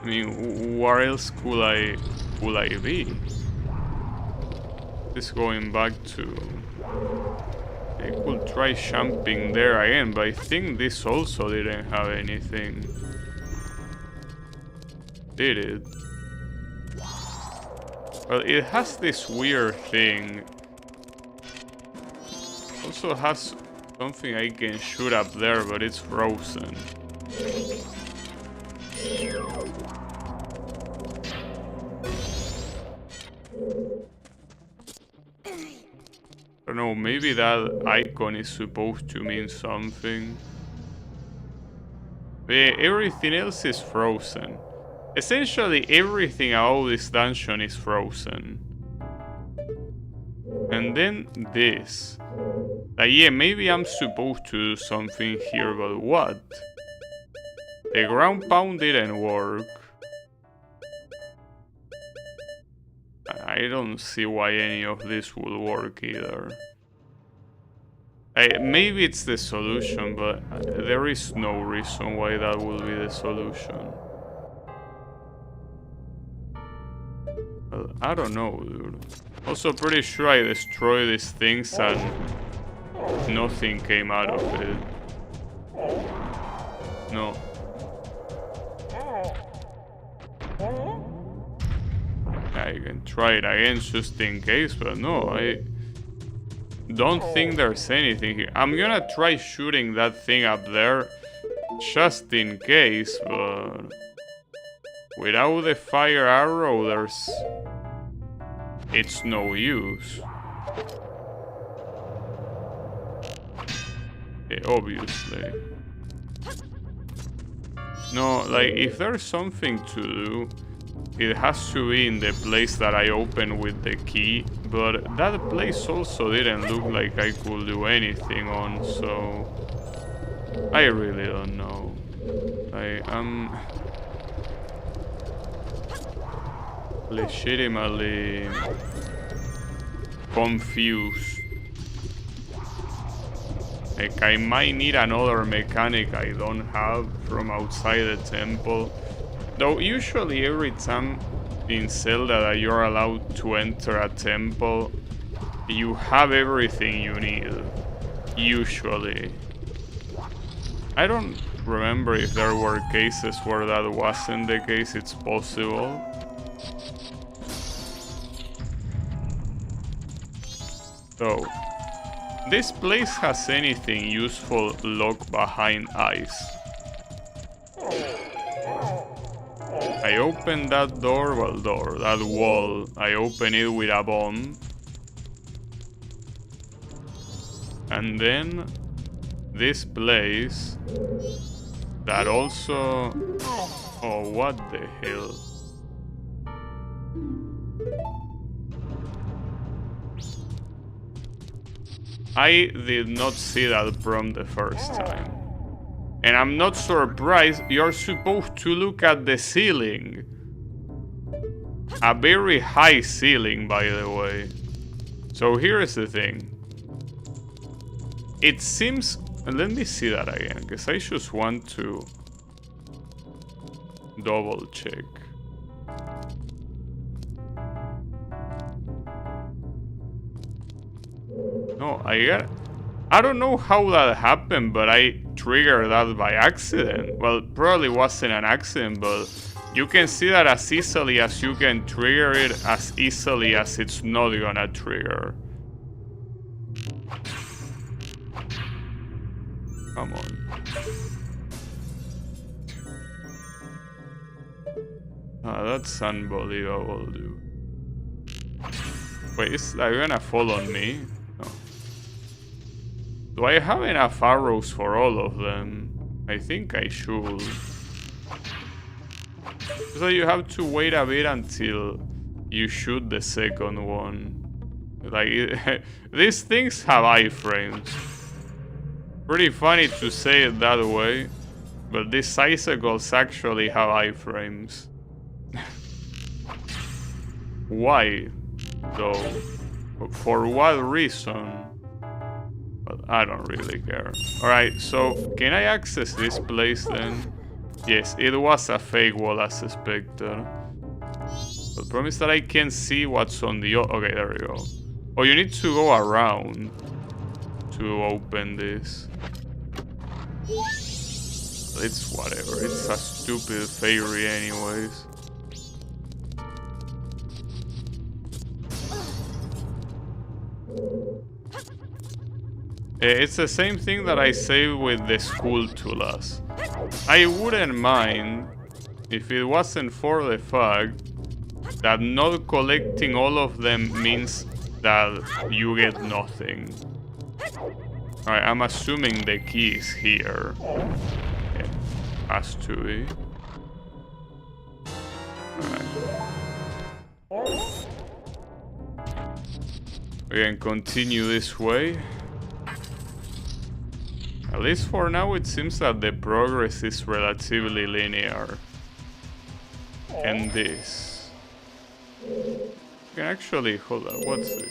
I mean, where else could I be? Just going back to... I could try jumping there again, but I think this also didn't have anything. Did it? Well, it has this weird thing. Also has something I can shoot up there, but it's frozen. I don't know, maybe that icon is supposed to mean something. But yeah, everything else is frozen. Essentially, everything about this dungeon is frozen. And then this. Yeah, maybe I'm supposed to do something here, but what? The ground pound didn't work. I don't see why any of this will work either. Maybe it's the solution, but there is no reason why that will be the solution. Well, I don't know, dude. Also pretty sure I destroyed these things and nothing came out of it. No. I can try it again just in case, but no, I don't think there's anything here. I'm gonna try shooting that thing up there just in case, but without the fire arrow, it's no use. Obviously. No, like, if there's something to do, it has to be in the place that I opened with the key, but that place also didn't look like I could do anything on, so I really don't know. legitimately confused. Like, I might need another mechanic I don't have from outside the temple. Though usually every time in Zelda that you're allowed to enter a temple, you have everything you need. Usually. I don't remember if there were cases where that wasn't the case. It's possible. So, this place has anything useful locked behind ice. I open that door, that wall. I open it with a bomb. And then this place that also... Oh, what the hell? I did not see that from the first time. And I'm not surprised. You're supposed to look at the ceiling. A very high ceiling, by the way. So here's the thing. It seems... Let me see that again, because I just want to double check. No, I don't know how that happened, but I triggered that by accident. Well, probably wasn't an accident, but you can see that as easily as you can trigger it, as easily as it's not gonna trigger. Come on. Ah, that's unbelievable, dude. Wait, is that gonna fall on me? No. Do I have enough arrows for all of them? I think I should. So you have to wait a bit until you shoot the second one. Like, these things have iframes. Pretty funny to say it that way, but these icicles actually have iframes. Why, though? For what reason? But I don't really care. Alright, so can I access this place then? Yes, it was a fake wall as expected. But promise that I can see what's on the... Okay, there we go. Oh, you need to go around to open this. It's whatever, it's a stupid fairy anyways. It's the same thing that I say with the school tulas. I wouldn't mind if it wasn't for the fact that not collecting all of them means that you get nothing. Alright, I'm assuming the key is here. Yeah, has to be. Alright. We can continue this way. At least for now it seems that the progress is relatively linear. And this. You can actually... Hold on, what's it?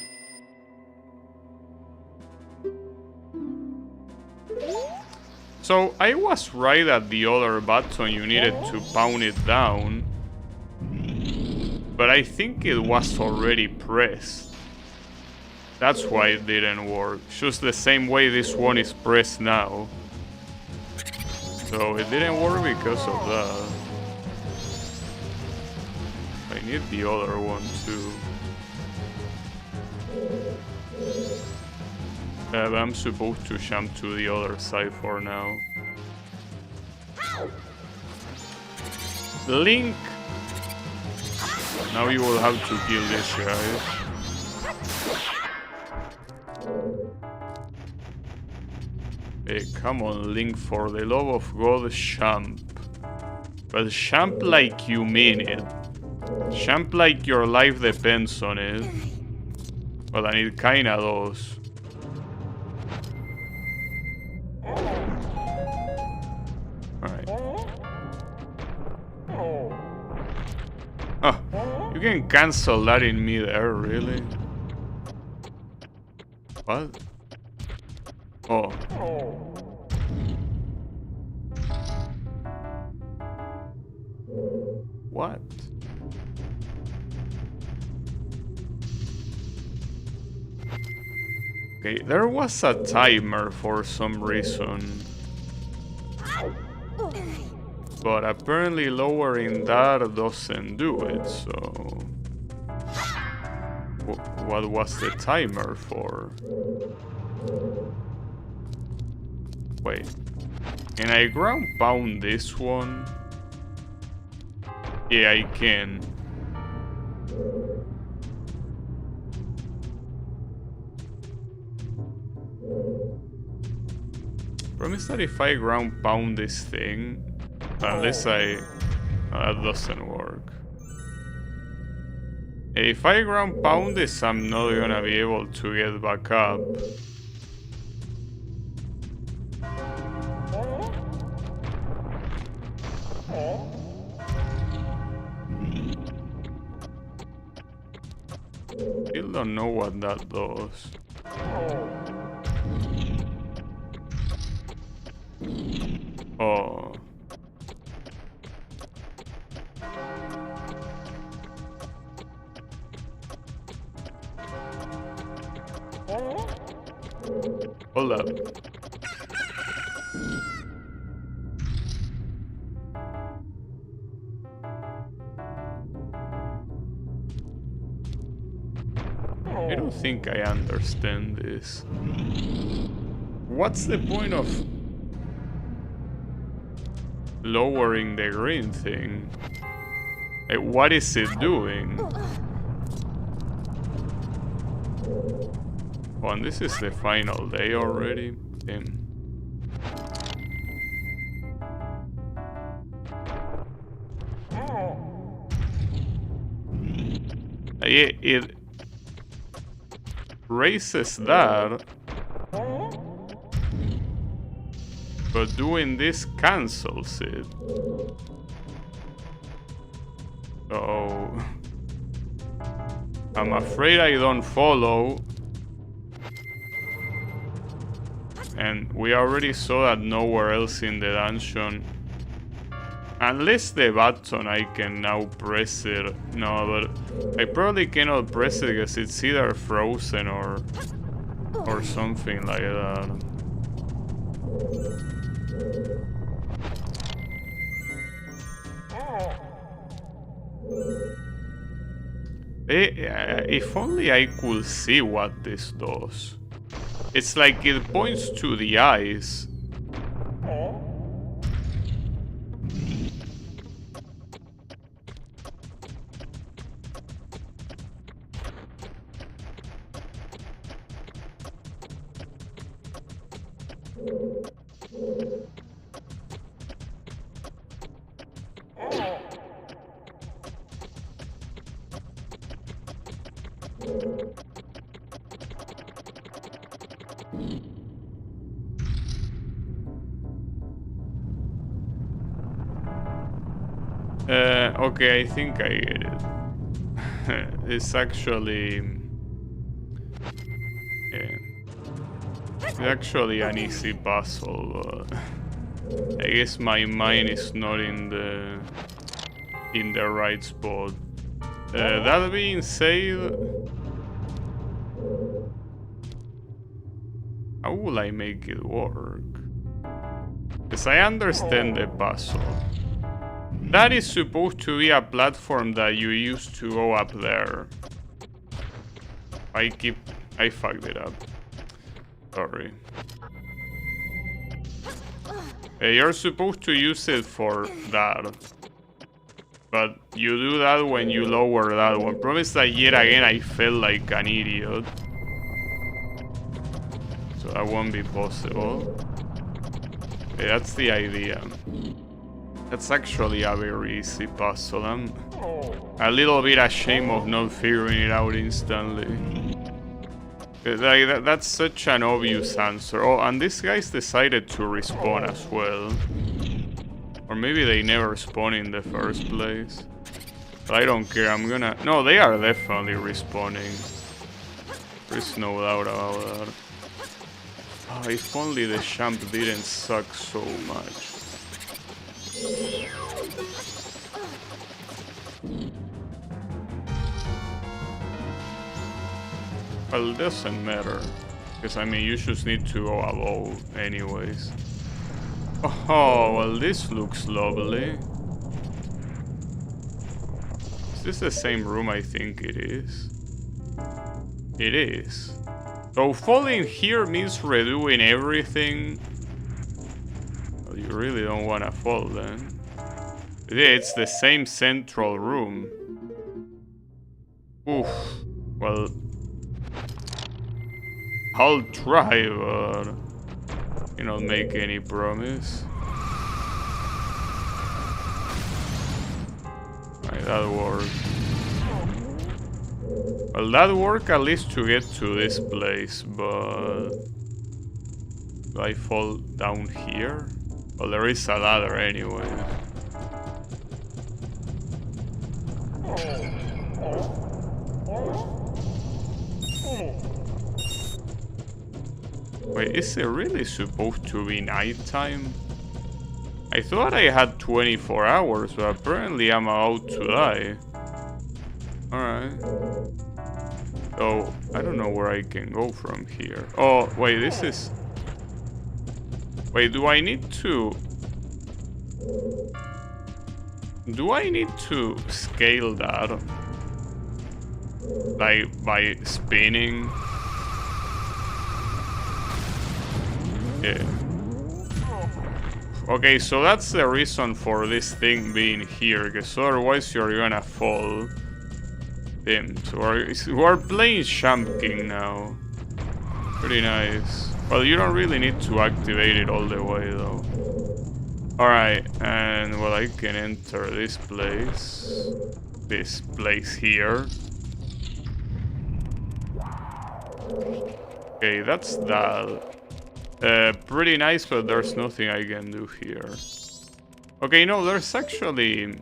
So I was right at the other button, you needed to pound it down. But I think it was already pressed. That's why it didn't work. Just the same way this one is pressed now. So it didn't work because of that. I need the other one too. I'm supposed to jump to the other side for now. Link! Now you will have to kill this guy. Hey, come on, Link, for the love of God, jump. But jump like you mean it. Jump like your life depends on it. Well, and it kinda does. Alright. Oh, You can cancel that in mid-air, really? What? Oh. What? Okay, there was a timer for some reason. But apparently lowering that doesn't do it, so... What was the timer for? Wait. Can I ground pound this one? Yeah, I can. Promise that if I ground pound this thing, unless that doesn't work. If I ground pound this, I'm not gonna be able to get back up. Still don't know what that does. Oh. Hold up. I don't think I understand this. What's the point of lowering the green thing? Like, what is it doing? Oh, and this is the final day already? Damn. It raises that, but doing this cancels it. So I'm afraid I don't follow. And we already saw that nowhere else in the dungeon. Unless the button, I can now press it. No, but I probably cannot press it because it's either frozen or something like that. If only I could see what this does. It's like it points to the eyes. Okay, I think I get it. It's actually... yeah. It's actually an easy puzzle, but... I guess my mind is not in the right spot. That being said... how will I make it work? Because I understand the puzzle. That is supposed to be a platform that you use to go up there. I fucked it up. Sorry. You're supposed to use it for that. But you do that when you lower that one. Promise that yet again I felt like an idiot. So that won't be possible. Okay, that's the idea. That's actually a very easy puzzle. I'm a little bit ashamed of not figuring it out instantly. That's such an obvious answer. Oh, and these guys decided to respawn as well. Or maybe they never spawn in the first place. But I don't care, I'm gonna... No, they are definitely respawning. There's no doubt about that. Oh, if only the champ didn't suck so much. Well, it doesn't matter. Because, I mean, you just need to go above anyways. Oh, well, this looks lovely. Is this the same room? I think it is. It is. So falling here means redoing everything. Well, you really don't want to fall then. Yeah, it's the same central room. Oof. Well, I'll try, but you don't make any promise. Right, that worked. Well, that worked at least to get to this place, but do I fall down here? Well, there is a ladder anyway. Wait, is it really supposed to be nighttime? I thought I had 24 hours, but apparently I'm about to die. Alright. So, I don't know where I can go from here. Oh, wait, this is... Wait, do I need to... Do I need to scale that? Like, by spinning? Yeah. Okay, so that's the reason for this thing being here, because otherwise you're gonna fall. Damn, so we're playing Champ King now. Pretty nice. Well, you don't really need to activate it all the way, though. Alright, and well, I can enter this place. This place here. Okay, that's that. Pretty nice, but there's nothing I can do here. Okay, no, there's actually...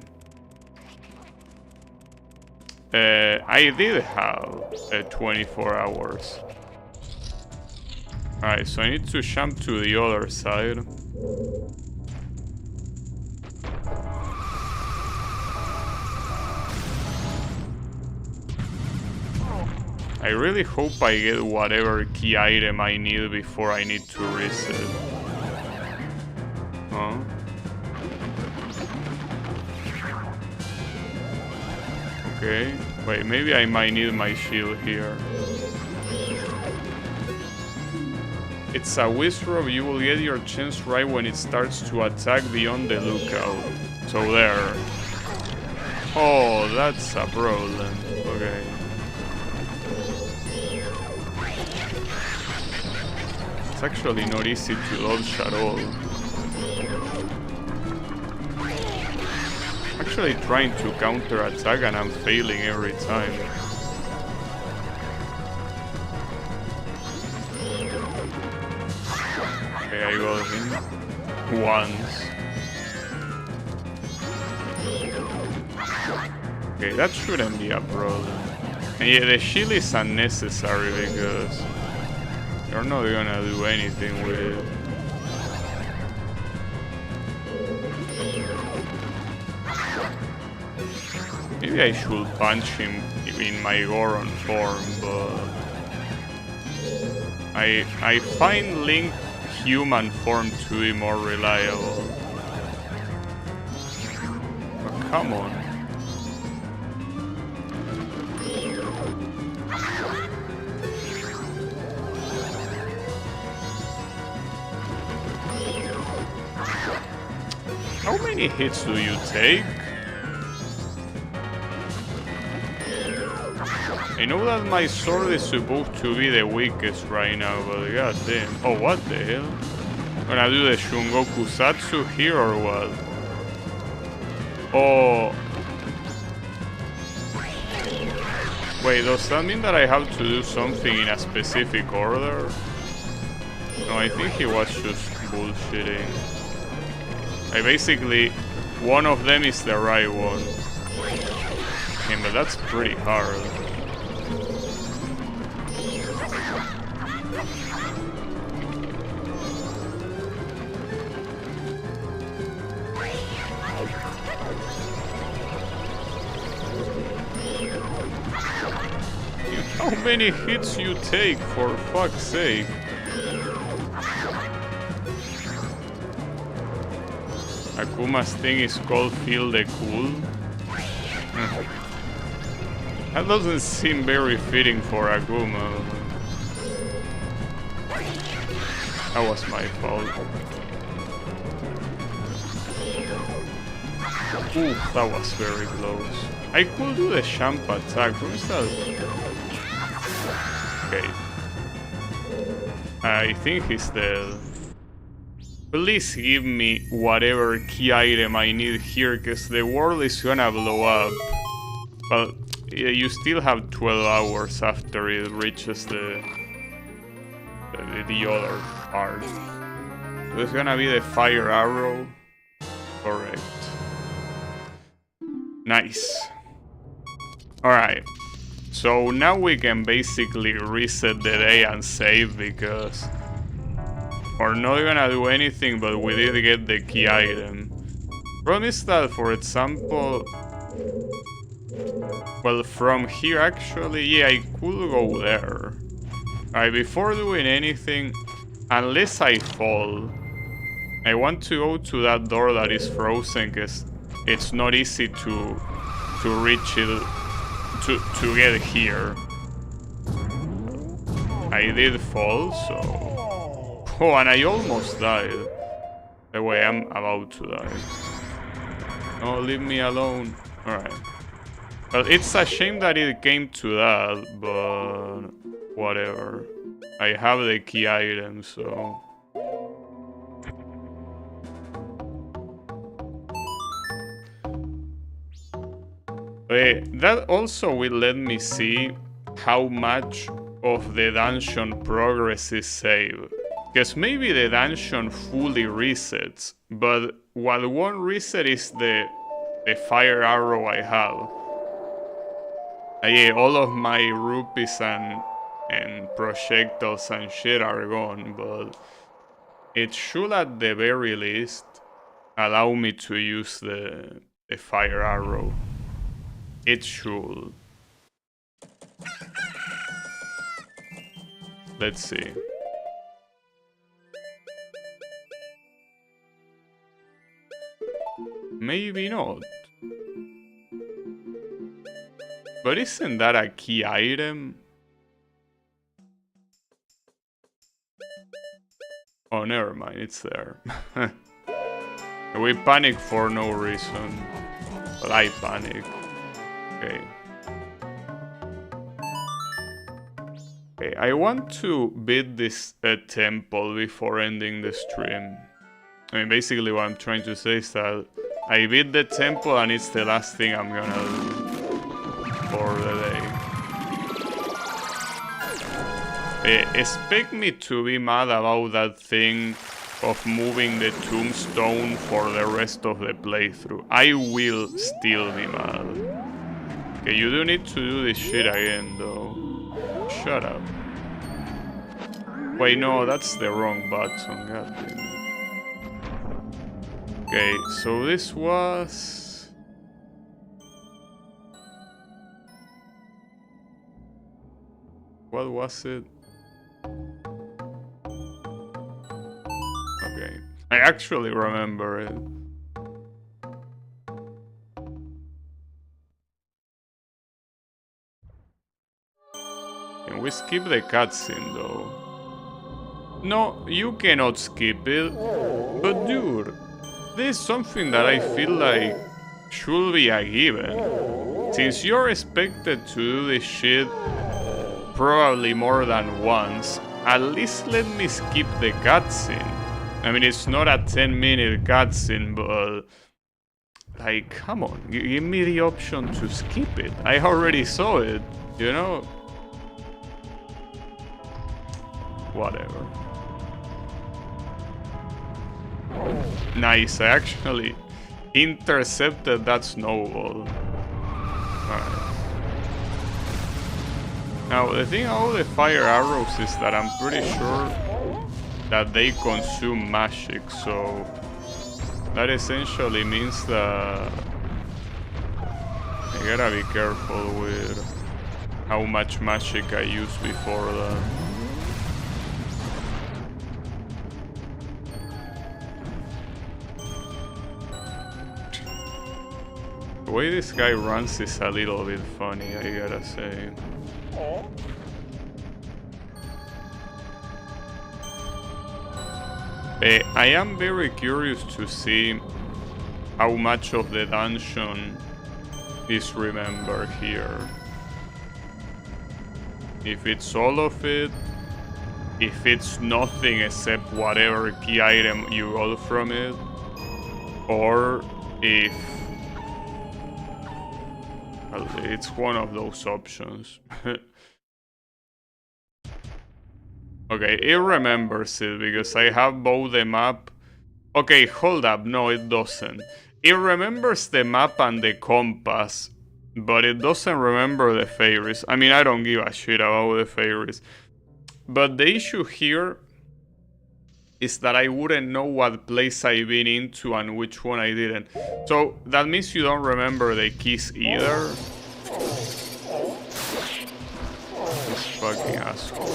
I did have 24 hours. Alright, so I need to jump to the other side. I really hope I get whatever key item I need before I need to reset. Huh? Okay. Wait, maybe I might need my shield here. It's a wizard. You will get your chance right when it starts to attack. Be on the lookout. So there. Oh, that's a problem. Okay. It's actually not easy to dodge at all. I'm actually trying to counter attack and I'm failing every time. Okay, I got him once. Okay, that shouldn't be a problem. And yeah, the shield is unnecessary because you're not gonna do anything with it. Maybe I should punch him in my Goron form, but I find Link human form to be more reliable. But come on. How many hits do you take? I know that my sword is supposed to be the weakest right now, but goddamn. Oh, what the hell? Gonna do the Shungoku Satsu here or what? Oh. Wait, does that mean that I have to do something in a specific order? No, I think he was just bullshitting. Basically, one of them is the right one. him, but that's pretty hard. How many hits you take, for fuck's sake? Akuma's thing is called Feel the Cool. That doesn't seem very fitting for Akuma. That was my fault. Ooh, that was very close. I could do the champ attack. Who's that? Okay. I think he's dead. Please give me whatever key item I need here, cause the world is gonna blow up. But yeah, you still have 12 hours after it reaches the other part. So it's gonna be the fire arrow. Correct. Nice. Alright. So now we can basically reset the day and save because we're not gonna do anything, but we did get the key item. Problem is that, for example, well, from here actually, yeah, I could go there. Alright, before doing anything, unless I fall, I want to go to that door that is frozen because it's not easy to reach it, to get here. I did fall, so... Oh, and I almost died. The way I'm about to die. No, leave me alone. Alright. Well, it's a shame that it came to that, but... whatever. I have the key item, so... that also will let me see how much of the dungeon progress is saved. Because maybe the dungeon fully resets, but what won't reset is the fire arrow I have. Yeah, all of my rupees and projectiles and shit are gone, but it should at the very least allow me to use the fire arrow. It should. Let's see. Maybe not. But isn't that a key item? Oh, never mind, it's there. We panic for no reason. Well, I panic. Okay. Okay, I want to beat this temple before ending the stream. I mean, basically what I'm trying to say is that I beat the temple and it's the last thing I'm gonna do for the day. Expect me to be mad about that thing of moving the tombstone for the rest of the playthrough. I will still be mad. Okay, you do need to do this shit again, though. Shut up. Wait, no, that's the wrong button. God damn it. Okay, so this was... What was it? Okay, I actually remember it. Can we skip the cutscene though? No, you cannot skip it. But dude, this is something that I feel like should be a given. Since you're expected to do this shit probably more than once, at least let me skip the cutscene. I mean, it's not a 10-minute cutscene, but... like, come on, give me the option to skip it. I already saw it, you know? Whatever. Nice, I actually intercepted that snowball. Alright. Now, the thing about the fire arrows is that I'm pretty sure that they consume magic, so that essentially means that I gotta be careful with how much magic I use before that. The way this guy runs is a little bit funny, I gotta say. I am very curious to see how much of the dungeon is remembered here. If it's all of it, if it's nothing except whatever key item you got from it, or if well, it's one of those options. Okay, it remembers it because I have both the map. Okay, hold up, no it doesn't. It remembers the map and the compass, but it doesn't remember the fairies. I mean, I don't give a shit about the fairies. But the issue here is that I wouldn't know what place I've been into and which one I didn't. So that means you don't remember the keys either? This fucking asshole.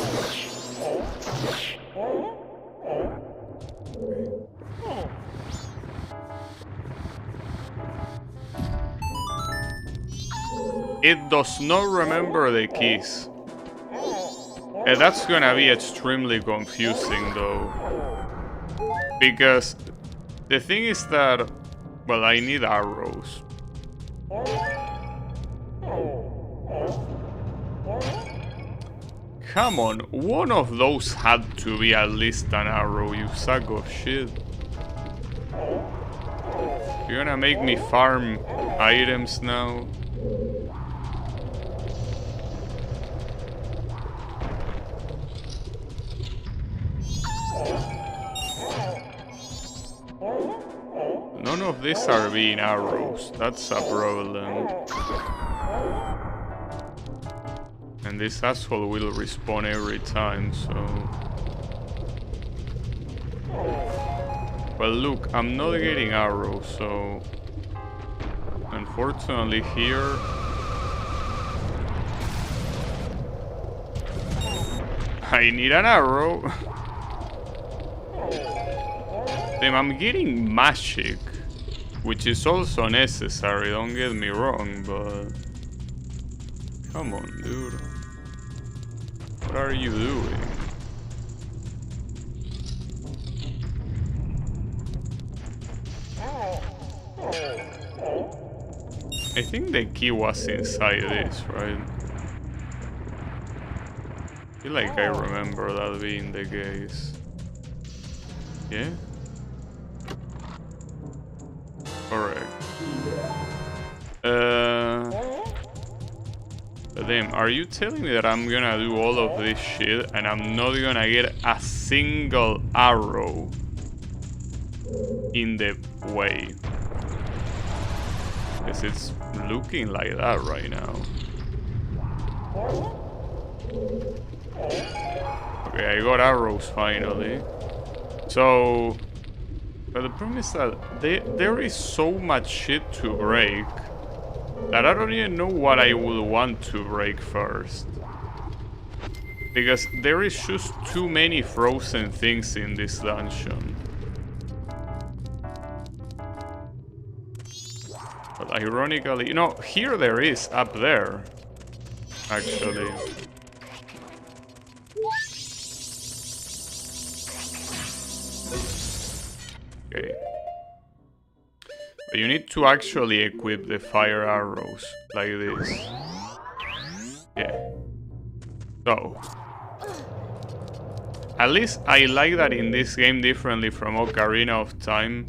It does not remember the keys. And that's gonna be extremely confusing though. Because the thing is that, well, I need arrows. Come on, one of those had to be at least an arrow, you sack of shit. You're gonna make me farm items now? None of these are being arrows, that's a problem. And this asshole will respawn every time, so... Well look, I'm not getting arrows, so... Unfortunately here... I need an arrow! Damn, I'm getting magic, which is also necessary, don't get me wrong, but... Come on, dude. What are you doing? I think the key was inside this, right? I feel like I remember that being the case. Yeah? Correct. Damn, are you telling me that I'm gonna do all of this shit and I'm not gonna get a single arrow in the way? Because it's looking like that right now. Okay, I got arrows finally. So... But the problem is that there is so much shit to break that I don't even know what I would want to break first. Because there is just too many frozen things in this dungeon. But ironically, you know, here there is, up there, actually. Okay. But you need to actually equip the fire arrows, like this. Yeah. So. At least I like that in this game, differently from Ocarina of Time,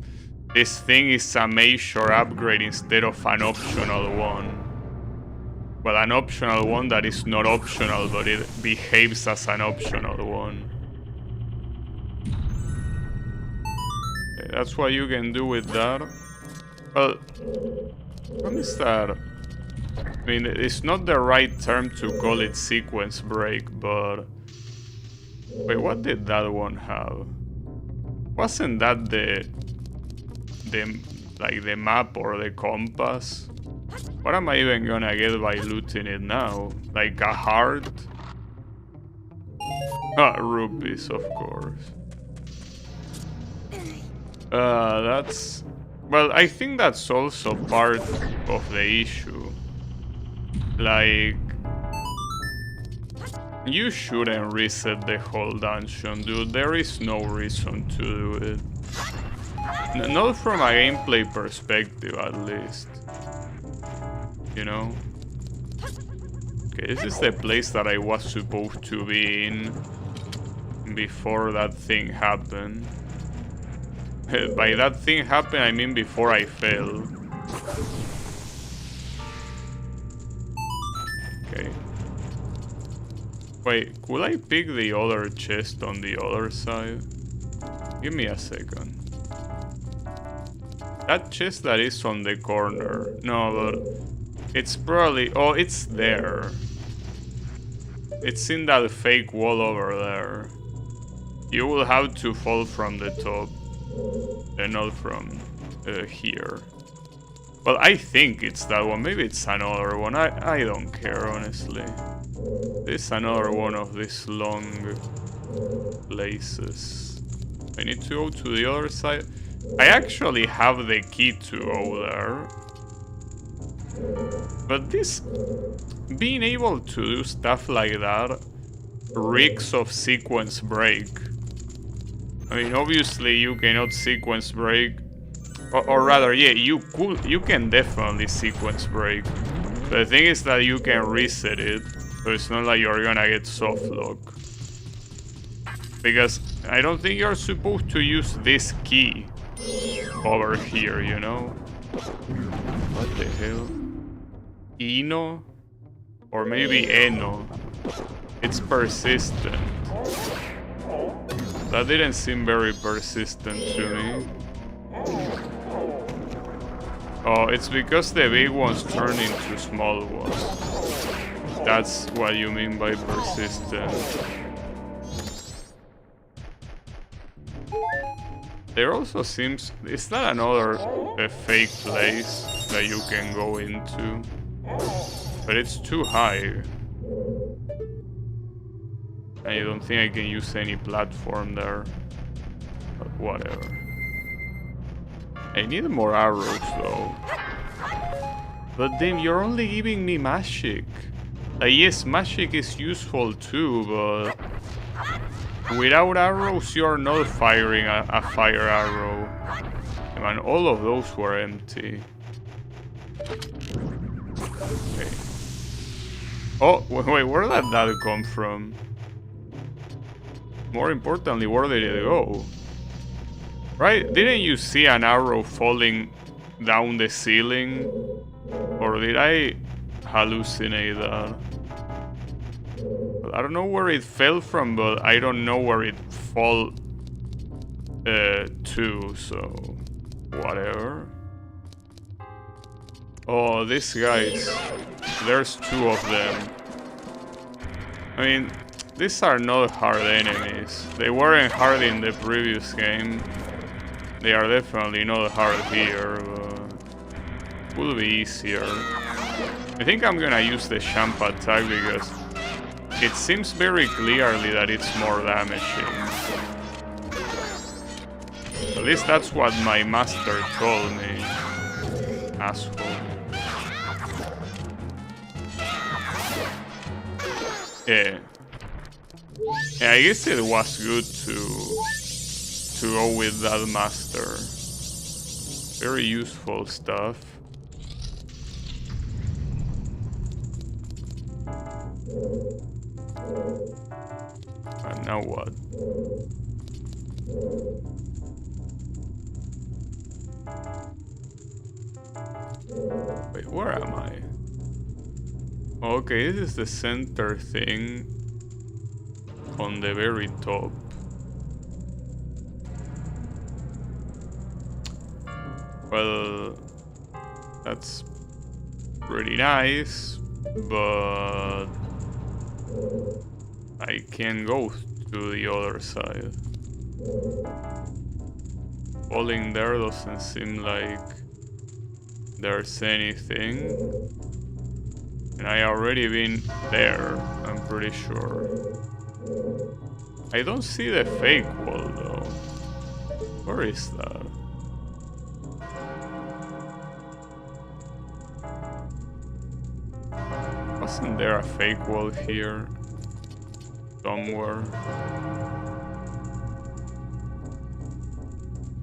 this thing is a major upgrade instead of an optional one. Well, an optional one that is not optional, but it behaves as an optional one. That's what you can do with that. Well, what is that? I mean, it's not the right term to call it sequence break, but... Wait, what did that one have? Wasn't that the like the map or the compass? What am I even gonna get by looting it now? Like a heart? Ah, rupees, of course. That's... Well, I think that's also part of the issue. Like... You shouldn't reset the whole dungeon, dude. There is no reason to do it. Not from a gameplay perspective, at least. You know? Okay, this is the place that I was supposed to be in before that thing happened. By that thing happened, I mean before I fell. Okay. Wait, could I pick the other chest on the other side? Give me a second. That chest that is on the corner. No, but it's probably... Oh, it's there. It's in that fake wall over there. You will have to fall from the top. And not from here. Well, I think it's that one. Maybe it's another one. I don't care, honestly. This is another one of these long places. I need to go to the other side. I actually have the key to go there. But this... Being able to do stuff like that reeks of sequence break. I mean, obviously you cannot sequence break. Or rather, yeah, you can definitely sequence break. The thing is that you can reset it. So it's not like you're gonna get soft lock. Because I don't think you're supposed to use this key over here, you know? What the hell? Eno? Or maybe Eno. It's persistent. That didn't seem very persistent to me. Oh, it's because the big ones turn into small ones. That's what you mean by persistent. There also seems... Is that another fake place that you can go into? But it's too high. I don't think I can use any platform there. But whatever. I need more arrows though. But then you're only giving me magic. Yes, magic is useful too, but... Without arrows, you're not firing a fire arrow. And all of those were empty. Okay. Oh, wait, where did that come from? More importantly, where did it go? Right? Didn't you see an arrow falling down the ceiling? Or did I hallucinate that? I don't know where it fell from, but I don't know where it fell to, so whatever. Oh, these guys. There's two of them. I mean, these are not hard enemies. They weren't hard in the previous game. They are definitely not hard here, but will be easier. I think I'm gonna use the champ attack because it seems very clearly that it's more damaging. At least that's what my master told me. Asshole. Yeah. Yeah, I guess it was good to go with that master. Very useful stuff. And now what? Wait, where am I? Okay, this is the center thing on the very top. Well, that's pretty nice, but I can't go to the other side. Falling there doesn't seem like there's anything. And I already been there, I'm pretty sure. I don't see the fake wall though. Where is that? Wasn't there a fake wall here? Somewhere?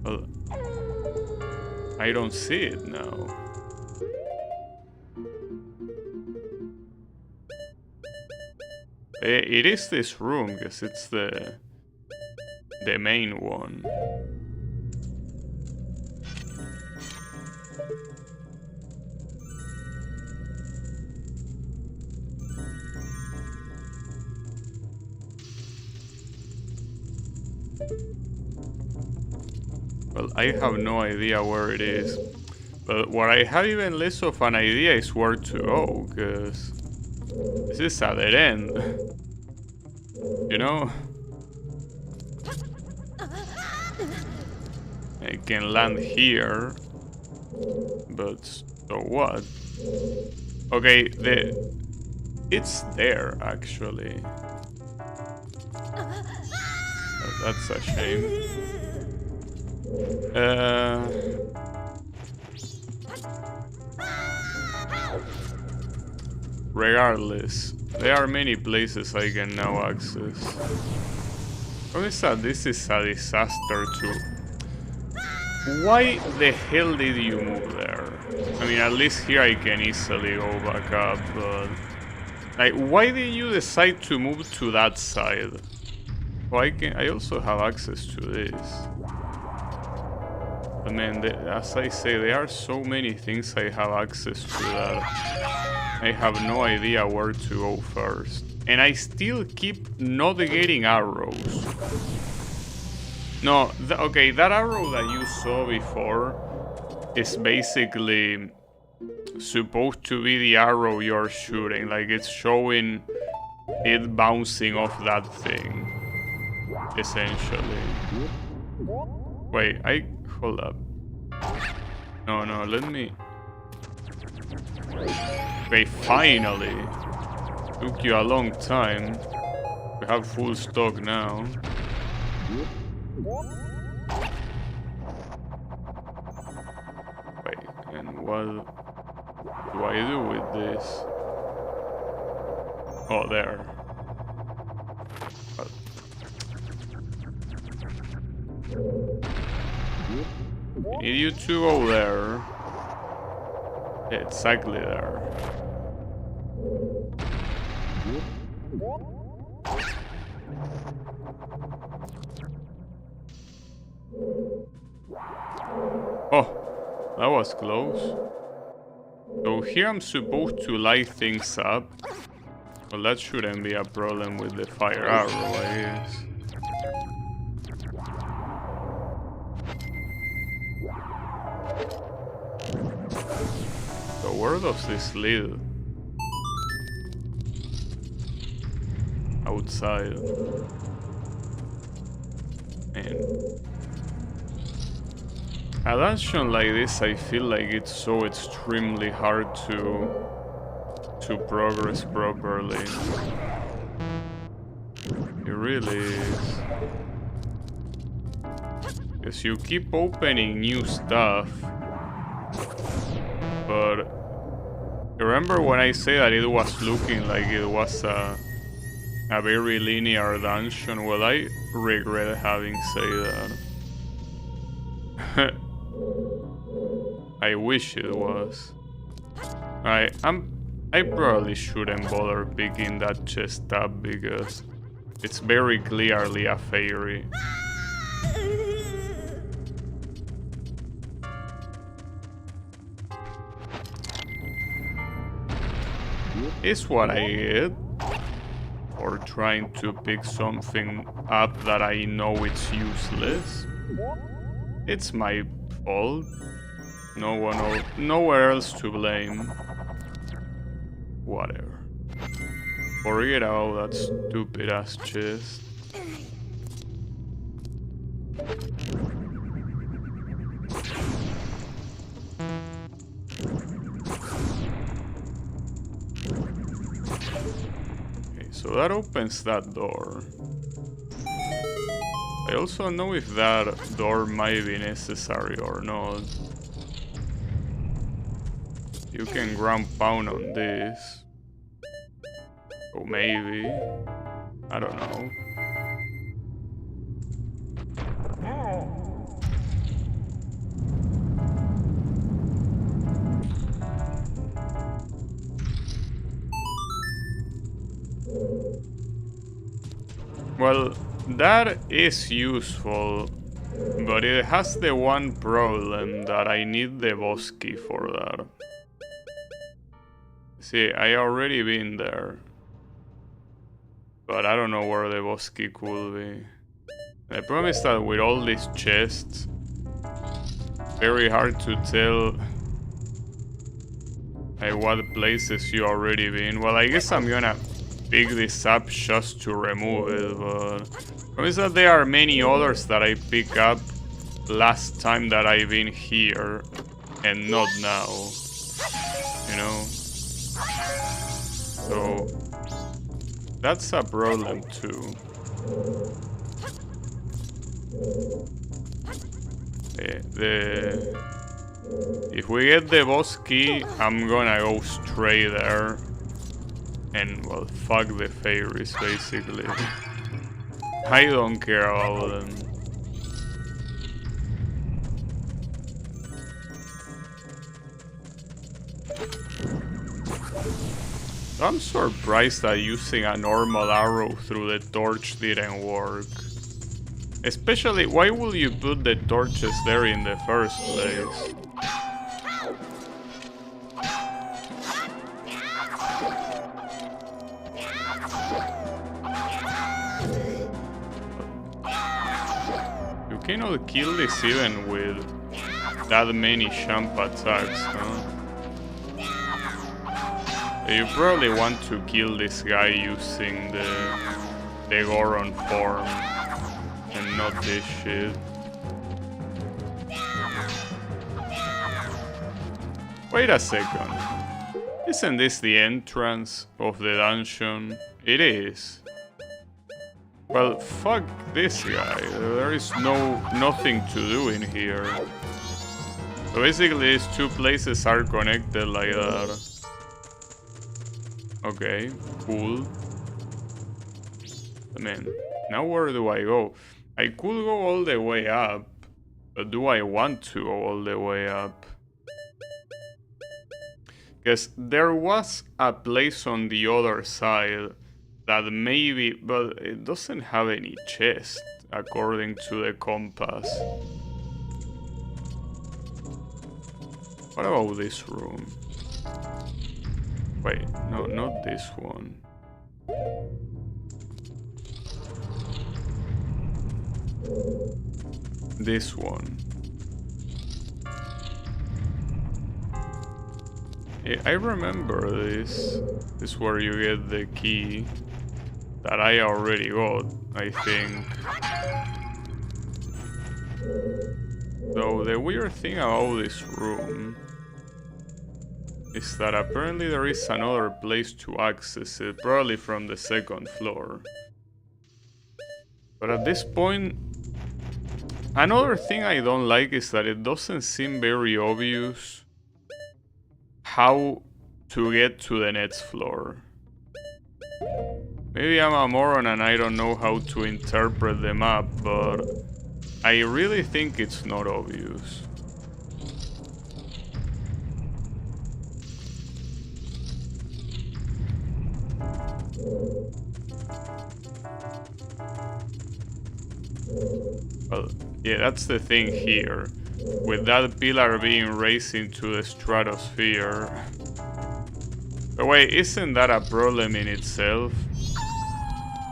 Well, I don't see it now. It is this room, because it's the main one. Well, I have no idea where it is. But what I have even less of an idea is where to go, because this is a dead end. You know? I can land here. But so what? Okay, it's there actually. That's a shame. Regardless, there are many places I can now access. This is a disaster too. Why the hell did you move there? I mean, at least here I can easily go back up, but... Like, why did you decide to move to that side? Well, I also have access to this. I mean, as I say, there are so many things I have access to that I have no idea where to go first. And I still keep not getting arrows. No, okay, that arrow that you saw before is basically supposed to be the arrow you're shooting. Like, it's showing it bouncing off that thing, essentially. Wait, hold up. No, let me... Okay, finally. Took you a long time. We have full stock now. Wait, and what do I do with this? Oh, there. I need you to go there. Exactly there. Oh, that was close. So here I'm supposed to light things up. Well, that shouldn't be a problem with the fire arrow, I guess. So where does this lead? Outside. And a dungeon like this, I feel like it's so extremely hard to progress properly. It really is. Because you keep opening new stuff. But remember when I say that it was looking like it was a very linear dungeon? Well, I regret having said that. I wish it was. I probably shouldn't bother picking that chest up because it's very clearly a fairy. Is what I get for trying to pick something up that I know it's useless. It's my fault. Nowhere else to blame. Whatever. Forget about that stupid ass chest. Okay, so that opens that door. I also don't know if that door might be necessary or not. You can ground pound on this. Or maybe. I don't know. Well, that is useful, but it has the one problem that I need the boss key for that. See, I already been there, but I don't know where the boss key could be. The problem is that with all these chests, very hard to tell what places you already been. Well, I guess I'm gonna pick this up just to remove it, but the problem is that there are many others that I pick up last time that I've been here and not now, you know? So that's a problem too. If we get the boss key, I'm gonna go straight there. And, well, fuck the fairies, basically. I don't care about them. I'm surprised that using a normal arrow through the torch didn't work. Especially, why would you put the torches there in the first place? You cannot kill this even with that many jump attacks, huh? You probably want to kill this guy using the Goron form and not this shit. Wait a second. Isn't this the entrance of the dungeon? It is. Well, fuck this guy. There is nothing to do in here. So basically these two places are connected like that. Okay, cool. I mean, now where do I go? I could go all the way up, but do I want to go all the way up? Because there was a place on the other side that maybe, but it doesn't have any chest, according to the compass. What about this room? Wait, no, not this one. This one. I remember this. This is where you get the key that I already got, I think. So the weird thing about this room is that apparently there is another place to access it, probably from the second floor. But at this point, another thing I don't like is that it doesn't seem very obvious how to get to the next floor. Maybe I'm a moron and I don't know how to interpret the map, but I really think it's not obvious. Well, yeah, that's the thing here. With that pillar being raised into the stratosphere. But wait, isn't that a problem in itself?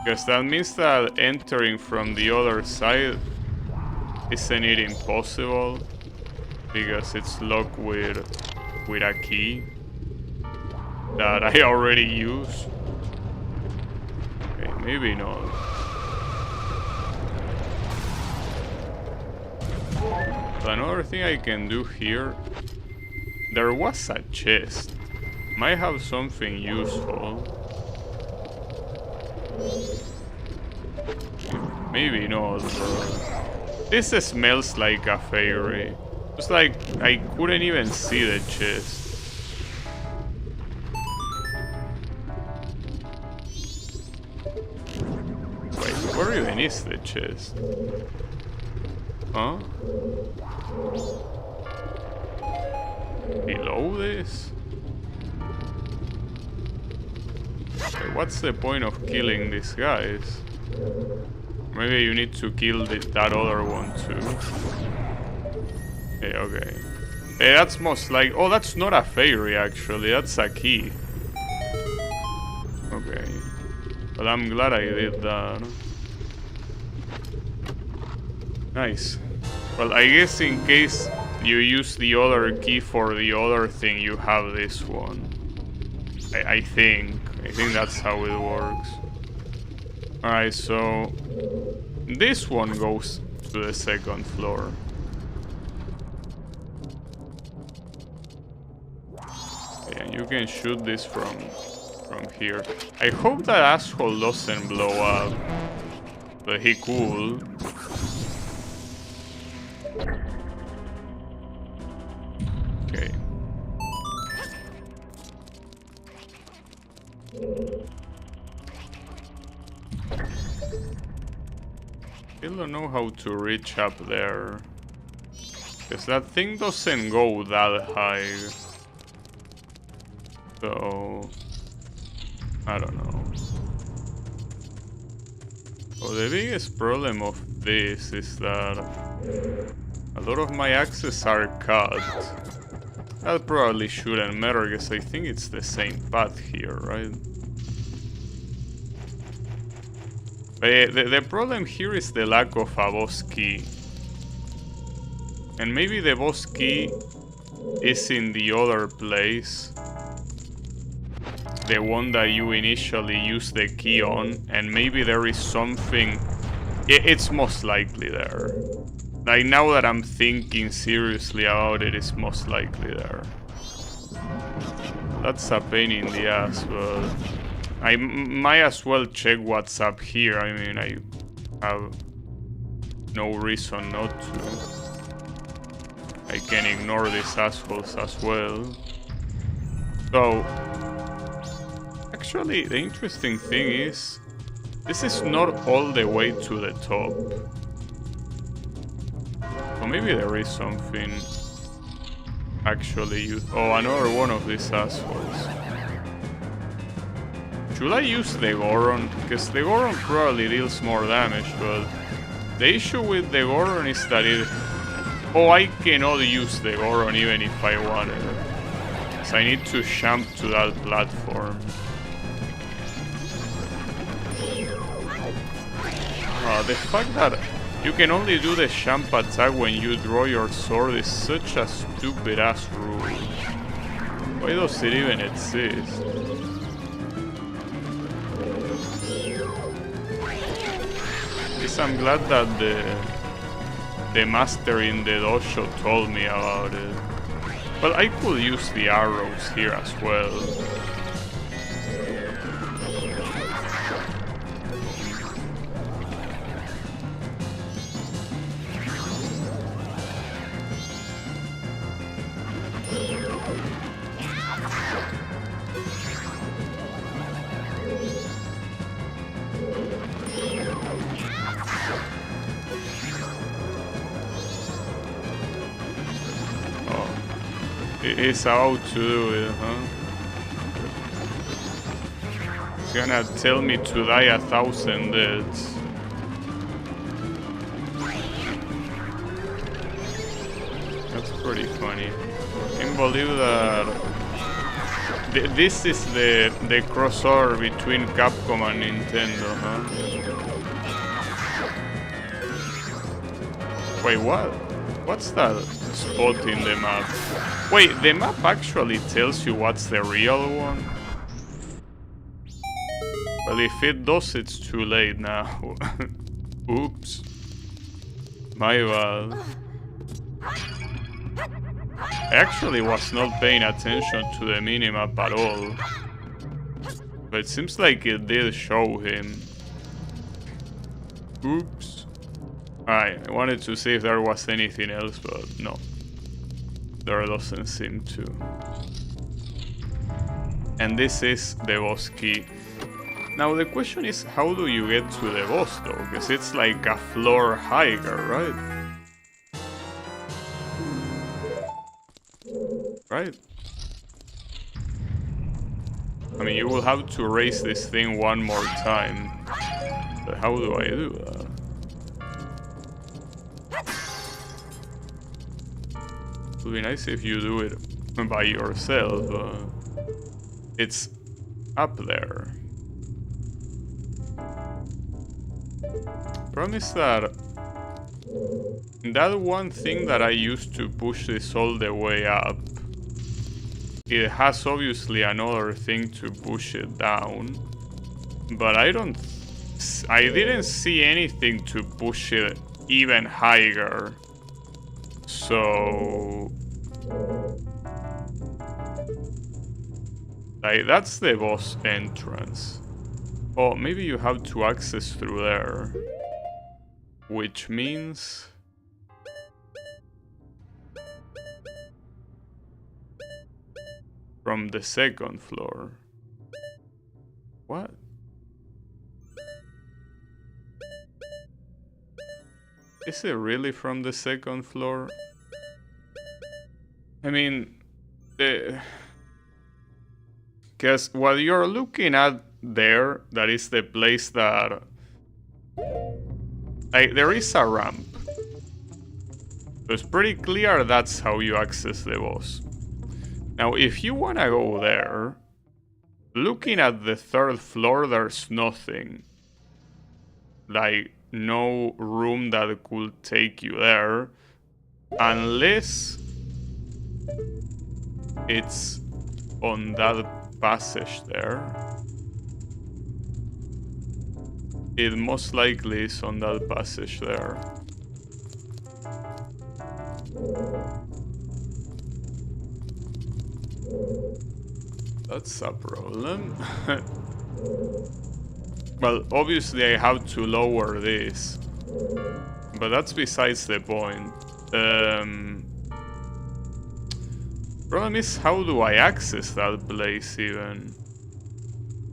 Because that means that entering from the other side, isn't it impossible? Because it's locked with a key. that I already use. Okay, maybe not. But another thing I can do here, there was a chest. Might have something useful. Maybe not, but this smells like a fairy. It's like I couldn't even see the chest. Wait, where even is the chest? Huh? Below this? Okay, what's the point of killing these guys? Maybe you need to kill that other one too. Yeah, okay. Hey, that's most like... Oh, that's not a fairy actually, that's a key. Okay. Well, I'm glad I did that. Nice. Well, I guess in case you use the other key for the other thing, you have this one. I think that's how it works. Alright, so this one goes to the second floor. Okay, and you can shoot this from here. I hope that asshole doesn't blow up, but he could. Okay. Still don't know how to reach up there, because that thing doesn't go that high. So I don't know. So the biggest problem of this is that a lot of my axes are cut. That probably shouldn't matter, because I think it's the same path here, right? But the problem here is the lack of a boss key. And maybe the boss key is in the other place. The one that you initially use the key on, and maybe there is something... It's most likely there. Like, now that I'm thinking seriously about it, it's most likely there. That's a pain in the ass, but... I might as well check what's up here. I mean, I have no reason not to. I can ignore these assholes as well. So... Actually, the interesting thing is, this is not all the way to the top. So maybe there is something actually used. Oh, another one of these assholes. Should I use the Goron? Because the Goron probably deals more damage, but the issue with the Goron is that it... Oh, I cannot use the Goron even if I wanted. So I need to jump to that platform. The fact that you can only do the jump attack when you draw your sword is such a stupid ass rule. Why does it even exist? Yes, I'm glad that the master in the dojo told me about it. Well, I could use the arrows here as well. It's about to do it, huh? It's gonna tell me to die 1,000 deaths. That's pretty funny. I can't believe that... This is the crossover between Capcom and Nintendo, huh? Wait, what? What's that spot in the map? Wait, the map actually tells you what's the real one? Well, if it does, it's too late now. Oops. My bad. I actually was not paying attention to the minimap at all. But it seems like it did show him. Oops. Alright, I wanted to see if there was anything else, but no. There doesn't seem to. And this is the boss key. Now the question is, how do you get to the boss though? Because it's like a floor higher, right? Right? I mean, you will have to raise this thing one more time. But how do I do that? It would be nice if you do it by yourself. It's up there. Promise that one thing that I used to push this all the way up, it has obviously another thing to push it down, but I didn't see anything to push it even higher. So like, that's the boss entrance. Oh, maybe you have to access through there. Which means... from the second floor. What? Is it really from the second floor? I mean... because what you're looking at there, that is the place that... like, there is a ramp. So it's pretty clear that's how you access the boss. Now, if you wanna go there, looking at the third floor, there's nothing. Like, no room that could take you there. Unless it's on that passage there. It most likely is on that passage there. That's a problem. Well, obviously I have to lower this, but that's besides the point. Problem is, how do I access that place even?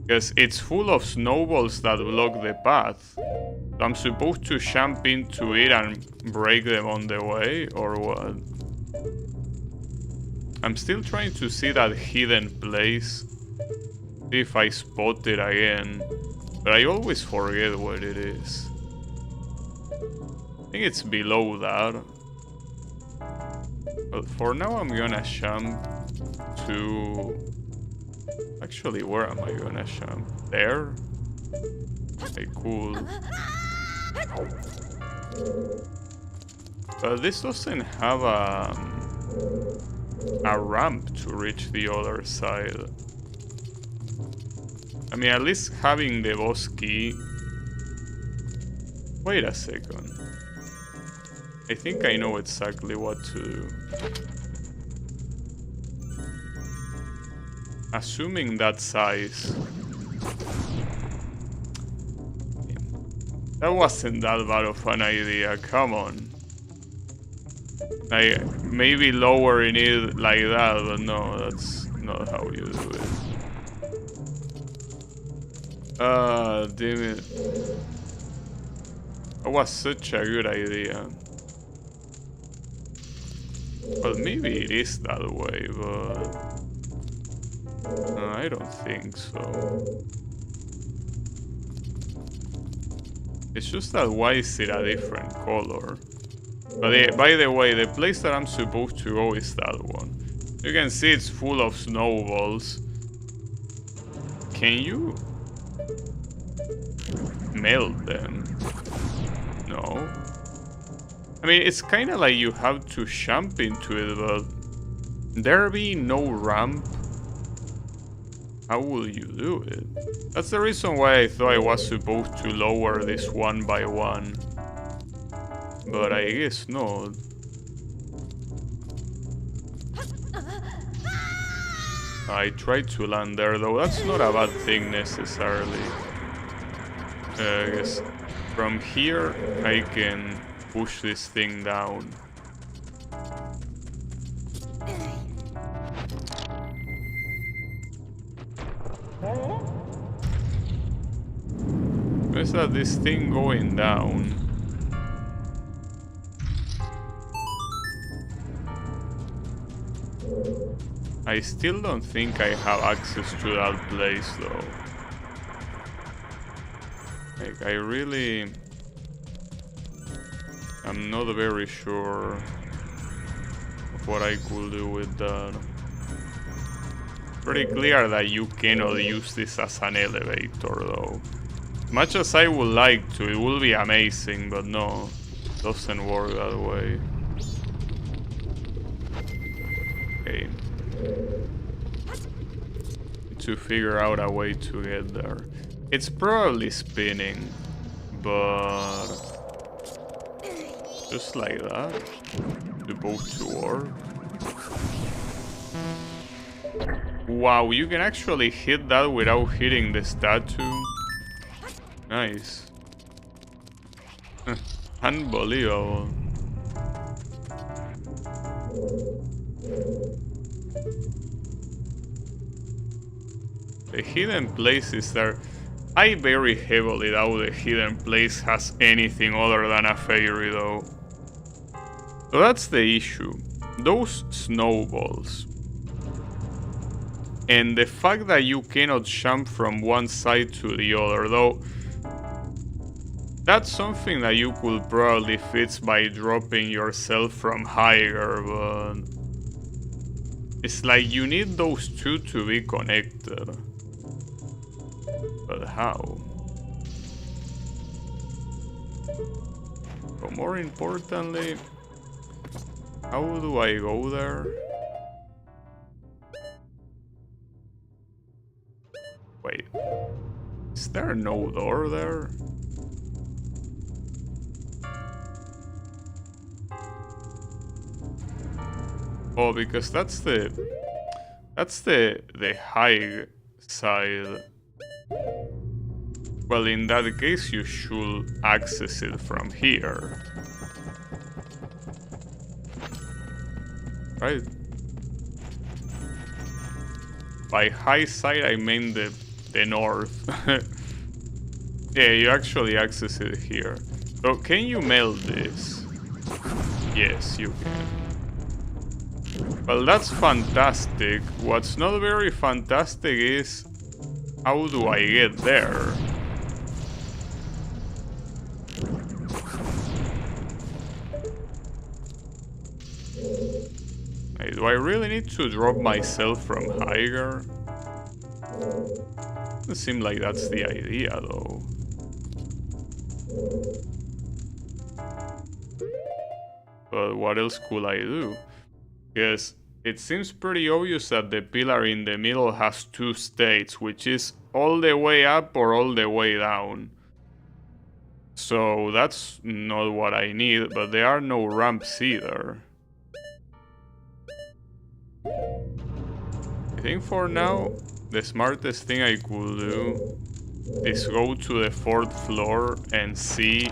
Because it's full of snowballs that block the path. So I'm supposed to jump into it and break them on the way, or what? I'm still trying to see that hidden place. See if I spot it again. But I always forget where it is. I think it's below that. Well, for now I'm gonna jump to... actually, where am I gonna jump? There? Okay, cool. But this doesn't have a ramp to reach the other side. I mean, at least having the boss key... wait a second. I think I know exactly what to do. Assuming that size. That wasn't that bad of an idea, come on. Like, maybe lowering it like that, but no, that's not how you do it. Damn it. That was such a good idea. Well, maybe it is that way, but... no, I don't think so. It's just that why is it a different color? But by the way, the place that I'm supposed to go is that one. You can see it's full of snowballs. Can you melt them? No. I mean, it's kind of like you have to jump into it, but there be no ramp. How will you do it? That's the reason why I thought I was supposed to lower this one by one. But I guess not. I tried to land there though, that's not a bad thing necessarily. I guess from here I can push this thing down. Where's that this thing going down? I still don't think I have access to that place though. Like I really... I'm not very sure of what I could do with that. Pretty clear that you cannot use this as an elevator though. Much as I would like to, it will be amazing, but no, it doesn't work that way. Okay. To figure out a way to get there. It's probably spinning, but just like that, supposed to work. Wow, you can actually hit that without hitting the statue. Nice. Unbelievable. The hidden place is there. I very heavily doubt the hidden place has anything other than a fairy though. So that's the issue. Those snowballs. And the fact that you cannot jump from one side to the other though. That's something that you could probably fix by dropping yourself from higher, but it's like you need those two to be connected. But how? But more importantly, how do I go there? Wait, is there no door there? Oh, because that's the high side. Well, in that case, you should access it from here. Right? By high side, I mean the north. Yeah, you actually access it here. So, can you melt this? Yes, you can. Well, that's fantastic. What's not very fantastic is how do I get there? Hey, do I really need to drop myself from higher? Doesn't seem like that's the idea though. But what else could I do? Because it seems pretty obvious that the pillar in the middle has two states, which is all the way up or all the way down. So that's not what I need, but there are no ramps either. I think for now, the smartest thing I could do is go to the 4th floor and see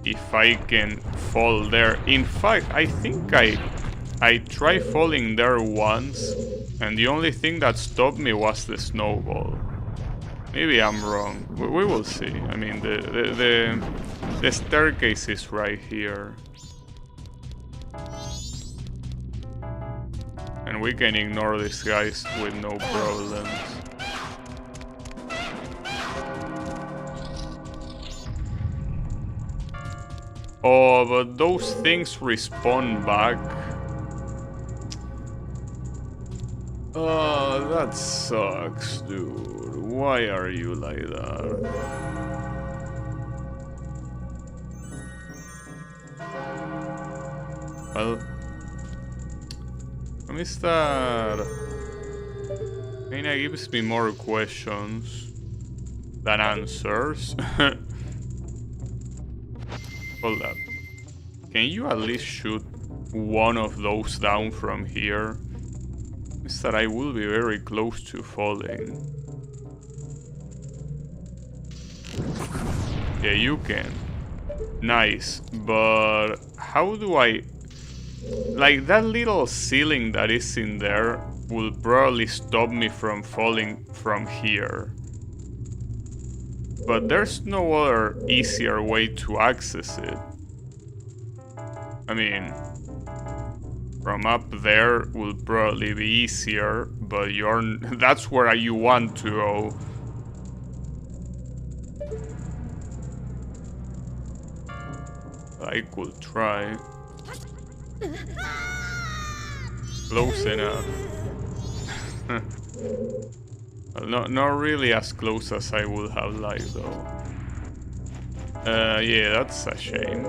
if I can fall there. In fact, I think I tried falling there once, and the only thing that stopped me was the snowball. Maybe I'm wrong. We will see. I mean, the staircase is right here. And we can ignore these guys with no problems. Oh, but those things respawn back. Oh, that sucks, dude. Why are you like that? Well, let me start Kinda gives me more questions than answers. Hold up. Can you at least shoot one of those down from here? It's that I will be very close to falling. Yeah, you can. Nice, but how do I... Like, that little ceiling that is in there will probably stop me from falling from here. But there's no other easier way to access it. I mean, from up there will probably be easier, but that's where you want to go. I could try. Close enough. Well, not really as close as I would have liked, though. Yeah, that's a shame.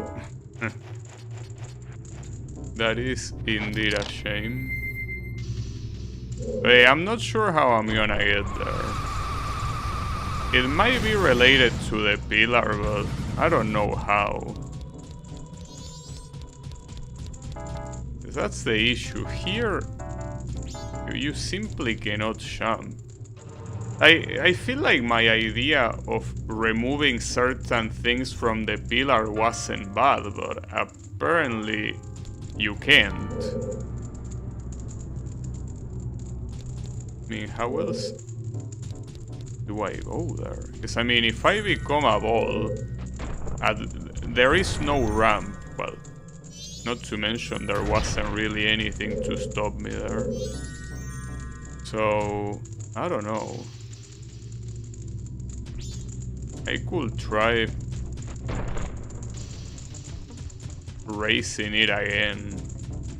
That is indeed a shame. Hey, I'm not sure how I'm gonna get there. It might be related to the pillar, but I don't know how. That's the issue. Here, you simply cannot jump. I feel like my idea of removing certain things from the pillar wasn't bad, but apparently you can't. I mean, how else do I go there? Because I mean, if I become a ball, there is no ramp. Well, not to mention there wasn't really anything to stop me there. So, I don't know. I could try racing it again,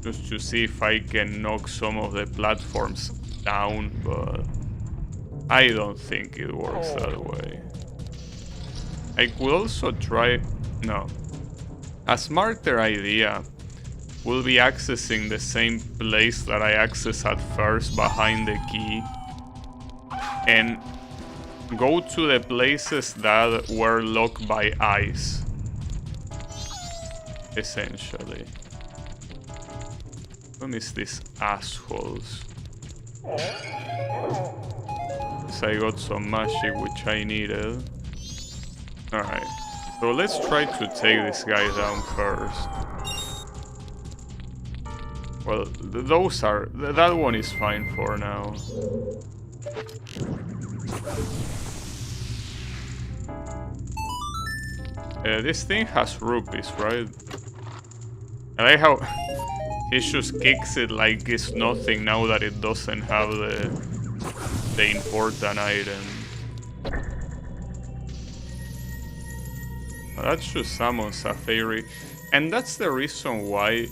just to see if I can knock some of the platforms down, but I don't think it works that way. I could also try... No. A smarter idea will be accessing the same place that I accessed at first behind the key, and go to the places that were locked by ice, essentially. What is these assholes? So I got some magic which I needed. Alright, so let's try to take this guy down first. Well, those are... that one is fine for now. This thing has rupees, right? I like how he just kicks it like it's nothing now that it doesn't have the important item. That just summons a fairy. And that's the reason why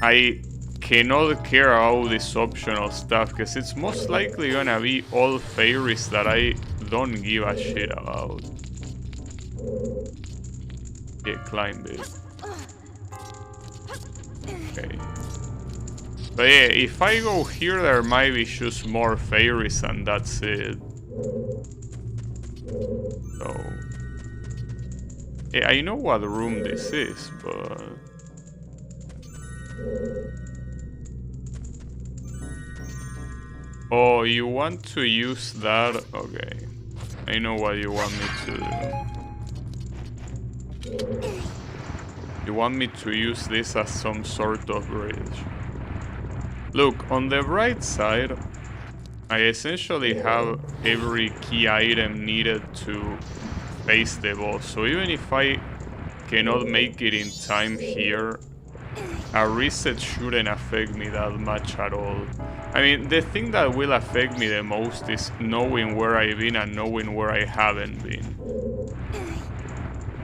I cannot care about this optional stuff, because it's most likely gonna be all fairies that I don't give a shit about. Yeah, climb it. Okay. But yeah, if I go here, there might be just more fairies and that's it. So... yeah, I know what room this is, but... oh, you want to use that? Okay. I know what you want me to do. You want me to use this as some sort of bridge. Look, on the right side, I essentially have every key item needed to face the boss. So even if I cannot make it in time here, a reset shouldn't affect me that much at all. I mean, the thing that will affect me the most is knowing where I've been and knowing where I haven't been.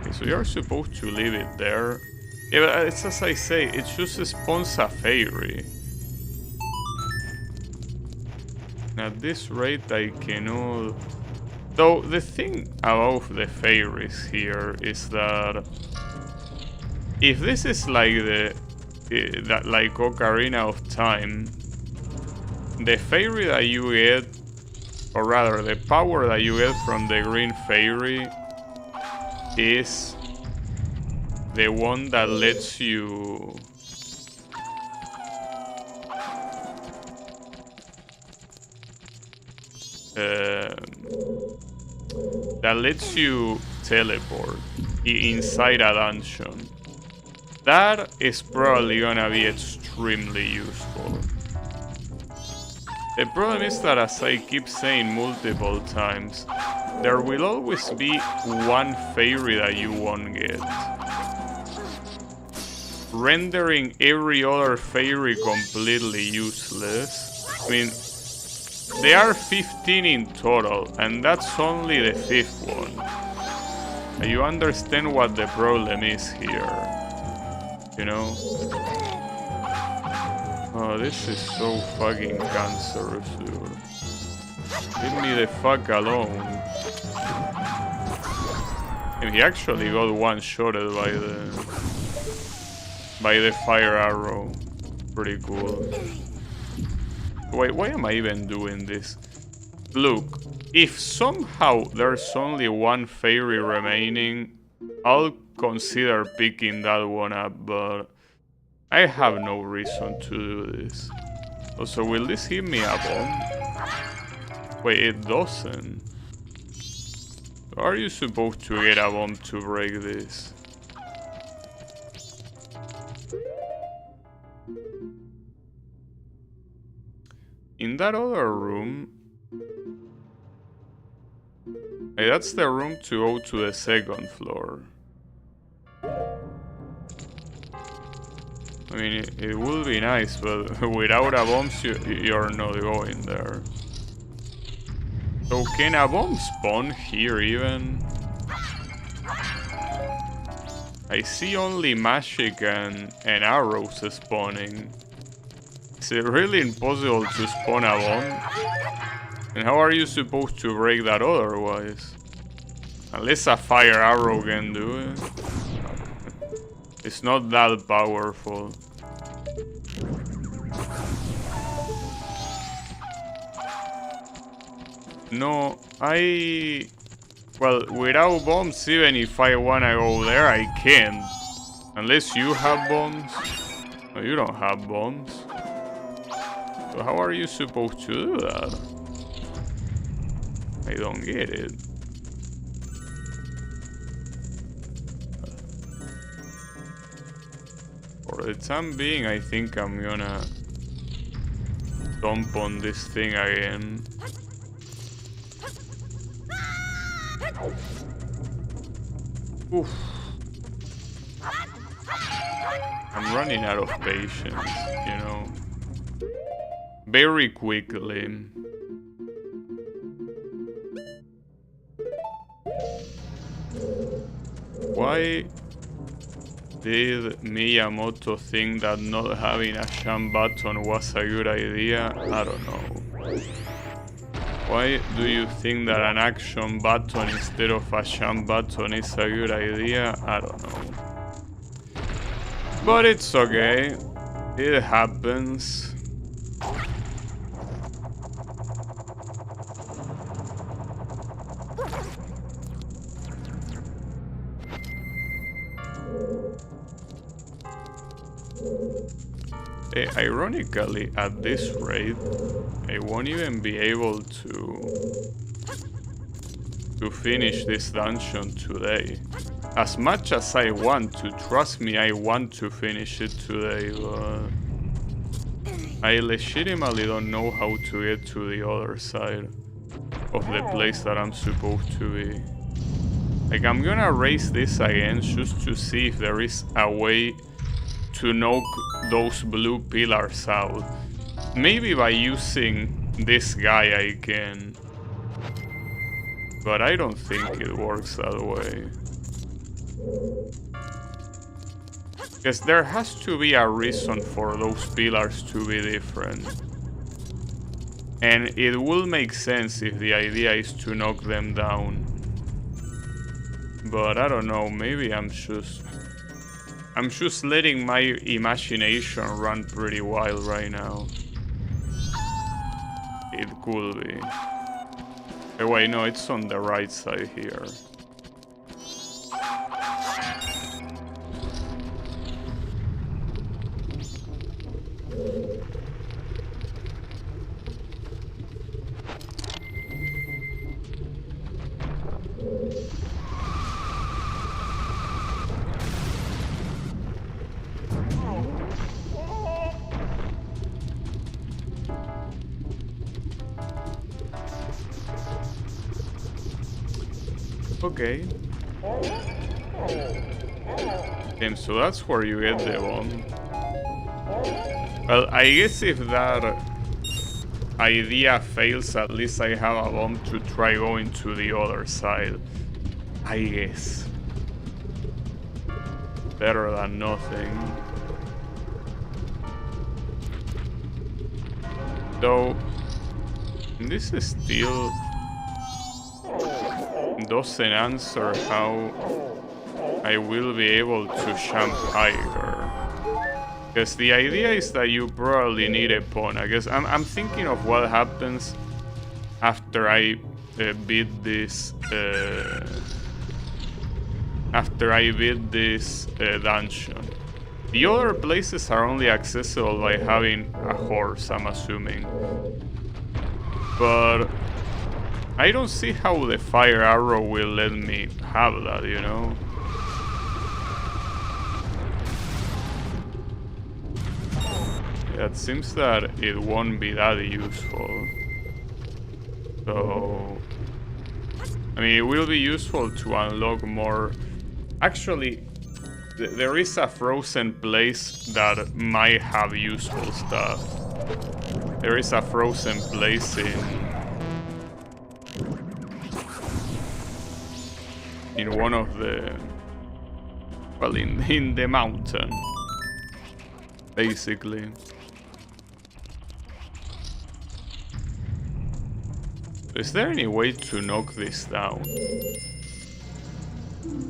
Okay, so you're supposed to leave it there. Yeah, but it's as I say, it just spawns a fairy. At this rate, I cannot... though the thing about the fairies here is that if this is like like Ocarina of Time, the fairy that you get or rather, the power that you get from the green fairy is the one that lets you teleport inside a dungeon. That is probably gonna be extremely useful. The problem is that, as I keep saying multiple times, there will always be one fairy that you won't get, rendering every other fairy completely useless. I mean, there are 15 in total, and that's only the 5th one. You understand what the problem is here, you know? Oh, this is so fucking cancerous, dude. Leave me the fuck alone. And he actually got one-shotted by the fire arrow. Pretty cool. Wait, why am I even doing this? Look, if somehow there's only one fairy remaining, I'll consider picking that one up, but I have no reason to do this. Also, will this give me a bomb? Wait, it doesn't. Are you supposed to get a bomb to break this? In that other room... Hey, that's the room to go to the 2nd floor. I mean, it would be nice, but without a bomb, you're not going there. So can a bomb spawn here even? I see only magic and arrows spawning. Is it really impossible to spawn a bomb? And how are you supposed to break that otherwise? Unless a fire arrow can do it. It's not that powerful. No, well, without bombs, even if I wanna go there, I can't. Unless you have bombs. No, you don't have bombs. So how are you supposed to do that? I don't get it. For the time being, I think I'm gonna dump on this thing again. Oof. I'm running out of patience, you know. Very quickly. Why did Miyamoto think that not having a jump button was a good idea? I don't know. Why do you think that an action button instead of a jump button is a good idea? I don't know. But it's okay. It happens. Ironically, at this rate, I won't even be able to finish this dungeon today. As much as I want to, trust me, I want to finish it today, but I legitimately don't know how to get to the other side of the place that I'm supposed to be. Like, I'm gonna raise this again just to see if there is a way to knock those blue pillars out. Maybe by using this guy I can. But I don't think it works that way. Because there has to be a reason for those pillars to be different. And it will make sense if the idea is to knock them down. But I don't know, maybe I'm just letting my imagination run pretty wild right now. It could be. Oh, wait, no, it's on the right side here. Okay. Damn, so that's where you get the bomb. Well, I guess if that idea fails, at least I have a bomb to try going to the other side. I guess. Better than nothing. Though, this is still doesn't answer how I will be able to jump higher. Because the idea is that you probably need a pawn. I guess I'm thinking of what happens after I beat this dungeon. The other places are only accessible by having a horse, I'm assuming. But I don't see how the fire arrow will let me have that, you know? Yeah, it seems that it won't be that useful. So, I mean, it will be useful to unlock more. Actually, there is a frozen place that might have useful stuff. There is a frozen place in one of the, well, in the mountain, basically. Is there any way to knock this down?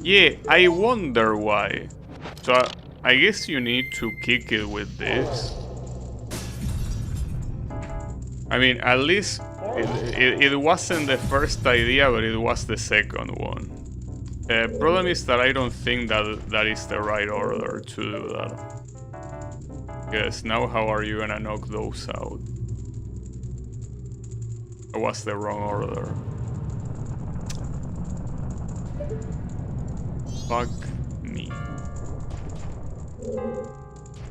Yeah, I wonder why. So I guess you need to kick it with this. I mean, at least it wasn't the first idea, but it was the second one. Problem is that I don't think that is the right order to do that. Yes, now how are you gonna knock those out? It was the wrong order. Fuck me.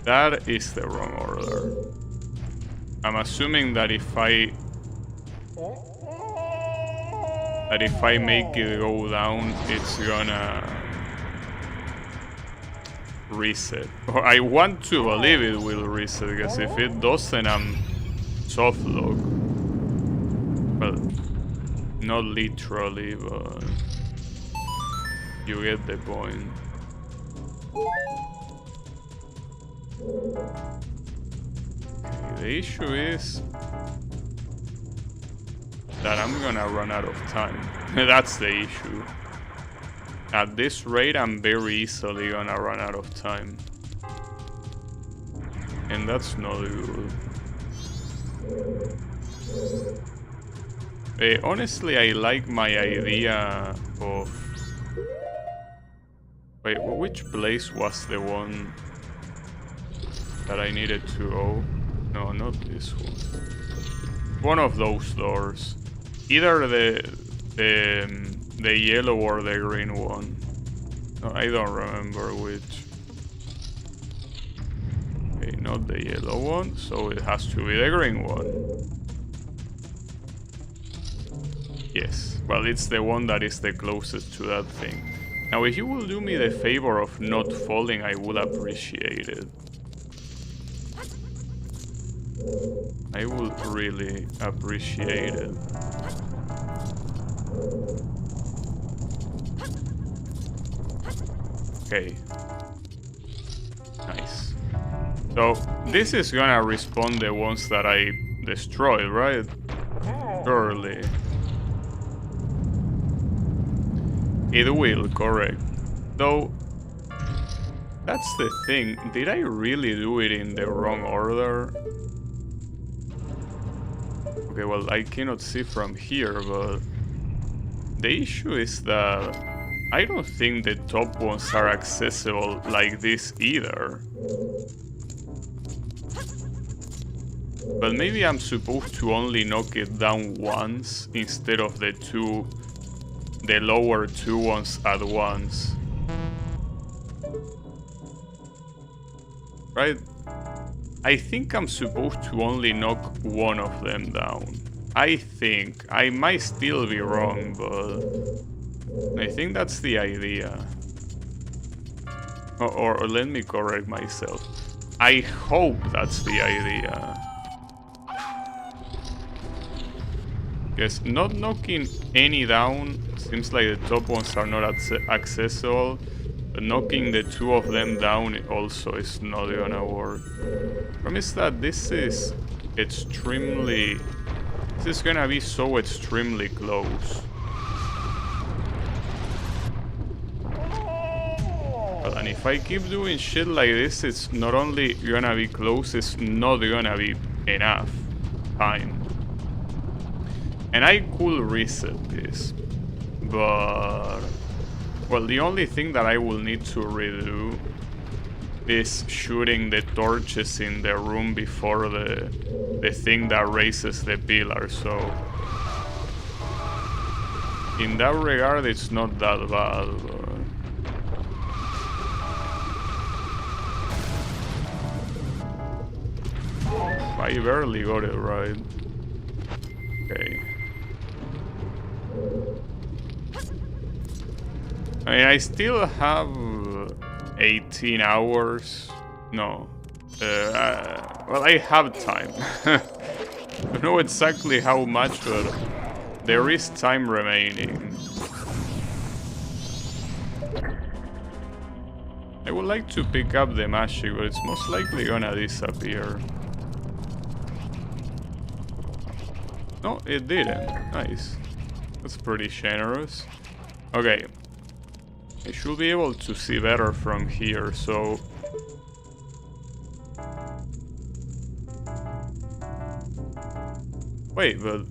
That is the wrong order. I'm assuming that if I make it go down, it's gonna reset. Or I want to believe it will reset, because if it doesn't, I'm soft lock. Well, not literally, but you get the point. Okay, the issue is that I'm gonna run out of time. That's the issue. At this rate, I'm very easily gonna run out of time. And that's not good. Honestly, I like my idea of... Wait, which place was the one that I needed to go? No, not this one. One of those doors. Either the yellow or the green one. No, I don't remember which. Okay, not the yellow one, so it has to be the green one. Yes, well, it's the one that is the closest to that thing. Now, if you will do me the favor of not falling, I would appreciate it. I would really appreciate it. Okay. Nice. So, this is gonna respawn the ones that I destroyed, right? Surely. It will, correct. Though, that's the thing. Did I really do it in the wrong order? Okay, well, I cannot see from here, but The issue is that I don't think the top ones are accessible like this either. But maybe I'm supposed to only knock it down once instead of the lower two ones at once. Right? I think I'm supposed to only knock one of them down. I think. I might still be wrong, but I think that's the idea. Or let me correct myself. I hope that's the idea. Because not knocking any down seems like the top ones are not accessible. But knocking the two of them down also is not gonna work. Problem is that this is extremely... This is gonna be so extremely close. And if I keep doing shit like this, it's not only gonna be close, it's not gonna be enough time. And I could reset this, but... Well, the only thing that I will need to redo is shooting the torches in the room before the thing that raises the pillar, so... In that regard, it's not that bad, but... I barely got it right. Okay. I mean, I still have 18 hours. No. Well, I have time. I don't know exactly how much, but there is time remaining. I would like to pick up the magic, but it's most likely gonna disappear. No, it didn't. Nice. That's pretty generous. Okay. I should be able to see better from here, so... Wait, but...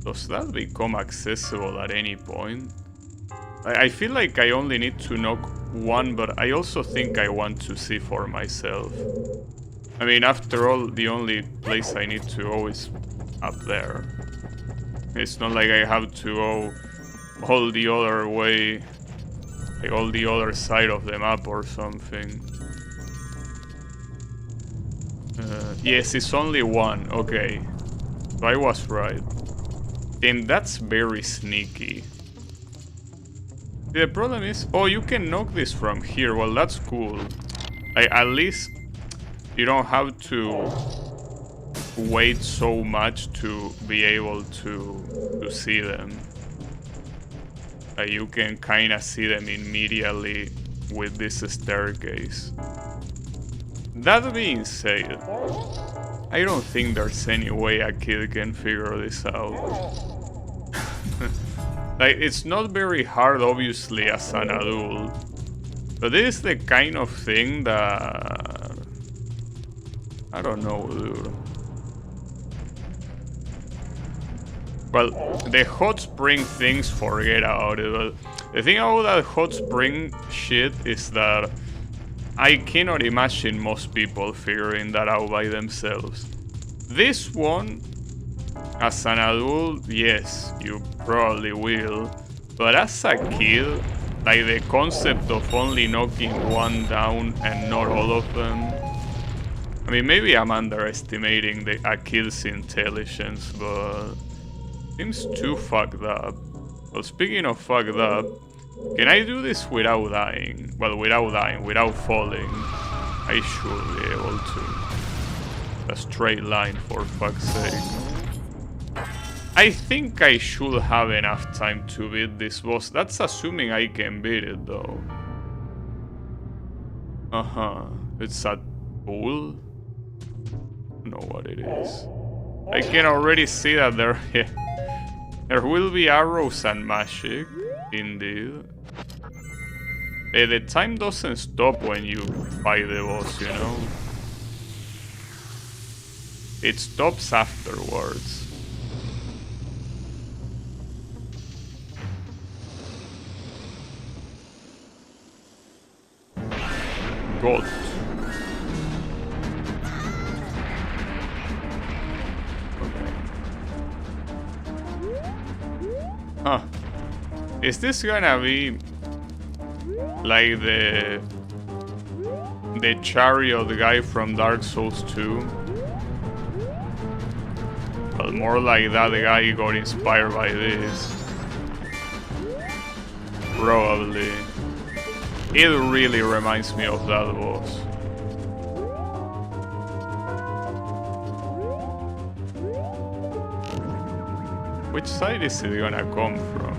Does that become accessible at any point? I feel like I only need to knock one, but I also think I want to see for myself. I mean, after all, the only place I need to go is up there. It's not like I have to go all the other way, like all the other side of the map or something. Yes, it's only one, okay. So I was right. Then that's very sneaky. The problem is, oh, you can knock this from here. Well, that's cool. At least you don't have to wait so much to be able to see them. You can kind of see them immediately with this staircase. That being said, I don't think there's any way a kid can figure this out. Like, it's not very hard, obviously, as an adult, but this is the kind of thing that... I don't know, dude. Well, the hot spring things, forget about it, but the thing about that hot spring shit is that I cannot imagine most people figuring that out by themselves. This one, as an adult, yes, you probably will, but as a kid, like the concept of only knocking one down and not all of them, I mean, maybe I'm underestimating a kid's intelligence, but it seems too fucked up. Well, speaking of fucked up, can I do this without dying? Well, without falling. I should be able to. A straight line, for fuck's sake. I think I should have enough time to beat this boss. That's assuming I can beat it, though. It's a tool? I don't know what it is. I can already see that there will be arrows and magic, indeed. The time doesn't stop when you fight the boss, you know? It stops afterwards. God. Okay. Huh. Is this gonna be like the chariot guy from Dark Souls 2? Well, more like that guy got inspired by this. Probably. It really reminds me of that boss. Which side is it gonna come from?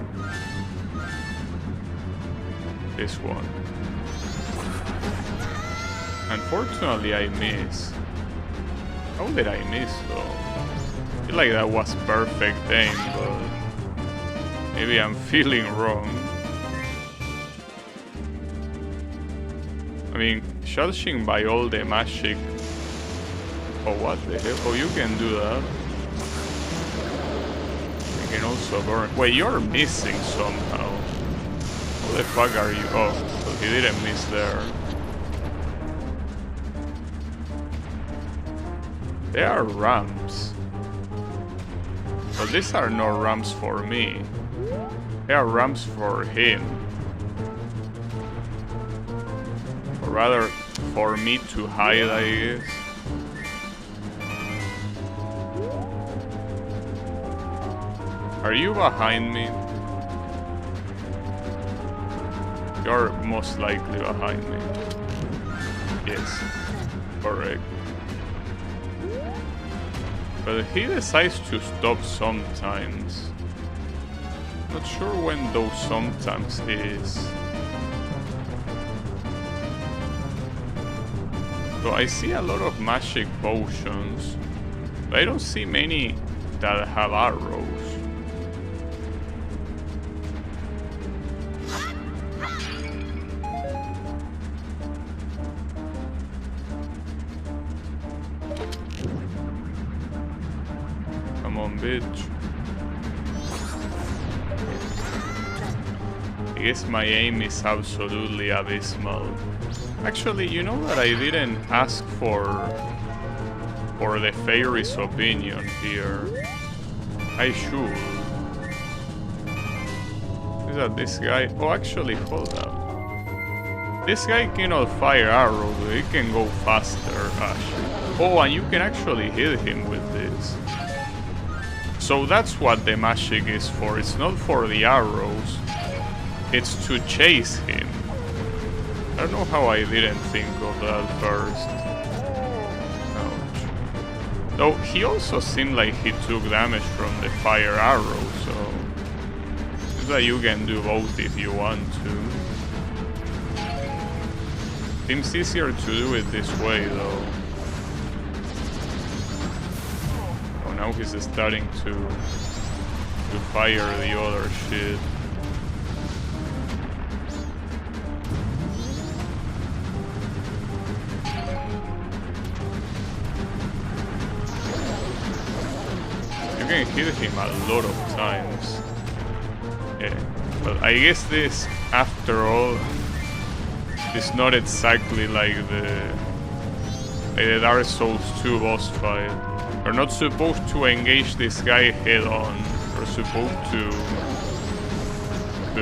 This one. Unfortunately, I missed. How did I miss though? I feel like that was perfect aim, but maybe I'm feeling wrong. I mean, judging by all the magic... Oh, what the hell? Oh, you can do that. You can also burn... Wait, you're missing somehow. What the fuck are you? Oh, so he didn't miss there. There are ramps. But these are no ramps for me. They are ramps for him. Or rather, for me to hide, I guess. Are you behind me? You're most likely behind me. Yes, correct. But he decides to stop sometimes. Not sure when those sometimes is. So I see a lot of magic potions, but I don't see many that have arrows. Come on, bitch. I guess my aim is absolutely abysmal. Actually, you know that I didn't ask for the fairy's opinion here. I should. Is that this guy? Oh, actually, hold up. This guy cannot fire arrows, but he can go faster. Oh, and you can actually hit him with this. So that's what the magic is for. It's not for the arrows. It's to chase him. I don't know how I didn't think of that first. Ouch. Though he also seemed like he took damage from the fire arrow, so... It's like you can do both if you want to. Seems easier to do it this way, though. Oh, now he's starting to fire the other shit. You can hit him a lot of times. Yeah, but I guess this, after all, is not exactly like the Dark Souls 2 boss fight. We're not supposed to engage this guy head on. We're supposed to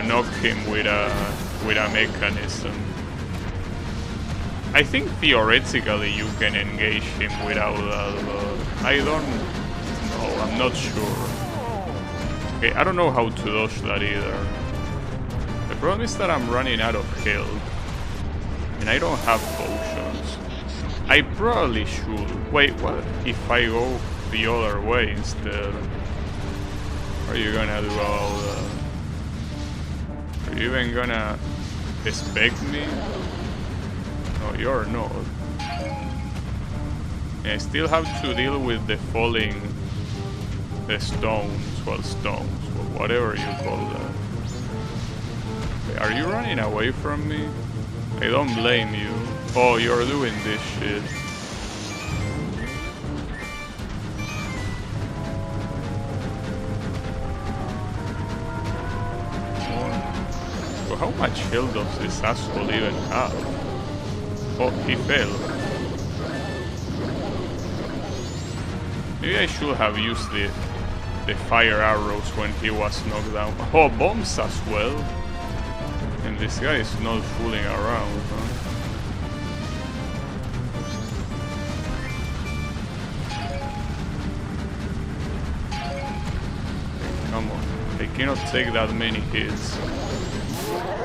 knock him with a mechanism. I think theoretically you can engage him without that, but I don't know, I'm not sure. Okay, I don't know how to dodge that either. The problem is that I'm running out of health. And I don't have potions. I probably should. Wait, what if I go the other way instead? What are you gonna do about that? Are you even gonna expect me? No, you're not. And I still have to deal with the falling... the stones, well, stones, or whatever you call that. Wait, are you running away from me? I don't blame you. Oh, you're doing this shit. So how much health does this asshole even have? Oh, he fell. Maybe I should have used the fire arrows when he was knocked down. Oh, bombs as well. And this guy is not fooling around, huh? Come on. I cannot take that many hits.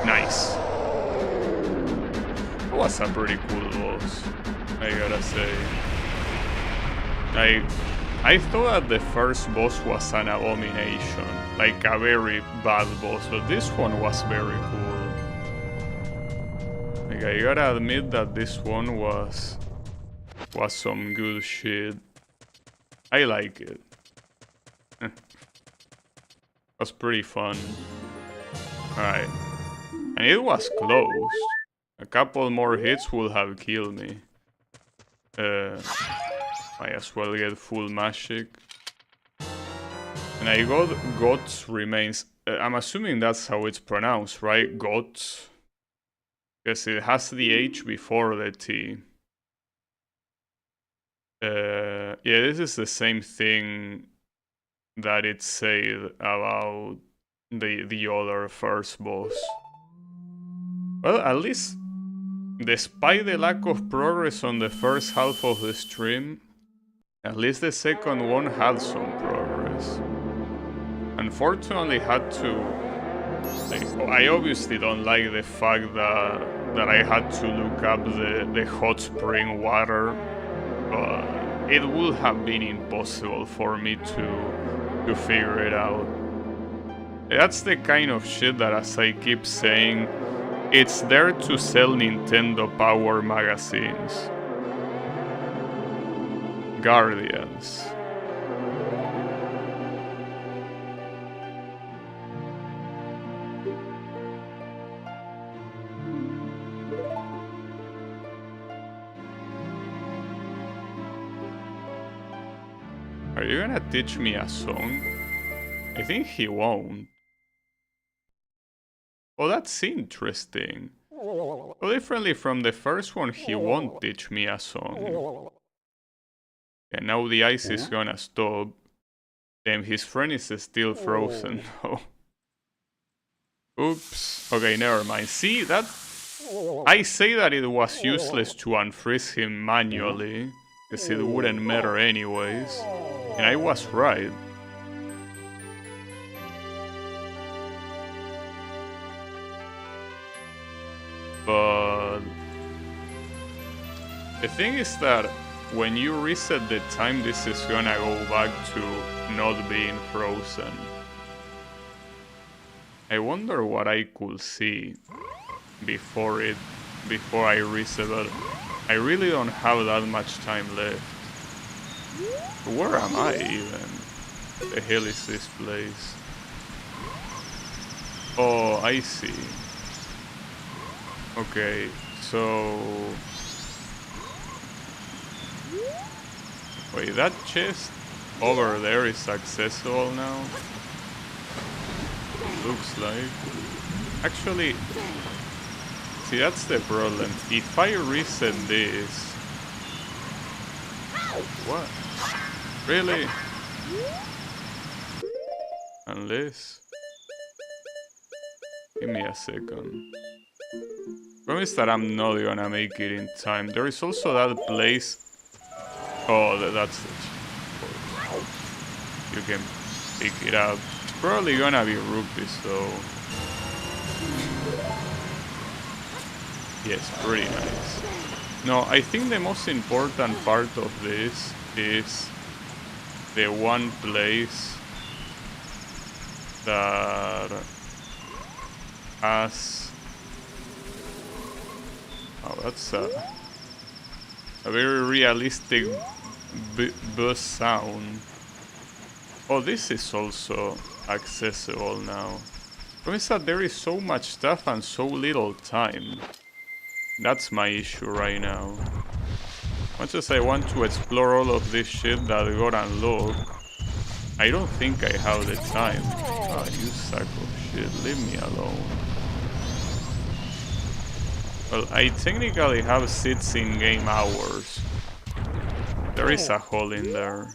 Nice. That was a pretty cool boss, I gotta say. I thought that the first boss was an abomination, like a very bad boss, but this one was very cool. Like, I gotta admit that this one was some good shit. I like it. Was pretty fun. Alright. And it was close. A couple more hits would have killed me. Might as well get full magic. And I got God's remains. I'm assuming that's how it's pronounced, right? God's. Because it has the H before the T. Yeah, this is the same thing that it said about the other first boss. Well, at least, despite the lack of progress on the first half of the stream, at least the second one had some progress. Unfortunately, had to... I obviously don't like the fact that I had to look up the hot spring water, but it would have been impossible for me to figure it out. That's the kind of shit that, as I keep saying, it's there to sell Nintendo Power magazines. Guardians. Are you gonna teach me a song? I think he won't. Oh, that's interesting. Well, differently from the first one, he won't teach me a song. And now the ice is gonna stop. Damn, his friend is still frozen though. Oops. Okay, never mind. See, that... I say that it was useless to unfreeze him manually, because it wouldn't matter anyways. And I was right. But the thing is that when you reset the time, this is gonna go back to not being frozen. I wonder what I could see before I reset, but I really don't have that much time left. Where am I even? The hell is this place? Oh, I see. Okay, so... Wait, that chest over there is accessible now? Looks like. Actually, see, that's the problem. If I reset this... What? Really? Unless... Give me a second. Promise that I'm not gonna make it in time. There is also that place... Oh, that's it. You can pick it up. It's probably gonna be rupees though. Yes, pretty nice. No, I think the most important part of this is the one place that has... Oh, that's a very realistic buzz sound. Oh, this is also accessible now. But it's that there is so much stuff and so little time. That's my issue right now. Much as I want to explore all of this shit that got unlocked, I don't think I have the time. Ah, you sack of shit, leave me alone. Well, I technically have 6 in-game hours. There is a hole in there.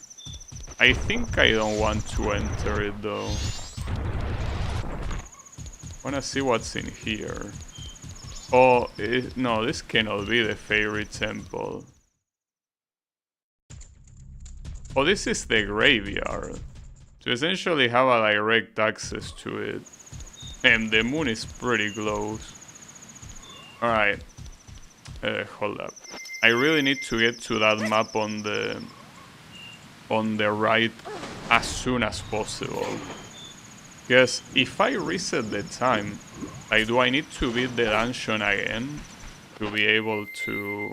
I think I don't want to enter it though. Wanna see what's in here. Oh, no, this cannot be the Fairy Temple. Oh, this is the graveyard. To essentially have a direct access to it. And the moon is pretty close. Alright. Hold up. I really need to get to that map on the right as soon as possible. Because if I reset the time, like, do I need to beat the dungeon again to be able to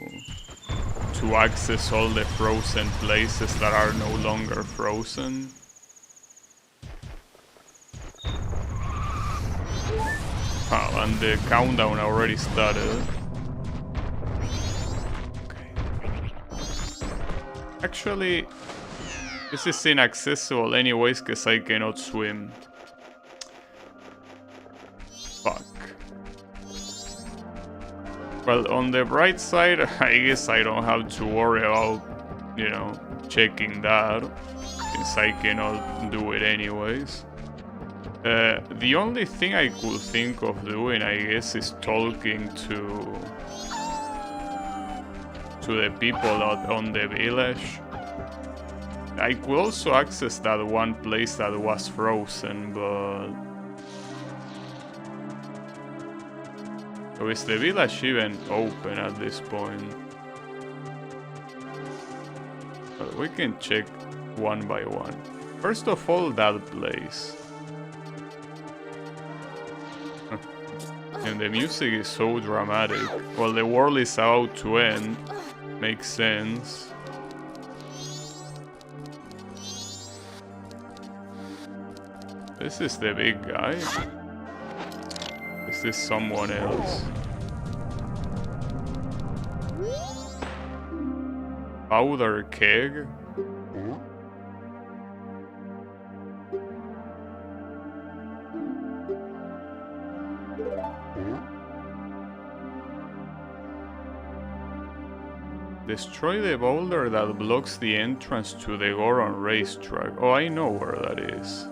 access all the frozen places that are no longer frozen? Oh, and the countdown already started. Okay. Actually, this is inaccessible anyways because I cannot swim. Fuck. Well, on the bright side, I guess I don't have to worry about, you know, checking that, since I cannot do it anyways. The only thing I could think of doing, I guess, is talking to the people out on the village. I could also access that one place that was frozen, but... So is the village even open at this point? Well, we can check one by one. First of all, that place. And the music is so dramatic. Well, the world is about to end. Makes sense. This is the big guy. Is this someone else? Powder keg? Destroy the boulder that blocks the entrance to the Goron racetrack. Oh, I know where that is.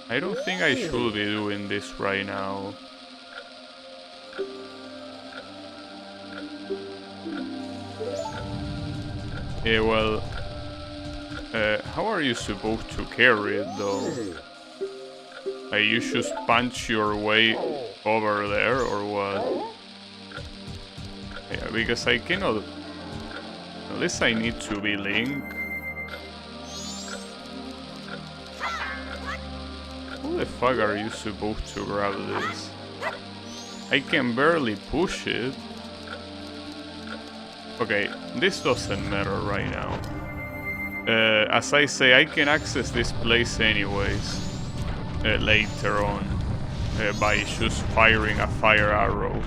I don't think I should be doing this right now. Yeah, well... how are you supposed to carry it, though? Like, you just punch your way over there, or what? Yeah, because I cannot... At least I need to be Link. How the fuck are you supposed to grab this? I can barely push it. Okay, this doesn't matter right now. As I say, I can access this place anyways. Later on. By just firing a fire arrow.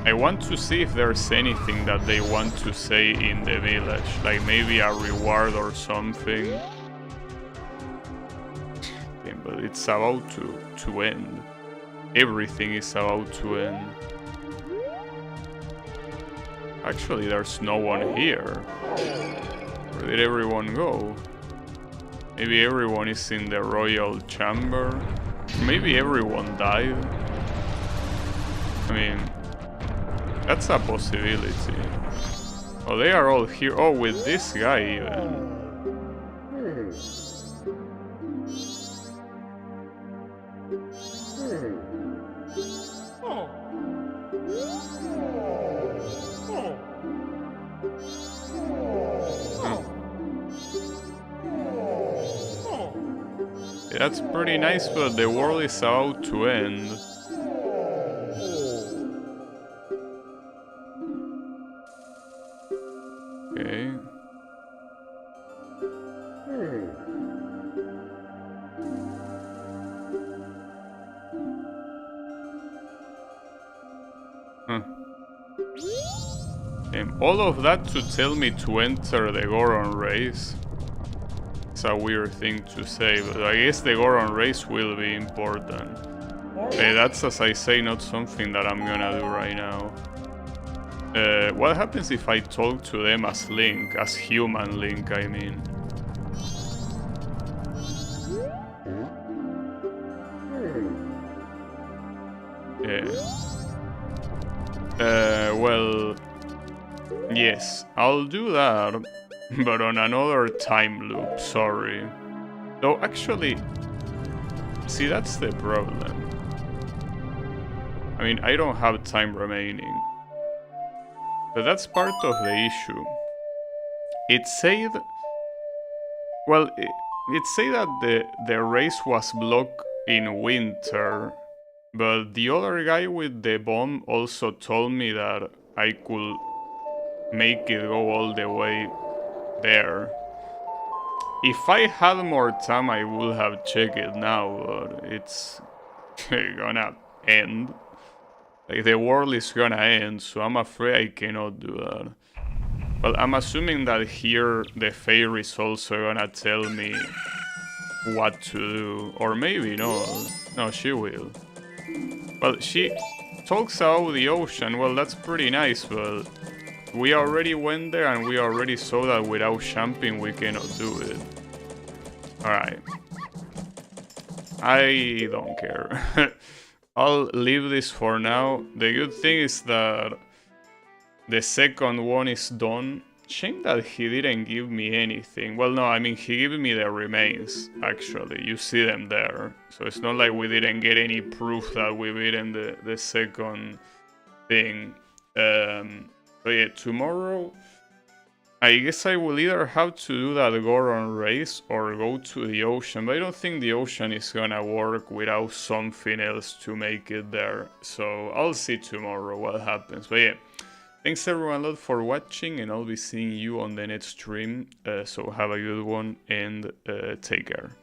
I want to see if there's anything that they want to say in the village. Like maybe a reward or something. Okay, but it's about to end. Everything is about to end. Actually, there's no one here. Where did everyone go? Maybe everyone is in the royal chamber. Maybe everyone died. I mean, that's a possibility. Oh, they are all here. Oh, with this guy even. That's pretty nice, but the world is about to end. Okay. Huh. All of that to tell me to enter the Goron race. It's a weird thing to say, but I guess the Goron race will be important. Hey, that's, as I say, not something that I'm gonna do right now. What happens if I talk to them as Link, as human Link, I mean? Yeah. Well, yes, I'll do that, but on another time loop, sorry. Though, actually, see, that's the problem. I mean, I don't have time remaining. But that's part of the issue. It said... Well, it said that the race was blocked in winter, but the other guy with the bomb also told me that I could make it go all the way there. If I had more time, I would have checked it now, but it's gonna end. Like, the world is gonna end, so I'm afraid I cannot do that. Well, I'm assuming that here the fairy is also gonna tell me what to do. Or maybe not. No, she will. Well, she talks about the ocean. Well, that's pretty nice, but we already went there and we already saw that without jumping we cannot do it. Alright. I don't care. I'll leave this for now. The good thing is that the second one is done. Shame that he didn't give me anything. Well, no, I mean, he gave me the remains, actually. You see them there. So it's not like we didn't get any proof that we beaten the second thing. But yeah, tomorrow, I guess I will either have to do that Goron race or go to the ocean. But I don't think the ocean is gonna work without something else to make it there. So I'll see tomorrow what happens. But yeah. Thanks everyone a lot for watching, and I'll be seeing you on the next stream, so have a good one and take care.